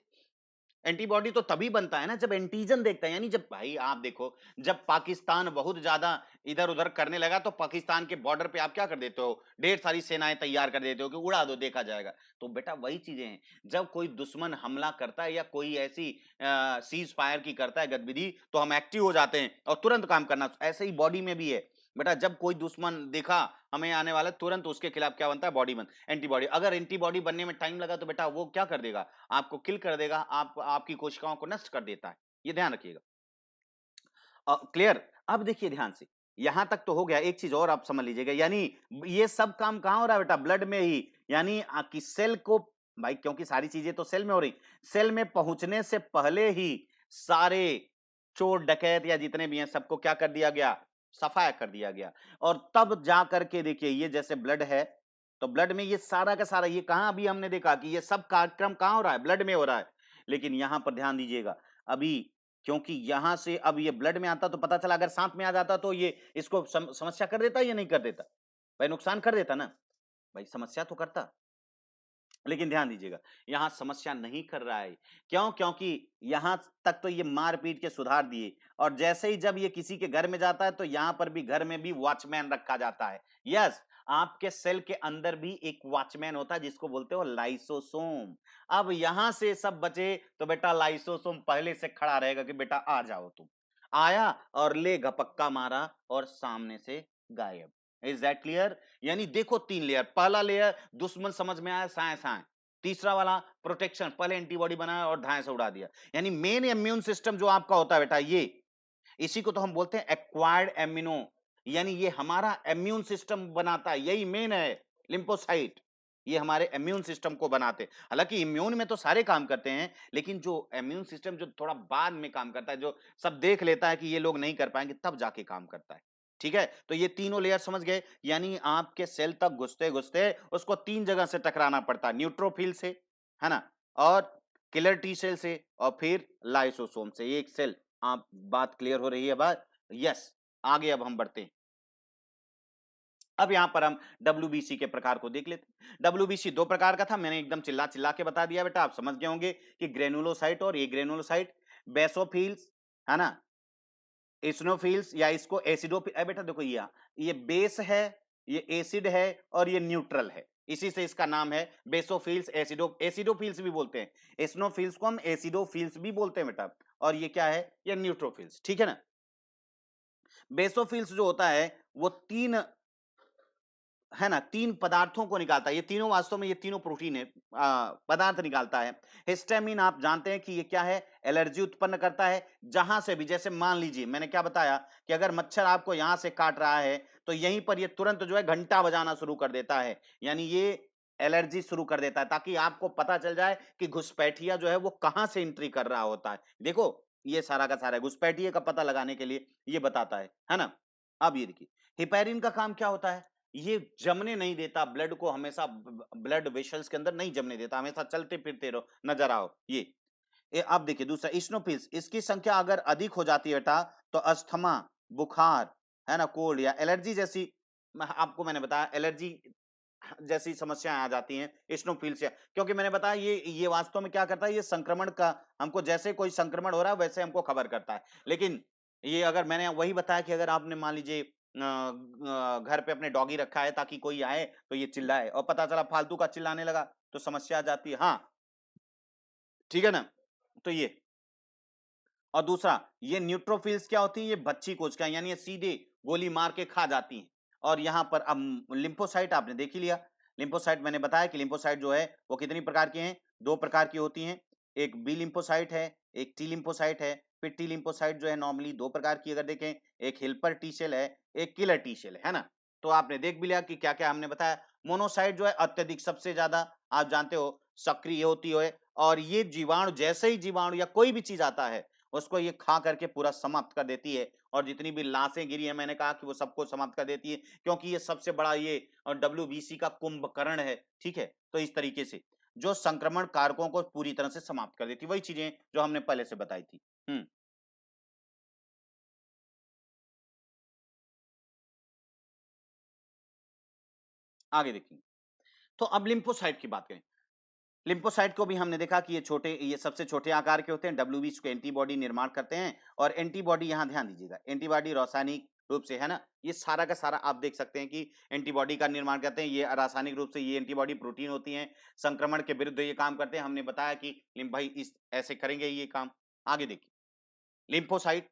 एंटीबॉडी तो तभी बनता है ना जब एंटीजन देखता है, यानी जब भाई आप देखो, जब पाकिस्तान बहुत ज्यादा इधर-उधर करने लगा तो पाकिस्तान के बॉर्डर पे आप क्या कर देते हो? ढेर सारी सेनाएँ तैयार कर देते हो कि उड़ा दो देखा जाएगा। तो बेटा वही चीज़ें हैं, जब कोई दुश्मन हमला करता है या कोई ऐसी सीज़ फायर की करता है गतिविधि तो हम एक्टिव हो जाते हैं और तुरंत काम करना। ऐसे ही बॉडी में भी है। बेटा जब कोई दुश्मन देखा हमें आने वाला है, तुरंत उसके खिलाफ क्या बनता है, बॉडी बन एंटीबॉडी। अगर एंटीबॉडी बनने में टाइम लगा तो बेटा वो क्या कर देगा, आपको किल कर देगा, आपकी कोशिकाओं को नष्ट कर देता है। ये ध्यान रखिएगा। क्लियर। अब देखिए ध्यान से, यहां तक तो हो गया। एक चीज और आप समझ लीजिएगा, यानी ये सब काम कहां हो रहा है बेटा, ब्लड में ही। यानी कि सेल को, भाई क्योंकि सारी चीजें तो सेल में हो रही, सेल में पहुंचने से पहले ही सारे चोर डकैत या जितने भी हैं सबको क्या कर दिया गया, सफाया कर दिया गया। और तब जा करके देखिए, ये जैसे ब्लड है तो ब्लड में ये सारा का सारा, ये कहां अभी हमने देखा कि ये सब कार्यक्रम कहां हो रहा है, ब्लड में हो रहा है। लेकिन यहां पर ध्यान दीजिएगा, अभी क्योंकि यहां से अब ये ब्लड में आता तो पता चला अगर सांप में आ जाता तो ये इसको समस्या कर देता या नहीं कर देता, भाई नुकसान कर देता ना, भाई समस्या तो करता। लेकिन ध्यान दीजिएगा, यहां समस्या नहीं कर रहा है। क्यों? क्योंकि यहां तक तो ये मार पीट के सुधार दिए, और जैसे ही जब ये किसी के घर में जाता है तो यहां पर भी घर में भी वॉचमैन रखा जाता है। यस, आपके सेल के अंदर भी एक वॉचमैन होता है जिसको बोलते हो लाइसोसोम। अब यहां से सब बचे तो बेटा लाइसोसोम पहले से खड़ा रहेगा कि बेटा आ जाओ तुम। आया और ले घपक्का मारा और सामने से गायब। Is that clear? यानी देखो 3 लेयर, पहला लेयर दुश्मन समझ में आया, साए साए। तीसरा वाला प्रोटेक्शन, पहले एंटीबॉडी बनाया और धाए से उड़ा दिया। यानी मेन इम्यून सिस्टम जो आपका होता है बेटा, ये इसी को तो हम बोलते हैं एक्वायर्ड एमिनो। यानी ये हमारा इम्यून सिस्टम बनाता है, यही मेन है लिम्फोसाइट। ये हमारे इम्यून सिस्टम को बनाते हैं। हालांकि इम्यून में तो सारे काम करते हैं, लेकिन जो इम्यून सिस्टम जो थोड़ा बाद में काम करता है, जो सब देख लेता है कि ये लोग नहीं कर पाएंगे, तब जाके काम करता है। ठीक है, तो ये तीनों लेयर समझ गए। यानी आपके सेल तक घुसते घुसते उसको 3 जगह से टकराना पड़ता है, न्यूट्रोफिल से, है ना, और किलर टी सेल से, और फिर लाइसोसोम से। एक सेल, आप बात क्लियर हो रही है बात? यस। आगे अब हम बढ़ते हैं। अब यहां पर हम डब्ल्यूबीसी के प्रकार को देख लेते हैं। डब्ल्यूबीसी 2 प्रकार का था, मैंने एकदम चिल्ला चिल्ला के बता दिया बेटा, आप समझ गए होंगे कि ग्रेनुलोसाइट और ए ग्रेनुलोसाइट, बेसोफिल्स, है ना, इस्नोफिल्स या इसको बेटा देखो, ये बेस है, ये एसिड है और ये न्यूट्रल है। इसी से इसका नाम है बेसोफिल्स, एसिडोफिल्स भी बोलते हैं। एस्नोफिल्स को हम एसिडोफिल्स भी बोलते हैं बेटा। और ये क्या है, ये न्यूट्रोफिल्स। ठीक है ना। बेसोफिल्स जो होता है वो 3, है ना, 3 पदार्थों को निकालता है। ये तीनों वास्तव में ये तीनों प्रोटीन है, पदार्थ निकालता है। हिस्टामिन आप जानते हैं कि ये क्या है, एलर्जी उत्पन्न करता है। जहां से भी, जैसे मान लीजिए मैंने क्या बताया कि अगर मच्छर आपको यहां से काट रहा है तो यहीं पर ये तुरंत जो है घंटा बजाना शुरू कर देता है। यानी ये एलर्जी शुरू कर देता है, ताकि आपको पता चल जाए कि घुसपैठिया जो है वो कहां से एंट्री कर रहा होता है। देखो, ये सारा का सारा घुसपैठिए का पता लगाने के लिए ये बताता है ना। अब ये देखिए हेपेरिन का काम क्या होता है, ये जमने नहीं देता ब्लड को, हमेशा ब्लड वेसल्स के अंदर नहीं जमने देता, हमेशा चलते फिरते रहो, नजर आओ ये अब देखिए दूसरा इस्नोफिल्स, इसकी संख्या अगर अधिक हो जाती है बेटा तो अस्थमा, बुखार, है ना, कोल्ड या एलर्जी जैसी, आपको मैंने बताया एलर्जी जैसी समस्याएं आ जाती हैं इस्नोफिल से, क्योंकि मैंने बताया ये वास्तव में क्या करता है, ये संक्रमण का, हमको जैसे कोई संक्रमण हो रहा है वैसे हमको खबर करता है। लेकिन ये अगर मैंने वही बताया कि अगर आपने मान लीजिए घर पे अपने डॉगी रखा है ताकि कोई आए तो ये चिल्लाए और पता चला फालतू का चिल्लाने लगा तो समस्या आ जाती है। हाँ ठीक है ना, तो ये और दूसरा ये न्यूट्रोफिल्स क्या होती है, ये बच्ची कोशिका यानी ये सीधे गोली मार के खा जाती हैं। और यहाँ पर अब लिम्फोसाइट आपने देख ही लिया, लिम्फोसाइट मैंने बताया कि लिम्फोसाइट जो है वो कितनी प्रकार के हैं, दो प्रकार की होती हैं, एक बी लिम्फोसाइट है, एक टी लिम्फोसाइट है। फिर टी लिम्फोसाइट जो है नॉर्मली दो प्रकार की अगर देखें, एक हेल्पर टी सेल है, एक किलर टी सेल है ना। तो आपने देख भी लिया कि क्या क्या हमने बताया। मोनोसाइट जो है अत्यधिक सबसे ज्यादा आप जानते हो सक्रिय होती है, और ये जीवाणु जैसे ही जीवाणु या कोई भी चीज आता है उसको ये खा करके पूरा समाप्त कर देती है, और जितनी भी लाशें गिरी है मैंने कहा कि वो सबको समाप्त कर देती है, क्योंकि ये सबसे बड़ा ये डब्ल्यूबीसी का कुंभकर्ण है। ठीक है, तो इस तरीके से जो संक्रमण कारकों को पूरी तरह से समाप्त कर देती है, वही चीजें जो हमने पहले से बताई थी। आगे देखिए, तो अब लिम्फोसाइट की बात करें। लिम्फोसाइट को भी हमने देखा कि ये सबसे छोटे आकार के होते हैं, डब्ल्यूबीसी को एंटीबॉडी निर्माण करते हैं, और एंटीबॉडी यहाँ ध्यान दीजिएगा, एंटीबॉडी रासायनिक रूप से, है ना, ये सारा का सारा आप देख सकते हैं कि एंटीबॉडी का निर्माण करते हैं, ये रासायनिक रूप से ये एंटीबॉडी प्रोटीन होती हैं, संक्रमण के विरुद्ध ये काम करते हैं। हमने बताया कि भाई इस ऐसे करेंगे ये काम। आगे देखिए लिम्फोसाइट,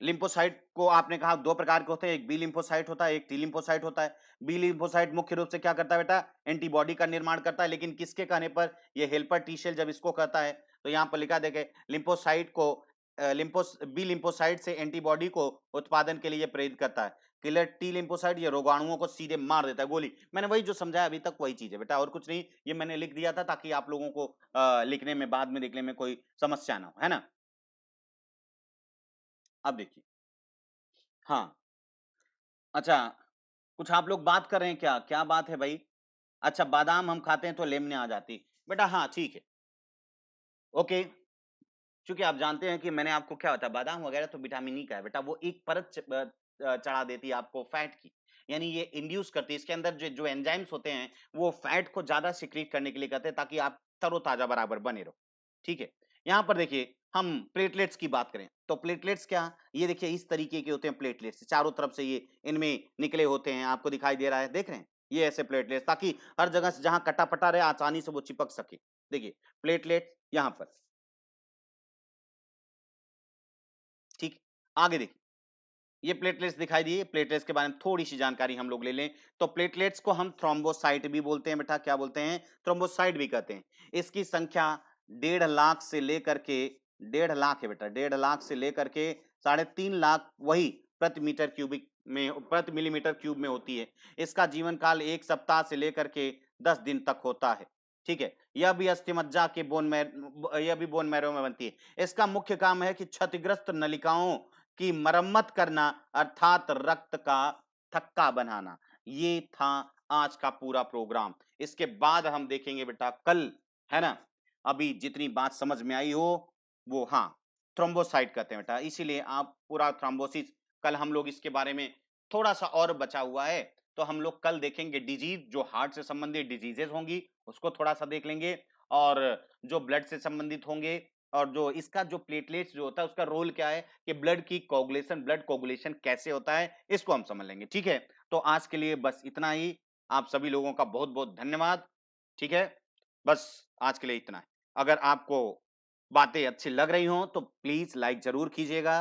लिम्फोसाइट को आपने कहा दो प्रकार के होते हैं, एक बी लिम्फोसाइट होता है, एक टी लिम्फोसाइट होता है। बी लिम्फोसाइट मुख्य रूप से क्या करता है बेटा, एंटीबॉडी का निर्माण करता है, लेकिन किसके कहने पर, ये हेल्पर टी सेल जब इसको कहता है तो यहाँ पर लिखा देखे लिम्फोसाइट को बी लिम्फोसाइट से एंटीबॉडी को उत्पादन के लिए प्रेरित करता है। किलर टी लिम्फोसाइट ये रोगाणुओं को सीधे मार देता है गोली। मैंने वही जो समझाया अभी तक वही चीज है बेटा, और कुछ नहीं, ये मैंने लिख दिया था ताकि आप लोगों को लिखने में बाद में लिखने में कोई समस्या ना हो, है ना। अब देखिए, हाँ, अच्छा, कुछ आप लोग बात कर रहे हैं क्या? क्या बात है भाई? अच्छा, बादाम हम खाते हैं तो लेमने आ जाती। बेटा हाँ, ठीक है। ओके, चूँकि आप जानते हैं कि मैंने आपको क्या बताया, बादाम वगैरह तो विटामिन ई का है बेटा, वो एक परत चढ़ा देती है आपको फैट की। यानी ये इंड्यूस करती है, इसके अंदर जो जो एंजाइम्स होते हैं, वो फैट को ज़्यादा सिक्रीट करने के लिए कहते हैं ताकि आप तरोताज़ा बराबर बने रहो। ठीक है? यहाँ पर देखिए हम प्लेटलेट्स की बात करें, तो प्लेटलेट्स क्या? ये देखिए इस तरीके के होते हैं प्लेटलेट्स, चारों तरफ से ये इनमें निकले होते हैं, आपको दिखाई दे रहा है, देख रहे हैं? ये ऐसे प्लेटलेट्स, ताकि हर जगह से जहाँ कटा-पटा रहे आसानी से वो चिपक सके। देखिए, प्लेटलेट्स यहाँ पर, ठीक? आगे देखिए, ये प्लेटलेट्स दिखाई दिए, प्लेटलेट्स के बारे में थोड़ी-सी जानकारी हम लोग ले लें, तो प्लेटलेट्स को हम थ्रोम्बोसाइट भी बोलते हैं बेटा, क्या बोलते हैं? थ्रोम्बोसाइट भी कहते हैं। इसकी संख्या 1.5 लाख से लेकर के 1.5 लाख है बेटा, 1.5 लाख से लेकर के 3.5 लाख वही प्रति मीटर क्यूबिक में, प्रति मिलीमीटर क्यूब में होती है। इसका जीवन काल 1 सप्ताह से लेकर के 10 दिन तक होता है। ठीक है? यह भी अस्थिमज्जा के यह भी बोन मैरो में बनती है। इसका मुख्य काम है कि क्षतिग्रस्त नलिकाओं की मरम्मत करना, अर्थात रक्त का थक्का बनाना। ये था आज का पूरा प्रोग्राम। इसके बाद हम देखेंगे बेटा कल, है ना, अभी जितनी बात समझ में आई हो वो, हाँ, थ्रोम्बोसाइट कहते हैं बेटा, इसीलिए आप पूरा थ्रोम्बोसिस, कल हम लोग इसके बारे में थोड़ा सा और बचा हुआ है, तो हम लोग कल देखेंगे डिजीज, जो हार्ट से संबंधित डिजीजेस होंगी उसको थोड़ा सा देख लेंगे, और जो ब्लड से संबंधित होंगे, और जो इसका जो प्लेटलेट्स जो होता है उसका रोल क्या है, कि ब्लड की कोगुलेशन, ब्लड कोगुलेशन कैसे होता है, इसको हम समझ लेंगे। ठीक है, तो आज के लिए बस इतना ही। आप सभी लोगों का बहुत बहुत धन्यवाद। ठीक है, बस आज के लिए इतना है। अगर आपको बातें अच्छी लग रही हों तो प्लीज लाइक जरूर कीजिएगा,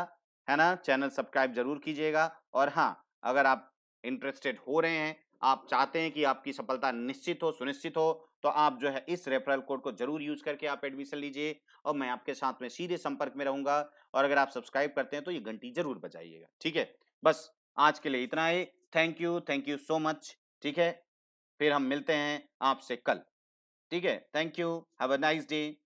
है ना, चैनल सब्सक्राइब जरूर कीजिएगा, और हाँ, अगर आप इंटरेस्टेड हो रहे हैं, आप चाहते हैं कि आपकी सफलता निश्चित हो, सुनिश्चित हो, तो आप जो है इस रेफरल कोड को जरूर यूज करके आप एडमिशन लीजिए, और मैं आपके साथ में सीधे संपर्क में रहूंगा। और अगर आप सब्सक्राइब करते हैं तो ये घंटी जरूर बजाइएगा। ठीक है, बस आज के लिए इतना ही। Thank you so much. ठीक है, फिर हम मिलते हैं आपसे कल। ठीक है, thank you, have a nice day.